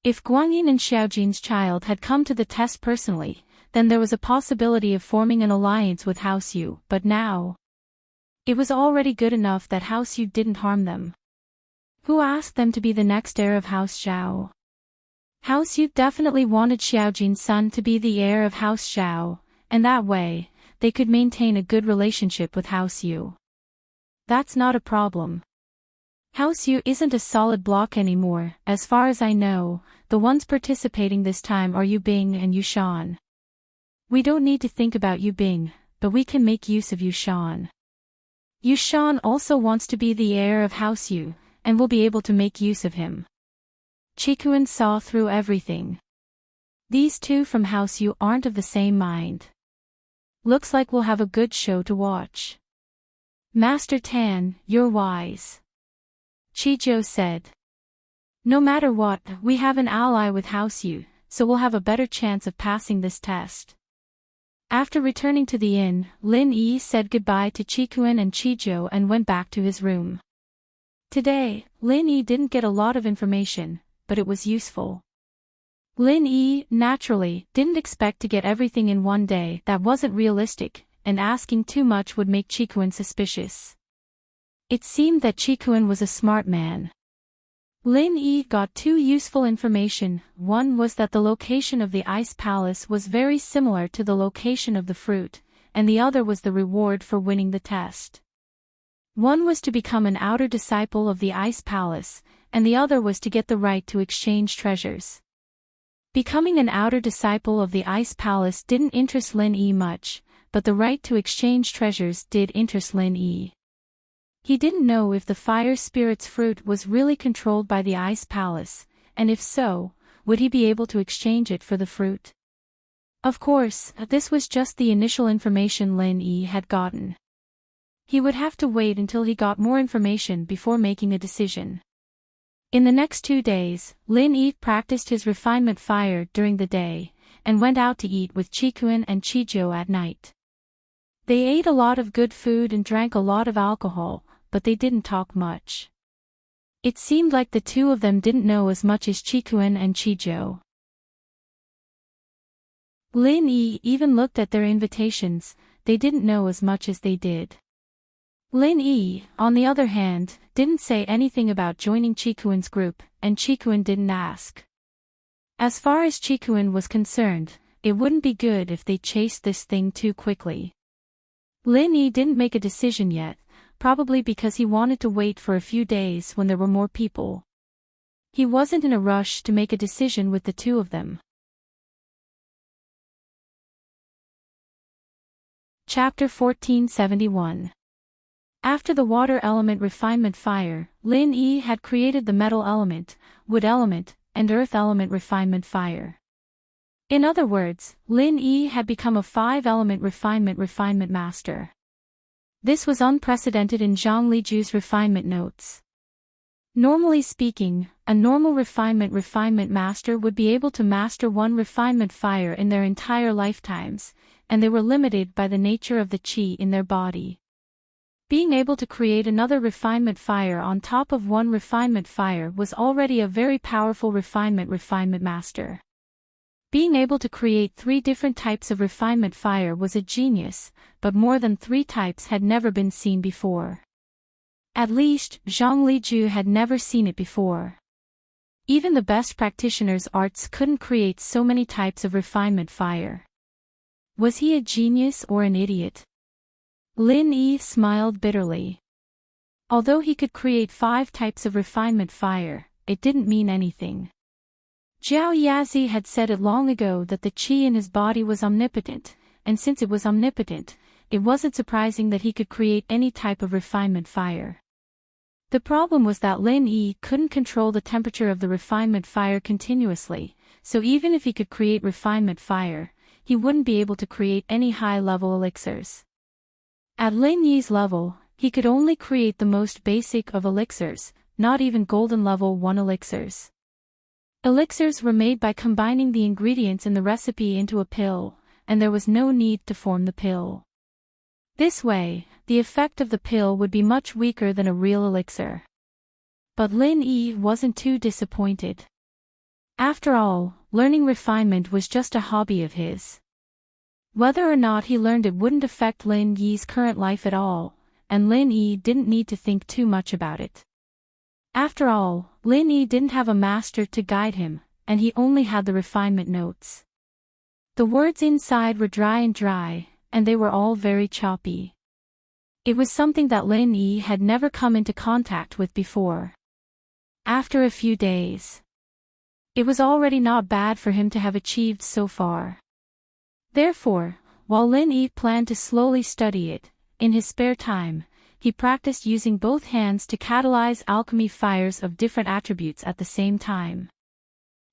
If Guanyin and Xiaojin's child had come to the test personally, then there was a possibility of forming an alliance with Houseu, but now... It was already good enough that Houseu didn't harm them. Who asked them to be the next heir of House Xiao? Houseu definitely wanted Xiaojin's son to be the heir of House Xiao, and that way, they could maintain a good relationship with Houseu. That's not a problem. Houseu isn't a solid block anymore. As far as I know, the ones participating this time are Yu Bing and Yu Shan. We don't need to think about Yu Bing, but we can make use of Yu Shan. Yu Shan also wants to be the heir of Houseu, and will be able to make use of him. Chikuin saw through everything. These two from Houseu aren't of the same mind. Looks like we'll have a good show to watch. Master Tan, you're wise. Chijo said. No matter what, we have an ally with Houseu, so we'll have a better chance of passing this test. After returning to the inn, Lin Yi said goodbye to Chikuin and Chijo and went back to his room. Today, Lin Yi didn't get a lot of information, but it was useful. Lin Yi, naturally, didn't expect to get everything in one day. That wasn't realistic, and asking too much would make Chikuin suspicious. It seemed that Chikuin was a smart man. Lin Yi got two useful information. One was that the location of the Ice Palace was very similar to the location of the fruit, and the other was the reward for winning the test. One was to become an outer disciple of the Ice Palace, and the other was to get the right to exchange treasures. Becoming an outer disciple of the Ice Palace didn't interest Lin Yi much, but the right to exchange treasures did interest Lin Yi. He didn't know if the fire spirit's fruit was really controlled by the Ice Palace, and if so, would he be able to exchange it for the fruit? Of course, this was just the initial information Lin Yi had gotten. He would have to wait until he got more information before making a decision. In the next 2 days, Lin Yi practiced his refinement fire during the day, and went out to eat with Chikuin and Chijo at night. They ate a lot of good food and drank a lot of alcohol, but they didn't talk much. It seemed like the two of them didn't know as much as Chikuin and Chijo. Lin Yi even looked at their invitations. They didn't know as much as they did. Lin Yi, on the other hand, didn't say anything about joining Chikuin's group, and Chikuin didn't ask. As far as Chikuin was concerned, it wouldn't be good if they chased this thing too quickly. Lin Yi didn't make a decision yet, probably because he wanted to wait for a few days when there were more people. He wasn't in a rush to make a decision with the two of them. Chapter 1471. After the water element refinement fire, Lin Yi had created the metal element, wood element, and earth element refinement fire. In other words, Lin Yi had become a 5-element refinement master. This was unprecedented in Zhang Liju's refinement notes. Normally speaking, a normal refinement master would be able to master one refinement fire in their entire lifetimes, and they were limited by the nature of the qi in their body. Being able to create another refinement fire on top of one refinement fire was already a very powerful refinement master. Being able to create 3 different types of refinement fire was a genius, but more than 3 types had never been seen before. At least, Zhang Liju had never seen it before. Even the best practitioners' arts couldn't create so many types of refinement fire. Was he a genius or an idiot? Lin Yi smiled bitterly. Although he could create 5 types of refinement fire, it didn't mean anything. Jiao Yazi had said it long ago that the qi in his body was omnipotent, and since it was omnipotent, it wasn't surprising that he could create any type of refinement fire. The problem was that Lin Yi couldn't control the temperature of the refinement fire continuously, so even if he could create refinement fire, he wouldn't be able to create any high-level elixirs. At Lin Yi's level, he could only create the most basic of elixirs, not even golden level 1 elixirs. Elixirs were made by combining the ingredients in the recipe into a pill, and there was no need to form the pill. This way, the effect of the pill would be much weaker than a real elixir. But Lin Yi wasn't too disappointed. After all, learning refinement was just a hobby of his. Whether or not he learned it wouldn't affect Lin Yi's current life at all, and Lin Yi didn't need to think too much about it. After all, Lin Yi didn't have a master to guide him, and he only had the refinement notes. The words inside were dry, and they were all very choppy. It was something that Lin Yi had never come into contact with before. After a few days, it was already not bad for him to have achieved so far. Therefore, while Lin Yi planned to slowly study it, in his spare time, he practiced using both hands to catalyze alchemy fires of different attributes at the same time.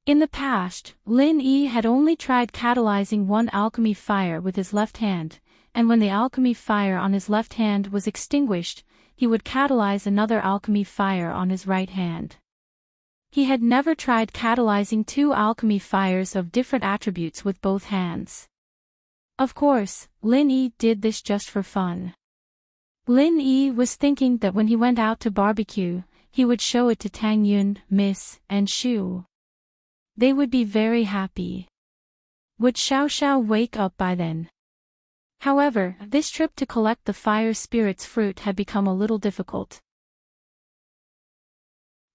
In the past, Lin Yi had only tried catalyzing one alchemy fire with his left hand, and when the alchemy fire on his left hand was extinguished, he would catalyze another alchemy fire on his right hand. He had never tried catalyzing 2 alchemy fires of different attributes with both hands. Of course, Lin Yi did this just for fun. Lin Yi was thinking that when he went out to barbecue, he would show it to Tang Yun, Miss, and Shu. They would be very happy. Would Xiao Xiao wake up by then? However, this trip to collect the fire spirit's fruit had become a little difficult.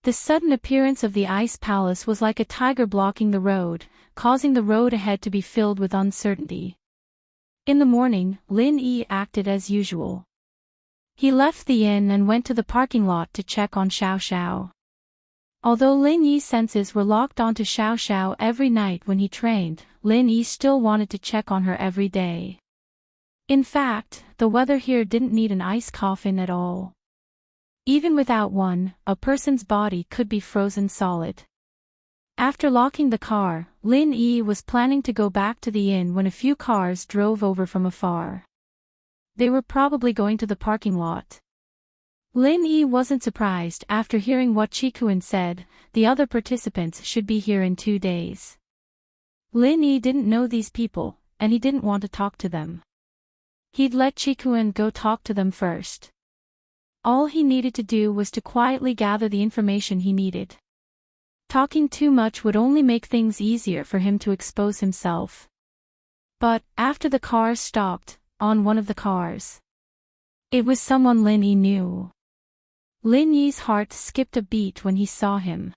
The sudden appearance of the ice palace was like a tiger blocking the road, causing the road ahead to be filled with uncertainty. In the morning, Lin Yi acted as usual. He left the inn and went to the parking lot to check on Xiao Xiao. Although Lin Yi's senses were locked onto Xiao Xiao every night when he trained, Lin Yi still wanted to check on her every day. In fact, the weather here didn't need an ice coffin at all. Even without one, a person's body could be frozen solid. After locking the car, Lin Yi was planning to go back to the inn when a few cars drove over from afar. They were probably going to the parking lot. Lin Yi wasn't surprised after hearing what Qikuan said, the other participants should be here in 2 days. Lin Yi didn't know these people, and he didn't want to talk to them. He'd let Qikuan go talk to them first. All he needed to do was to quietly gather the information he needed. Talking too much would only make things easier for him to expose himself. But, after the cars stopped, on one of the cars, it was someone Lin Yi knew. Lin Yi's heart skipped a beat when he saw him.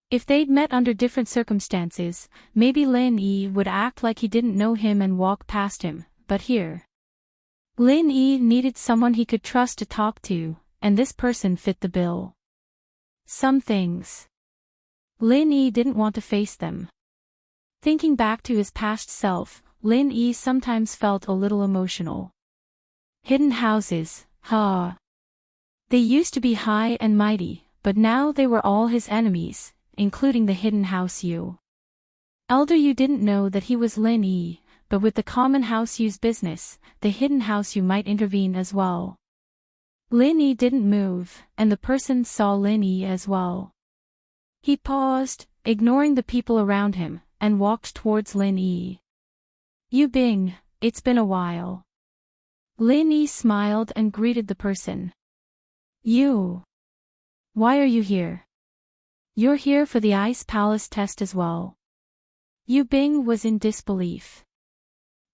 If they'd met under different circumstances, maybe Lin Yi would act like he didn't know him and walk past him, but here, Lin Yi needed someone he could trust to talk to, and this person fit the bill. Some things, Lin Yi didn't want to face them. Thinking back to his past self, Lin Yi sometimes felt a little emotional. Hidden houses, They used to be high and mighty, but now they were all his enemies, including the hidden house Yu. Elder Yu didn't know that he was Lin Yi, but with the common house Yu's business, the hidden house Yu might intervene as well. Lin Yi didn't move, and the person saw Lin Yi as well. He paused, ignoring the people around him, and walked towards Lin Yi. Yu Bing, it's been a while. Lin Yi smiled and greeted the person. You. Why are you here? You're here for the Ice Palace test as well. Yu Bing was in disbelief.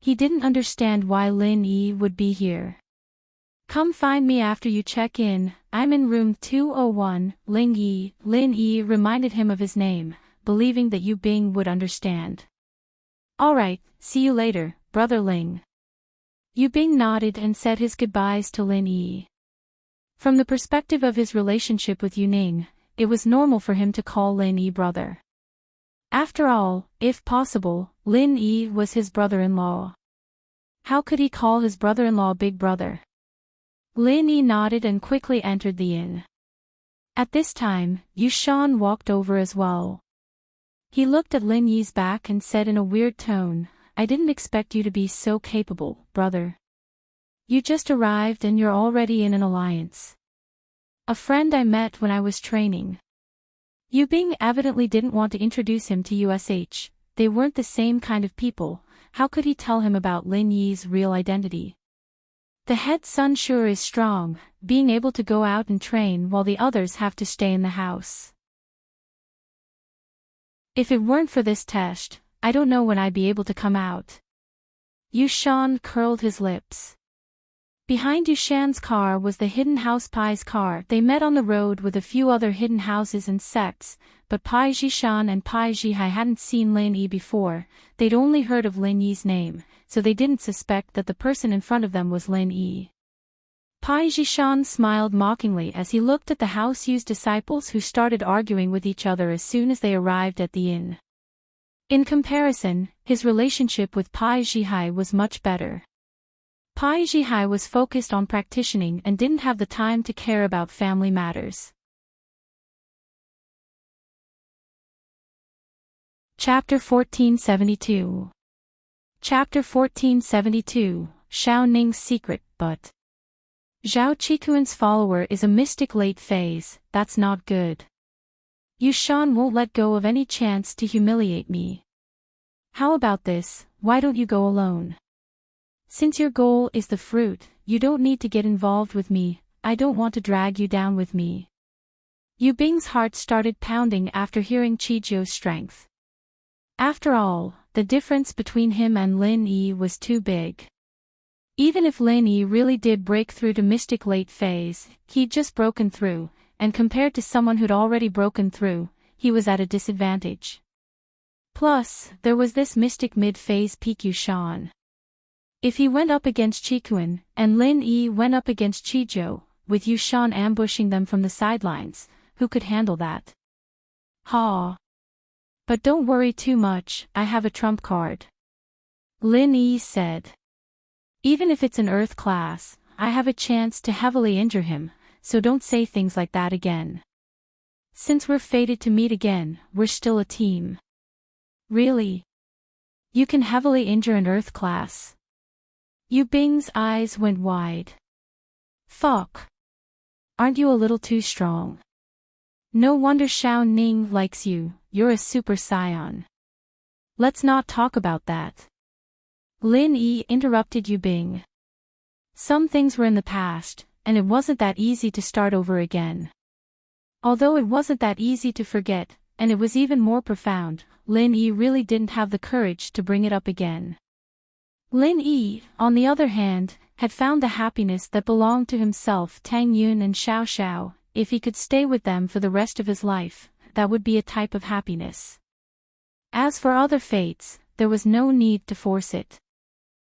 He didn't understand why Lin Yi would be here. Come find me after you check in, I'm in room 201, Ling Yi. Lin Yi reminded him of his name, believing that Yu Bing would understand. Alright, see you later, brother Ling. Yu Bing nodded and said his goodbyes to Lin Yi. From the perspective of his relationship with Yu Ning, it was normal for him to call Lin Yi brother. After all, if possible, Lin Yi was his brother-in-law. How could he call his brother-in-law big brother? Lin Yi nodded and quickly entered the inn. At this time, Yu Shan walked over as well. He looked at Lin Yi's back and said in a weird tone, I didn't expect you to be so capable, brother. You just arrived and you're already in an alliance. A friend I met when I was training. Yu Bing evidently didn't want to introduce him to USH, they weren't the same kind of people, how could he tell him about Lin Yi's real identity? The head son sure is strong, being able to go out and train while the others have to stay in the house. If it weren't for this test, I don't know when I'd be able to come out. Yu Shan curled his lips. Behind Yu Shan's car was the Hidden House Pai's car. They met on the road with a few other hidden houses and sects, but Pai Jishan and Pai Jihai hadn't seen Lin Yi before, they'd only heard of Lin Yi's name, so they didn't suspect that the person in front of them was Lin Yi. Pai Jishan smiled mockingly as he looked at the house-used disciples who started arguing with each other as soon as they arrived at the inn. In comparison, his relationship with Pai Jihai was much better. Pai Jihai was focused on practicing and didn't have the time to care about family matters. Chapter 1472. Chapter 1472, Xiao Ning's Secret, but Zhao Qikuan's follower is a mystic late phase, that's not good. Yu Shan won't let go of any chance to humiliate me. How about this, why don't you go alone? Since your goal is the fruit, you don't need to get involved with me, I don't want to drag you down with me. Yu Bing's heart started pounding after hearing Qijiu's strength. After all, the difference between him and Lin Yi was too big. Even if Lin Yi really did break through to mystic late phase, he'd just broken through, and compared to someone who'd already broken through, he was at a disadvantage. Plus, there was this mystic mid-phase peak Yu Shan. If he went up against Qikuan, and Lin Yi went up against Qijiu, with Yu Shan ambushing them from the sidelines, who could handle that? Ha! But don't worry too much, I have a trump card. Lin Yi said. Even if it's an Earth class, I have a chance to heavily injure him, so don't say things like that again. Since we're fated to meet again, we're still a team. Really? You can heavily injure an Earth class? Yu Bing's eyes went wide. Fuck. Aren't you a little too strong? No wonder Xiao Ning likes you, you're a super scion. Let's not talk about that. Lin Yi interrupted Yu Bing. Some things were in the past, and it wasn't that easy to start over again. Although it wasn't that easy to forget, and it was even more profound, Lin Yi really didn't have the courage to bring it up again. Lin Yi, on the other hand, had found the happiness that belonged to himself, Tang Yun and Xiao Xiao. If he could stay with them for the rest of his life, that would be a type of happiness. As for other fates, there was no need to force it.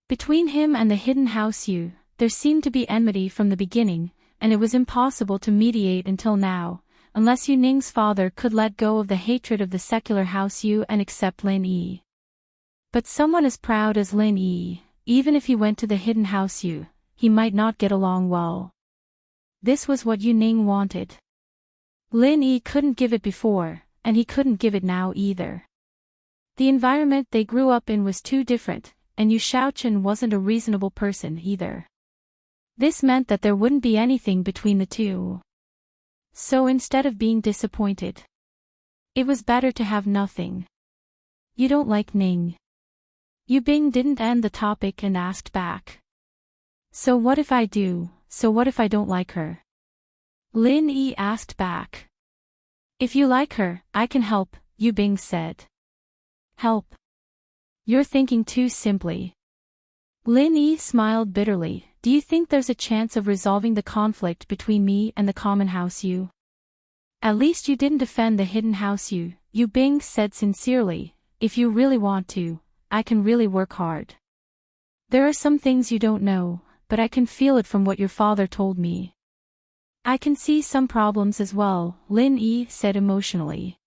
Between him and the Hidden House Yu, there seemed to be enmity from the beginning, and it was impossible to mediate until now, unless Yu Ning's father could let go of the hatred of the secular House Yu and accept Lin Yi. But someone as proud as Lin Yi, even if he went to the Hidden House Yu, he might not get along well. This was what Yu Ning wanted. Lin Yi couldn't give it before, and he couldn't give it now either. The environment they grew up in was too different, and Yu Shaochen wasn't a reasonable person either. This meant that there wouldn't be anything between the two. So instead of being disappointed, it was better to have nothing. You don't like Ning? Yu Bing didn't end the topic and asked back. So what if I do, so what if I don't like her? Lin Yi asked back. If you like her, I can help, Yu Bing said. Help? You're thinking too simply. Lin Yi smiled bitterly. Do you think there's a chance of resolving the conflict between me and the common House Yu? At least you didn't defend the hidden House Yu, Yu Bing said sincerely. If you really want to, I can really work hard. There are some things you don't know, but I can feel it from what your father told me. I can see some problems as well, Lin Yi said emotionally.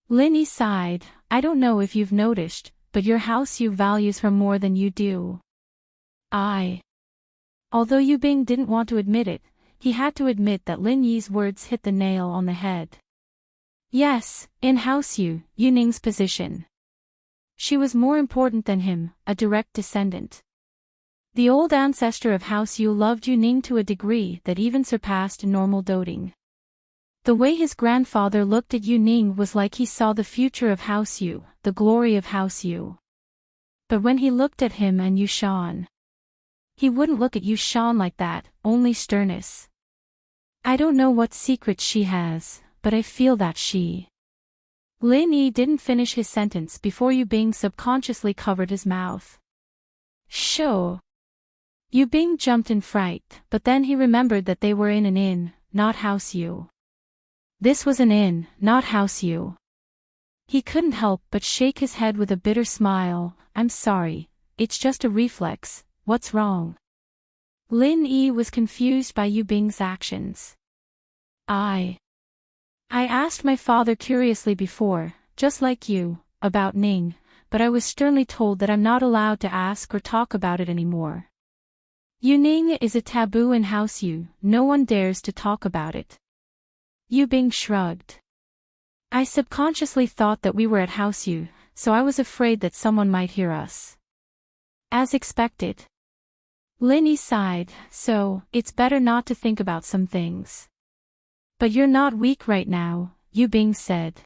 Lin Yi sighed. I don't know if you've noticed, but your House Yu values her more than you do. Although Yu Bing didn't want to admit it, he had to admit that Lin Yi's words hit the nail on the head. Yes, in House Yu, Yu Ning's position. She was more important than him, a direct descendant. The old ancestor of House Yu loved Yu Ning to a degree that even surpassed normal doting. The way his grandfather looked at Yu Ning was like he saw the future of House Yu, the glory of House Yu. But when he looked at him and Yu Shan, he wouldn't look at Yu Shan like that, only sternness. I don't know what secrets she has, but I feel that she... Lin Yi didn't finish his sentence before Yu Bing subconsciously covered his mouth. Sure. Yu Bing jumped in fright, but then he remembered that they were in an inn, not House Yu. This was an inn, not House Yu. He couldn't help but shake his head with a bitter smile. I'm sorry, it's just a reflex. What's wrong? Lin Yi was confused by Yu Bing's actions. I asked my father curiously before, just like you, about Ning, but I was sternly told that I'm not allowed to ask or talk about it anymore. Yu Ning is a taboo in House Yu, no one dares to talk about it. Yu Bing shrugged. I subconsciously thought that we were at House Yu, so I was afraid that someone might hear us. As expected. Lin Yi sighed, so, it's better not to think about some things. But you're not weak right now, Yu Bing said.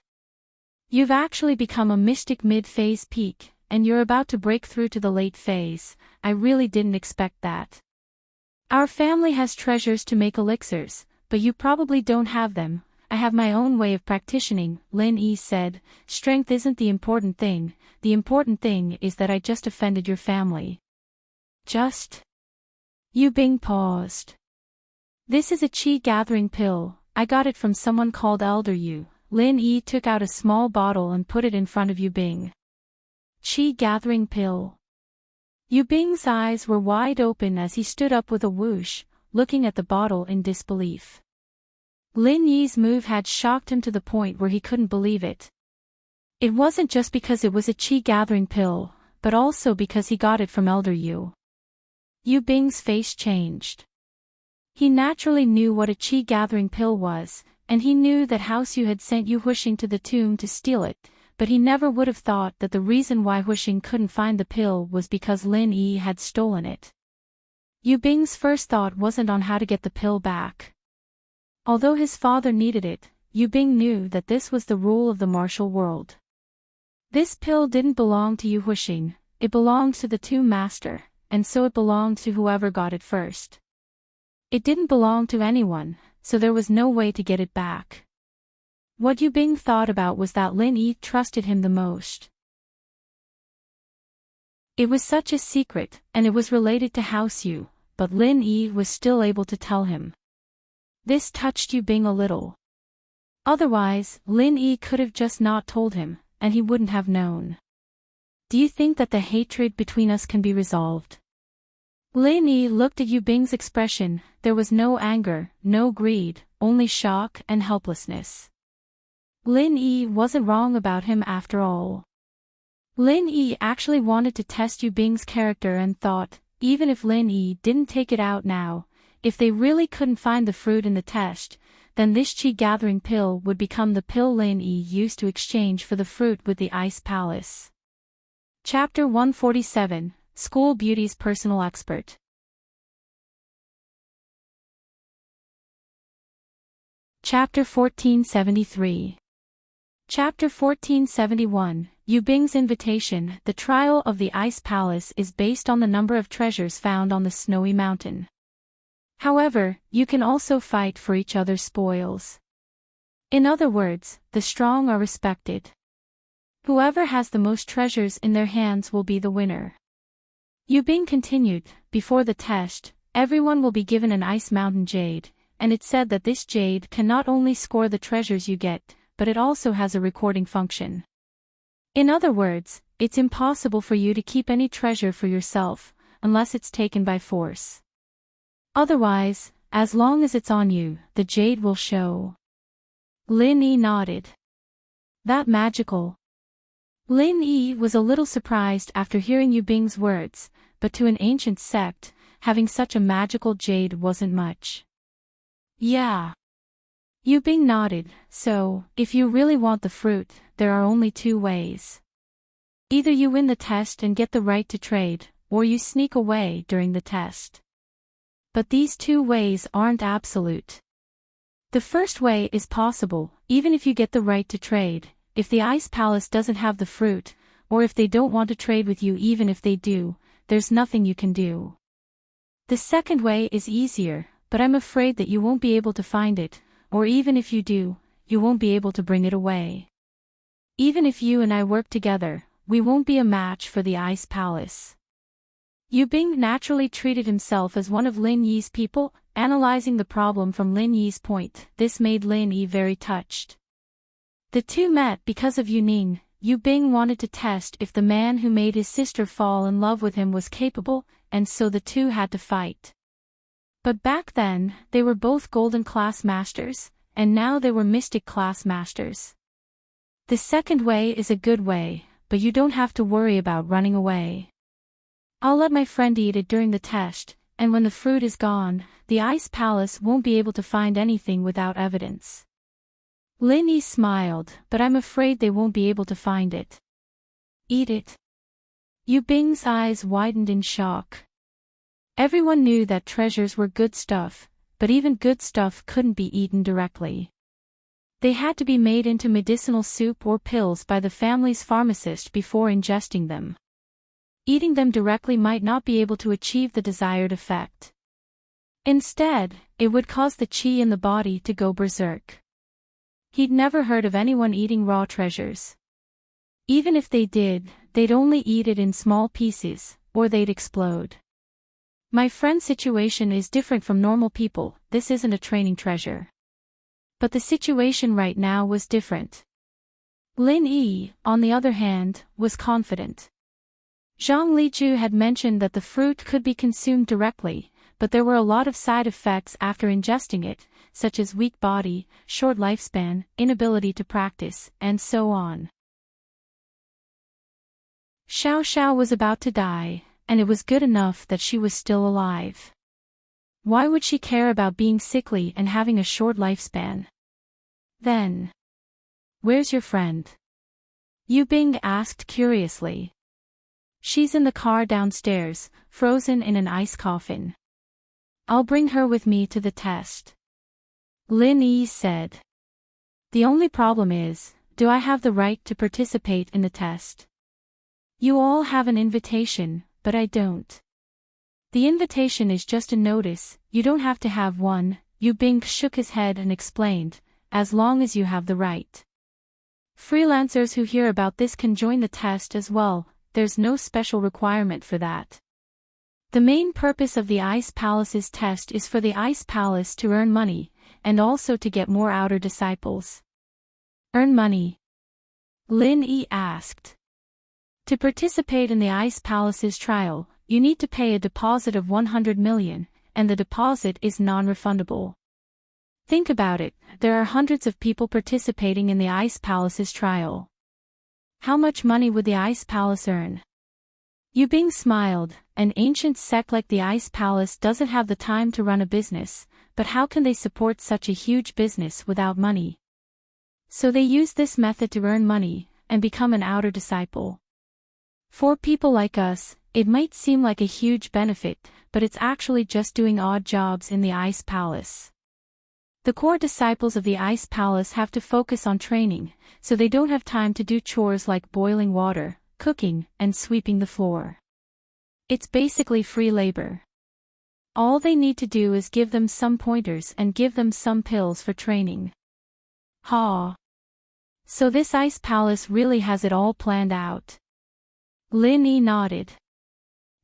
You've actually become a mystic mid-phase peak, and you're about to break through to the late phase. I really didn't expect that. Our family has treasures to make elixirs, but you probably don't have them. I have my own way of practicing, Lin Yi said. Strength isn't the important thing. The important thing is that I just offended your family. Just? Yu Bing paused. This is a qi gathering pill. I got it from someone called Elder Yu. Lin Yi took out a small bottle and put it in front of Yu Bing. Qi gathering pill. Yu Bing's eyes were wide open as he stood up with a whoosh, looking at the bottle in disbelief. Lin Yi's move had shocked him to the point where he couldn't believe it. It wasn't just because it was a qi gathering pill, but also because he got it from Elder Yu. Yu Bing's face changed. He naturally knew what a qi gathering pill was, and he knew that House Yu had sent Yu Huixing to the tomb to steal it, but he never would have thought that the reason why Huixing couldn't find the pill was because Lin Yi had stolen it. Yu Bing's first thought wasn't on how to get the pill back. Although his father needed it, Yu Bing knew that this was the rule of the martial world. This pill didn't belong to Yu Huixing, it belonged to the tomb master, and so it belonged to whoever got it first. It didn't belong to anyone, so there was no way to get it back. What Yu Bing thought about was that Lin Yi trusted him the most. It was such a secret, and it was related to House Yu, but Lin Yi was still able to tell him. This touched Yu Bing a little. Otherwise, Lin Yi could have just not told him, and he wouldn't have known. Do you think that the hatred between us can be resolved? Lin Yi looked at Yu Bing's expression. There was no anger, no greed, only shock and helplessness. Lin Yi wasn't wrong about him after all. Lin Yi actually wanted to test Yu Bing's character and thought, even if Lin Yi didn't take it out now, if they really couldn't find the fruit in the test, then this qi gathering pill would become the pill Lin Yi used to exchange for the fruit with the Ice Palace. Chapter 147, School Beauty's Personal Expert. Chapter 1473. Chapter 1471, Yu Bing's Invitation. The trial of the Ice Palace is based on the number of treasures found on the snowy mountain. However, you can also fight for each other's spoils. In other words, the strong are respected. Whoever has the most treasures in their hands will be the winner. Yu Bing continued, before the test, everyone will be given an ice mountain jade, and it's said that this jade can not only score the treasures you get, but it also has a recording function. In other words, it's impossible for you to keep any treasure for yourself, unless it's taken by force. Otherwise, as long as it's on you, the jade will show. Lin Yi nodded. That magical. Lin Yi was a little surprised after hearing Yu Bing's words, but to an ancient sect, having such a magical jade wasn't much. Yeah. Yu Bing nodded, so, if you really want the fruit, there are only two ways. Either you win the test and get the right to trade, or you sneak away during the test. But these two ways aren't absolute. The first way is possible, even if you get the right to trade, if the Ice Palace doesn't have the fruit, or if they don't want to trade with you even if they do, there's nothing you can do. The second way is easier, but I'm afraid that you won't be able to find it, or even if you do, you won't be able to bring it away. Even if you and I work together, we won't be a match for the Ice Palace. Yu Bing naturally treated himself as one of Lin Yi's people, analyzing the problem from Lin Yi's point. This made Lin Yi very touched. The two met because of Yu Ning. Yu Bing wanted to test if the man who made his sister fall in love with him was capable, and so the two had to fight. But back then, they were both Golden Class Masters, and now they were Mystic Class Masters. The second way is a good way, but you don't have to worry about running away. I'll let my friend eat it during the test, and when the fruit is gone, the Ice Palace won't be able to find anything without evidence. Lin Yi smiled, but I'm afraid they won't be able to find it. Eat it. Yu Bing's eyes widened in shock. Everyone knew that treasures were good stuff, but even good stuff couldn't be eaten directly. They had to be made into medicinal soup or pills by the family's pharmacist before ingesting them. Eating them directly might not be able to achieve the desired effect. Instead, it would cause the qi in the body to go berserk. He'd never heard of anyone eating raw treasures. Even if they did, they'd only eat it in small pieces, or they'd explode. My friend's situation is different from normal people. This isn't a training treasure. But the situation right now was different. Lin Yi, on the other hand, was confident. Zhang Liju had mentioned that the fruit could be consumed directly, but there were a lot of side effects after ingesting it, such as weak body, short lifespan, inability to practice, and so on. Xiao Xiao was about to die, and it was good enough that she was still alive. Why would she care about being sickly and having a short lifespan? Then, where's your friend? Yu Bing asked curiously. She's in the car downstairs, frozen in an ice coffin. I'll bring her with me to the test. Lin Yi said. The only problem is, do I have the right to participate in the test? You all have an invitation, but I don't. The invitation is just a notice, you don't have to have one. Yu Bing shook his head and explained, as long as you have the right. Freelancers who hear about this can join the test as well, there's no special requirement for that. The main purpose of the Ice Palace's test is for the Ice Palace to earn money, and also to get more outer disciples. Earn money? Lin Yi asked. To participate in the Ice Palace's trial, you need to pay a deposit of 100 million, and the deposit is non-refundable. Think about it, there are hundreds of people participating in the Ice Palace's trial. How much money would the Ice Palace earn? Yu Bing smiled. An ancient sect like the Ice Palace doesn't have the time to run a business, but how can they support such a huge business without money? So they use this method to earn money, and become an outer disciple. For people like us, it might seem like a huge benefit, but it's actually just doing odd jobs in the Ice Palace. The core disciples of the Ice Palace have to focus on training, so they don't have time to do chores like boiling water, cooking, and sweeping the floor. It's basically free labor. All they need to do is give them some pointers and give them some pills for training. Ha! So this ice palace really has it all planned out. Lin Yi nodded.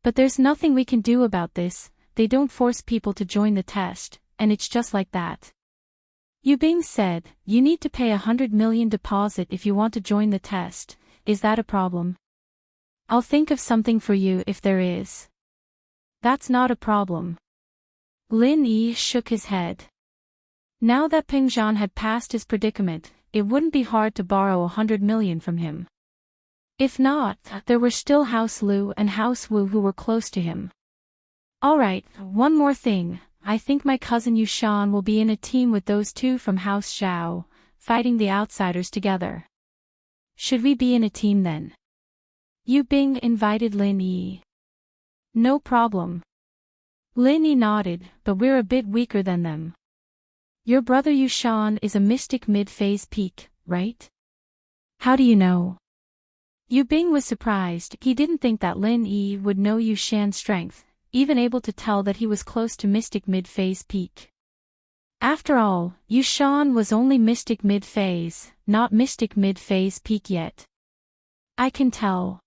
But there's nothing we can do about this, they don't force people to join the test, and it's just like that. Yu Bing said, you need to pay 100 million deposit if you want to join the test, is that a problem? I'll think of something for you if there is. That's not a problem. Lin Yi shook his head. Now that Peng Zhan had passed his predicament, it wouldn't be hard to borrow 100 million from him. If not, there were still House Lu and House Wu who were close to him. Alright, one more thing, I think my cousin Yushan will be in a team with those two from House Zhao, fighting the outsiders together. Should we be in a team then? Yu Bing invited Lin Yi. No problem. Lin Yi nodded, but we're a bit weaker than them. Your brother Yushan is a mystic mid-phase peak, right? How do you know? Yu Bing was surprised, he didn't think that Lin Yi would know Yushan's strength, even able to tell that he was close to mystic mid-phase peak. After all, Yushan was only mystic mid-phase, not mystic mid-phase peak yet. I can tell.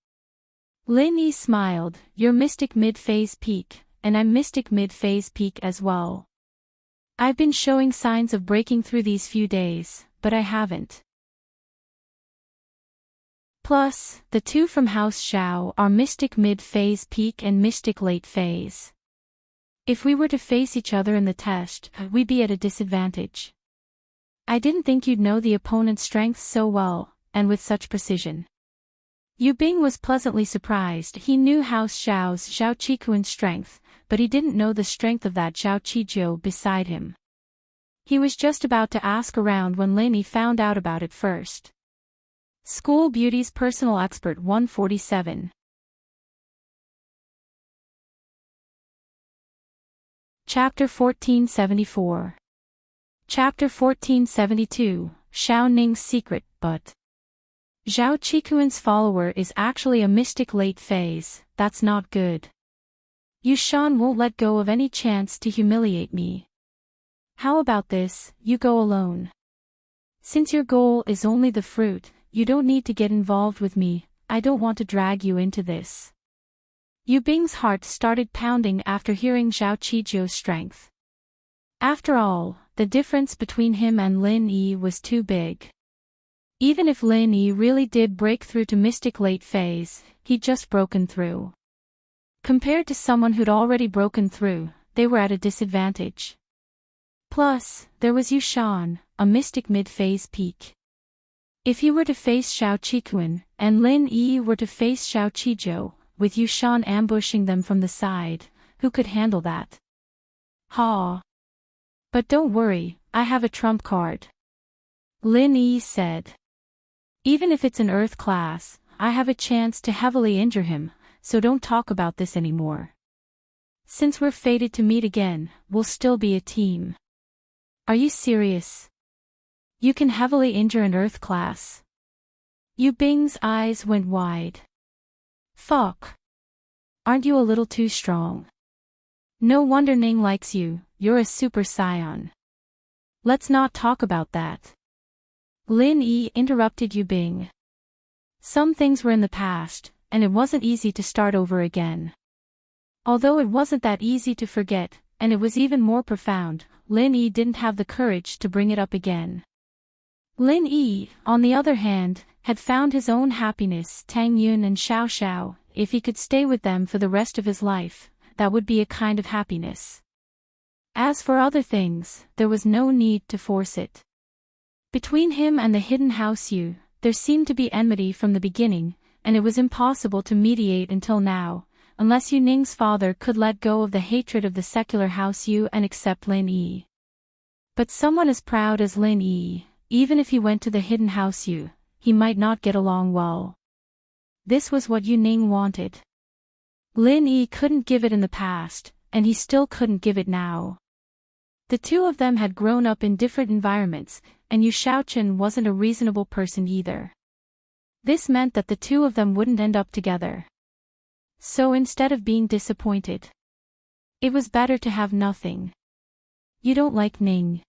Lin Yi smiled, you're mystic mid-phase peak, and I'm mystic mid-phase peak as well. I've been showing signs of breaking through these few days, but I haven't. Plus, the two from House Zhao are mystic mid-phase peak and mystic late phase. If we were to face each other in the test, we'd be at a disadvantage. I didn't think you'd know the opponent's strength so well, and with such precision. Yu Bing was pleasantly surprised. He knew House Zhao's Zhao Qikuan's strength, but he didn't know the strength of that Zhao Qijiu beside him. He was just about to ask around when Lin Yi found out about it first. School Beauty's Personal Expert 147. Chapter 1474. Chapter 1472, Xiao Ning's Secret, but Zhao Qikuan's follower is actually a mystic late phase, that's not good. Yushan won't let go of any chance to humiliate me. How about this, you go alone. Since your goal is only the fruit, you don't need to get involved with me, I don't want to drag you into this. Yu Bing's heart started pounding after hearing Zhao Qijiu's strength. After all, the difference between him and Lin Yi was too big. Even if Lin Yi really did break through to mystic late phase, he'd just broken through. Compared to someone who'd already broken through, they were at a disadvantage. Plus, there was Yushan, a mystic mid-phase peak. If he were to face Zhao Qikuan, and Lin Yi were to face Zhao Qijiu, with Yushan ambushing them from the side, who could handle that? Ha! But don't worry, I have a trump card. Lin Yi said. Even if it's an Earth class, I have a chance to heavily injure him, so don't talk about this anymore. Since we're fated to meet again, we'll still be a team. Are you serious? You can heavily injure an Earth class. Yu Bing's eyes went wide. Fuck. Aren't you a little too strong? No wonder Ning likes you, you're a super scion. Let's not talk about that. Lin Yi interrupted Yu Bing. Some things were in the past, and it wasn't easy to start over again. Although it wasn't that easy to forget, and it was even more profound, Lin Yi didn't have the courage to bring it up again. Lin Yi, on the other hand, had found his own happiness. Tang Yun and Xiao Xiao, if he could stay with them for the rest of his life, that would be a kind of happiness. As for other things, there was no need to force it. Between him and the hidden House Yu, there seemed to be enmity from the beginning, and it was impossible to mediate until now, unless Yu Ning's father could let go of the hatred of the secular House Yu and accept Lin Yi. But someone as proud as Lin Yi, even if he went to the hidden House Yu, he might not get along well. This was what Yu Ning wanted. Lin Yi couldn't give it in the past, and he still couldn't give it now. The two of them had grown up in different environments, and Yu Shaochen wasn't a reasonable person either. This meant that the two of them wouldn't end up together. So instead of being disappointed, it was better to have nothing. You don't like Ning.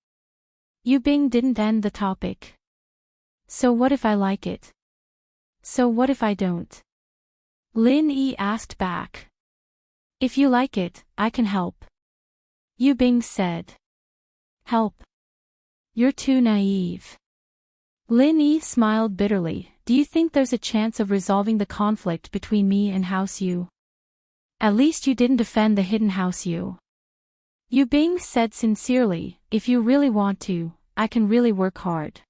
Yu Bing didn't end the topic. So what if I like it? So what if I don't? Lin Yi asked back. If you like it, I can help. Yu Bing said. Help? You're too naive. Lin Yi smiled bitterly. Do you think there's a chance of resolving the conflict between me and House Yu? At least you didn't defend the hidden House Yu. Yu Bing said sincerely, if you really want to, I can really work hard.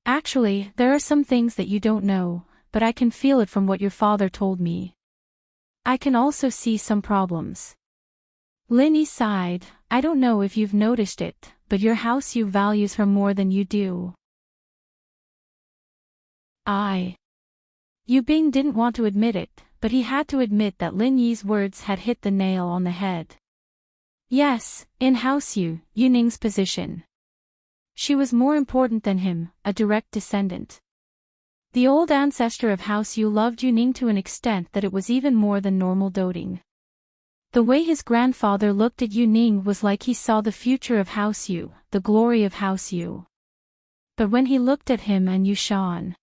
Actually, there are some things that you don't know, but I can feel it from what your father told me. I can also see some problems. Lin Yi sighed. I don't know if you've noticed it, but your House Yu values her more than you do. Yu Bing didn't want to admit it, but he had to admit that Lin Yi's words had hit the nail on the head. Yes, in House Yu, Ning's position. She was more important than him, a direct descendant. The old ancestor of House Yu loved Yu Ning to an extent that it was even more than normal doting. The way his grandfather looked at Yu Ning was like he saw the future of House Yu, the glory of House Yu. But when he looked at him and Yu Shan,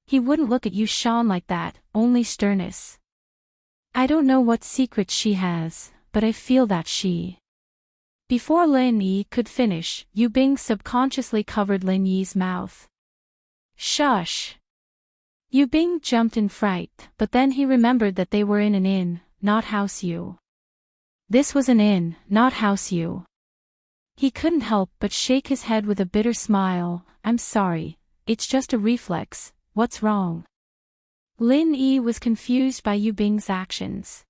he wouldn't look at Yu Shan like that, only sternness. I don't know what secrets she has, but I feel that she... Before Lin Yi could finish, Yu Bing subconsciously covered Lin Yi's mouth. Shush! Yu Bing jumped in fright, but then he remembered that they were in an inn, not House Yu. This was an inn, not House Yu. He couldn't help but shake his head with a bitter smile. I'm sorry, it's just a reflex, what's wrong? Lin Yi was confused by Yu Bing's actions.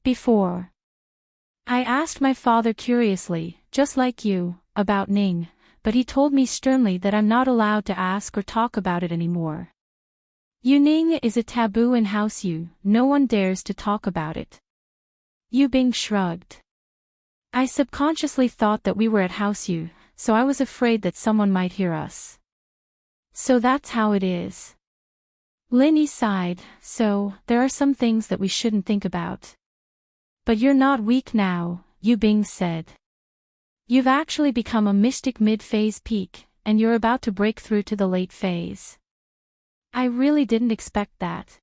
Before, I asked my father curiously, just like you, about Ning, but he told me sternly that I'm not allowed to ask or talk about it anymore. Yu Ning is a taboo in House Yu, no one dares to talk about it. Yu Bing shrugged. I subconsciously thought that we were at House Yu, so I was afraid that someone might hear us. So that's how it is. Lin Yi sighed. So, there are some things that we shouldn't think about. But you're not weak now, Yu Bing said. You've actually become a mystic mid-phase peak, and you're about to break through to the late phase. I really didn't expect that.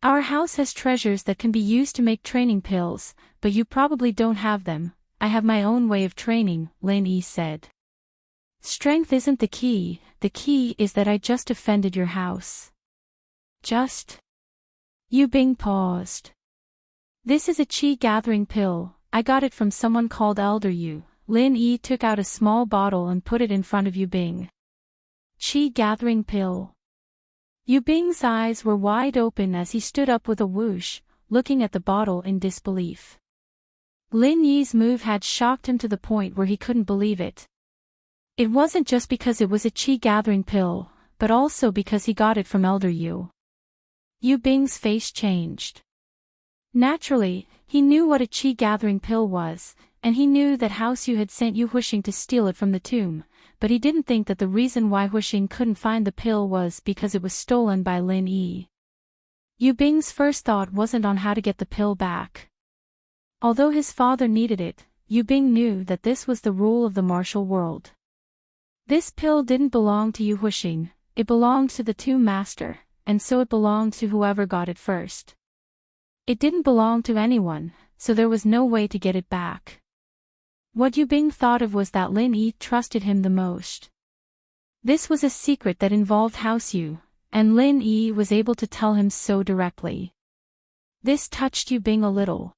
Our house has treasures that can be used to make training pills, but you probably don't have them. I have my own way of training, Lin Yi said. Strength isn't the key is that I just defended your house. Just? Yu Bing paused. This is a qi gathering pill, I got it from someone called Elder Yu. Lin Yi took out a small bottle and put it in front of Yu Bing. Qi gathering pill. Yu Bing's eyes were wide open as he stood up with a whoosh, looking at the bottle in disbelief. Lin Yi's move had shocked him to the point where he couldn't believe it. It wasn't just because it was a qi gathering pill, but also because he got it from Elder Yu. Yu Bing's face changed. Naturally, he knew what a qi gathering pill was, and he knew that House Yu had sent Yu Huixing to steal it from the tomb, but he didn't think that the reason why Huixing couldn't find the pill was because it was stolen by Lin Yi. Yu Bing's first thought wasn't on how to get the pill back. Although his father needed it, Yu Bing knew that this was the rule of the martial world. This pill didn't belong to Yu Huixing, it belonged to the tomb master, and so it belonged to whoever got it first. It didn't belong to anyone, so there was no way to get it back. What Yu Bing thought of was that Lin Yi trusted him the most. This was a secret that involved House Yu, and Lin Yi was able to tell him so directly. This touched Yu Bing a little.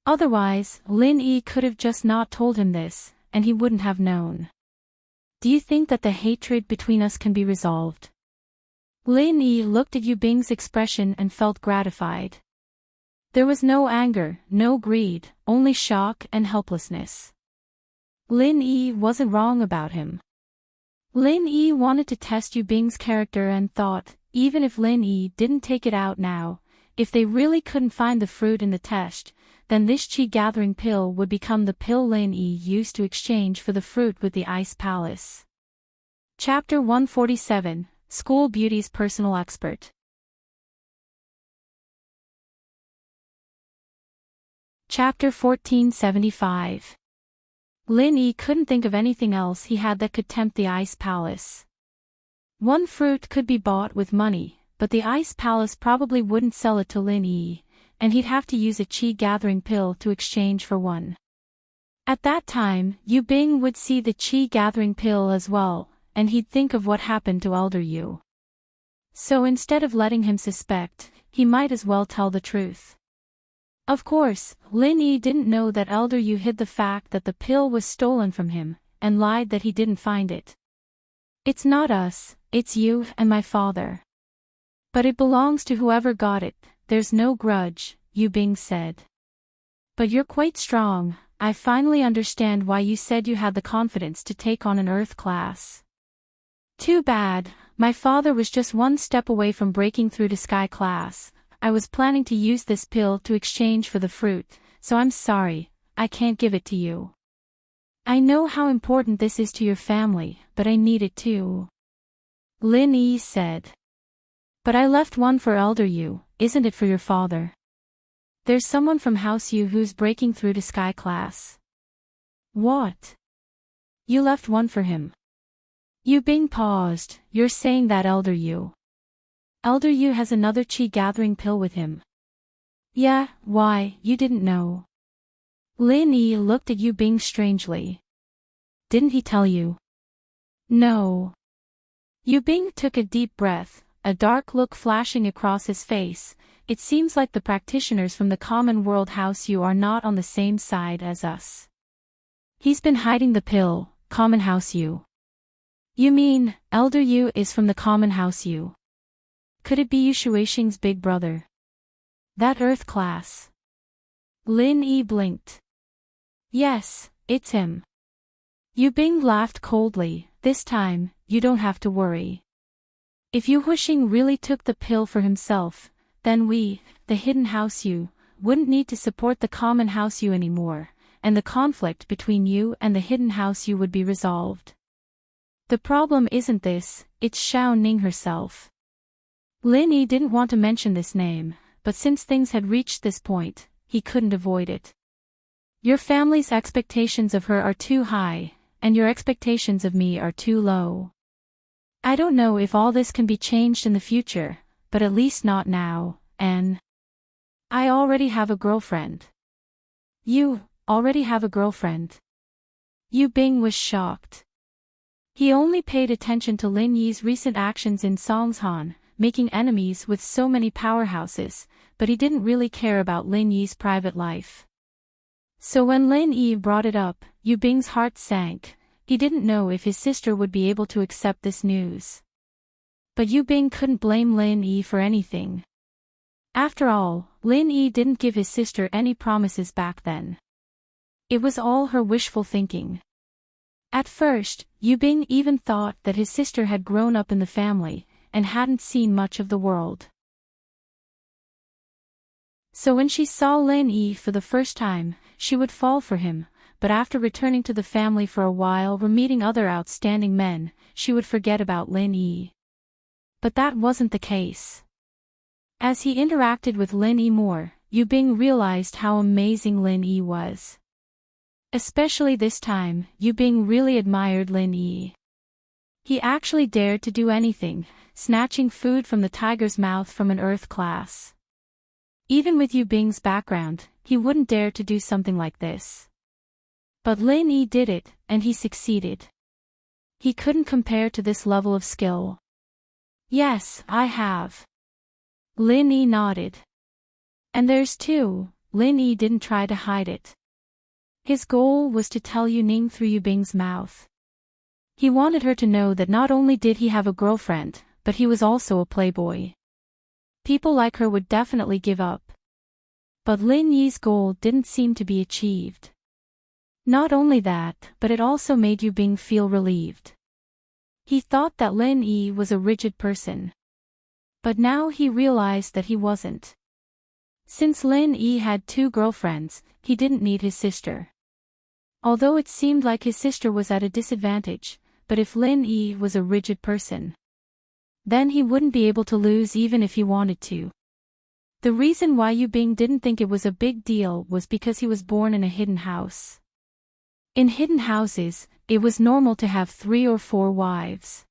Otherwise, Lin Yi could have just not told him this, and he wouldn't have known. Do you think that the hatred between us can be resolved? Lin Yi looked at Yu Bing's expression and felt gratified. There was no anger, no greed, only shock and helplessness. Lin Yi wasn't wrong about him. Lin Yi wanted to test Yu Bing's character and thought, even if Lin Yi didn't take it out now, if they really couldn't find the fruit in the test, then this qi gathering pill would become the pill Lin Yi used to exchange for the fruit with the Ice Palace. Chapter 147, School Beauty's Personal Expert. Chapter 1475. Lin Yi couldn't think of anything else he had that could tempt the Ice Palace. One fruit could be bought with money, but the Ice Palace probably wouldn't sell it to Lin Yi, and he'd have to use a qi-gathering pill to exchange for one. At that time, Yu Bing would see the qi-gathering pill as well, and he'd think of what happened to Elder Yu. So instead of letting him suspect, he might as well tell the truth. Of course, Lin Yi didn't know that Elder Yu hid the fact that the pill was stolen from him, and lied that he didn't find it. It's not us, it's you and my father. But it belongs to whoever got it, there's no grudge, Yu Bing said. But you're quite strong, I finally understand why you said you had the confidence to take on an Earth class. Too bad, my father was just one step away from breaking through to Sky class. I was planning to use this pill to exchange for the fruit, so I'm sorry, I can't give it to you. I know how important this is to your family, but I need it too. Lin Yi said. But I left one for Elder Yu, isn't it for your father? There's someone from House Yu who's breaking through to Sky class. What? You left one for him? Yu Bing paused, you're saying that Elder Yu. Elder Yu has another qi-gathering pill with him. Yeah, why, you didn't know. Lin Yi looked at Yu Bing strangely. Didn't he tell you? No. Yu Bing took a deep breath, a dark look flashing across his face. It seems like the practitioners from the common world House Yu are not on the same side as us. He's been hiding the pill, common House Yu. You mean, Elder Yu is from the common House Yu? Could it be Yu Shuixing's big brother? That Earth class? Lin Yi blinked. Yes, it's him. Yu Bing laughed coldly, this time, you don't have to worry. If Yu Huixing really took the pill for himself, then we, the hidden House Yu, wouldn't need to support the common House Yu anymore, and the conflict between you and the hidden House Yu would be resolved. The problem isn't this, it's Xiao Ning herself. Lin Yi didn't want to mention this name, but since things had reached this point, he couldn't avoid it. Your family's expectations of her are too high, and your expectations of me are too low. I don't know if all this can be changed in the future, but at least not now, and I already have a girlfriend. You already have a girlfriend? Yu Bing was shocked. He only paid attention to Lin Yi's recent actions in Songshan, making enemies with so many powerhouses, but he didn't really care about Lin Yi's private life. So when Lin Yi brought it up, Yu Bing's heart sank. He didn't know if his sister would be able to accept this news. But Yu Bing couldn't blame Lin Yi for anything. After all, Lin Yi didn't give his sister any promises back then. It was all her wishful thinking. At first, Yu Bing even thought that his sister had grown up in the family, and hadn't seen much of the world. So when she saw Lin Yi for the first time, she would fall for him, but after returning to the family for a while or meeting other outstanding men, she would forget about Lin Yi. But that wasn't the case. As he interacted with Lin Yi more, Yu Bing realized how amazing Lin Yi was. Especially this time, Yu Bing really admired Lin Yi. He actually dared to do anything, snatching food from the tiger's mouth from an Earth class. Even with Yu Bing's background, he wouldn't dare to do something like this. But Lin Yi did it, and he succeeded. He couldn't compare to this level of skill. Yes, I have. Lin Yi nodded. And there's two. Lin Yi didn't try to hide it. His goal was to tell Yu Ning through Yu Bing's mouth. He wanted her to know that not only did he have a girlfriend, but he was also a playboy. People like her would definitely give up. But Lin Yi's goal didn't seem to be achieved. Not only that, but it also made Yu Bing feel relieved. He thought that Lin Yi was a rigid person. But now he realized that he wasn't. Since Lin Yi had two girlfriends, he didn't need his sister. Although it seemed like his sister was at a disadvantage, but if Lin Yi was a rigid person, then he wouldn't be able to lose even if he wanted to. The reason why Yu Bing didn't think it was a big deal was because he was born in a hidden house. In hidden houses, it was normal to have 3 or 4 wives.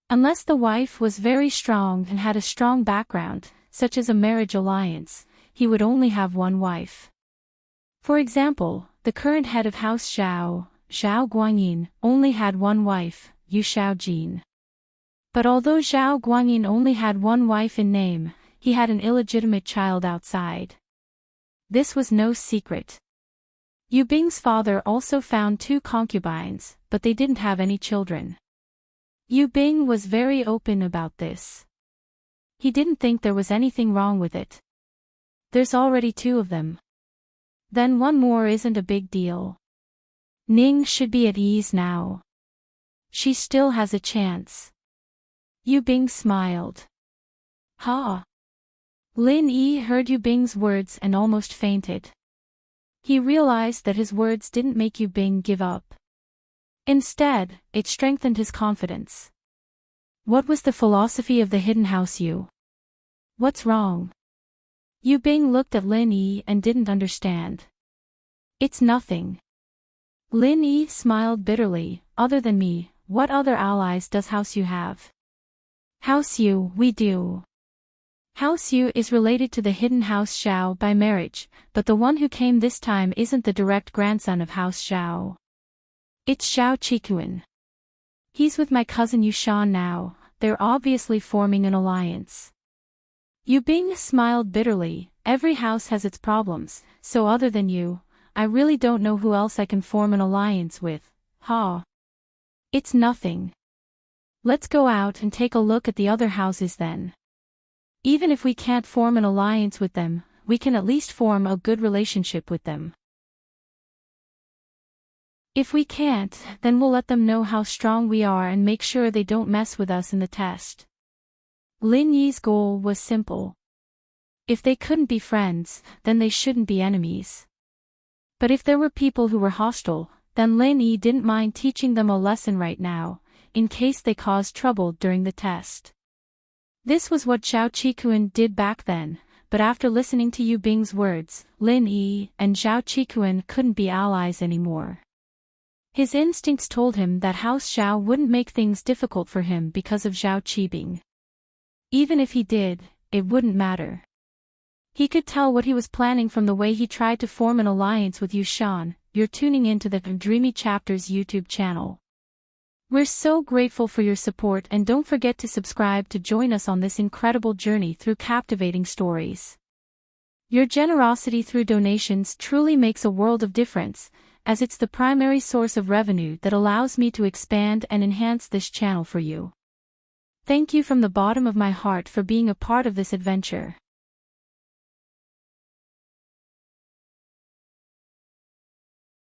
Unless the wife was very strong and had a strong background, such as a marriage alliance, he would only have one wife. For example, the current head of House Zhao, Zhao Guanyin, only had one wife, Yu Shaojin. But although Zhao Guanyin only had one wife in name, he had an illegitimate child outside. This was no secret. Yu Bing's father also found 2 concubines, but they didn't have any children. Yu Bing was very open about this. He didn't think there was anything wrong with it. There's already 2 of them. Then one more isn't a big deal. Ning should be at ease now. She still has a chance. Yu Bing smiled. Ha! Lin Yi heard Yu Bing's words and almost fainted. He realized that his words didn't make Yu Bing give up. Instead, it strengthened his confidence. What was the philosophy of the hidden house, Yu? What's wrong? Yu Bing looked at Lin Yi and didn't understand. It's nothing. Lin Yi smiled bitterly. Other than me, what other allies does House Yu have? House Yu, we do. House Yu is related to the hidden House Zhao by marriage, but the one who came this time isn't the direct grandson of House Zhao. It's Zhao Qikuan. He's with my cousin Yushan now. They're obviously forming an alliance. Yu Bing smiled bitterly. Every house has its problems, so other than you, I really don't know who else I can form an alliance with. Ha! It's nothing. Let's go out and take a look at the other houses then. Even if we can't form an alliance with them, we can at least form a good relationship with them. If we can't, then we'll let them know how strong we are and make sure they don't mess with us in the test. Lin Yi's goal was simple. If they couldn't be friends, then they shouldn't be enemies. But if there were people who were hostile, then Lin Yi didn't mind teaching them a lesson right now, in case they caused trouble during the test. This was what Zhao Qikuan did back then, but after listening to Yu Bing's words, Lin Yi and Zhao Qikuan couldn't be allies anymore. His instincts told him that House Zhao wouldn't make things difficult for him because of Zhao Qibing. Even if he did, it wouldn't matter. He could tell what he was planning from the way he tried to form an alliance with Yushan. You're tuning into the Dreamy Chapters YouTube channel. We're so grateful for your support, and don't forget to subscribe to join us on this incredible journey through captivating stories. Your generosity through donations truly makes a world of difference, as it's the primary source of revenue that allows me to expand and enhance this channel for you. Thank you from the bottom of my heart for being a part of this adventure.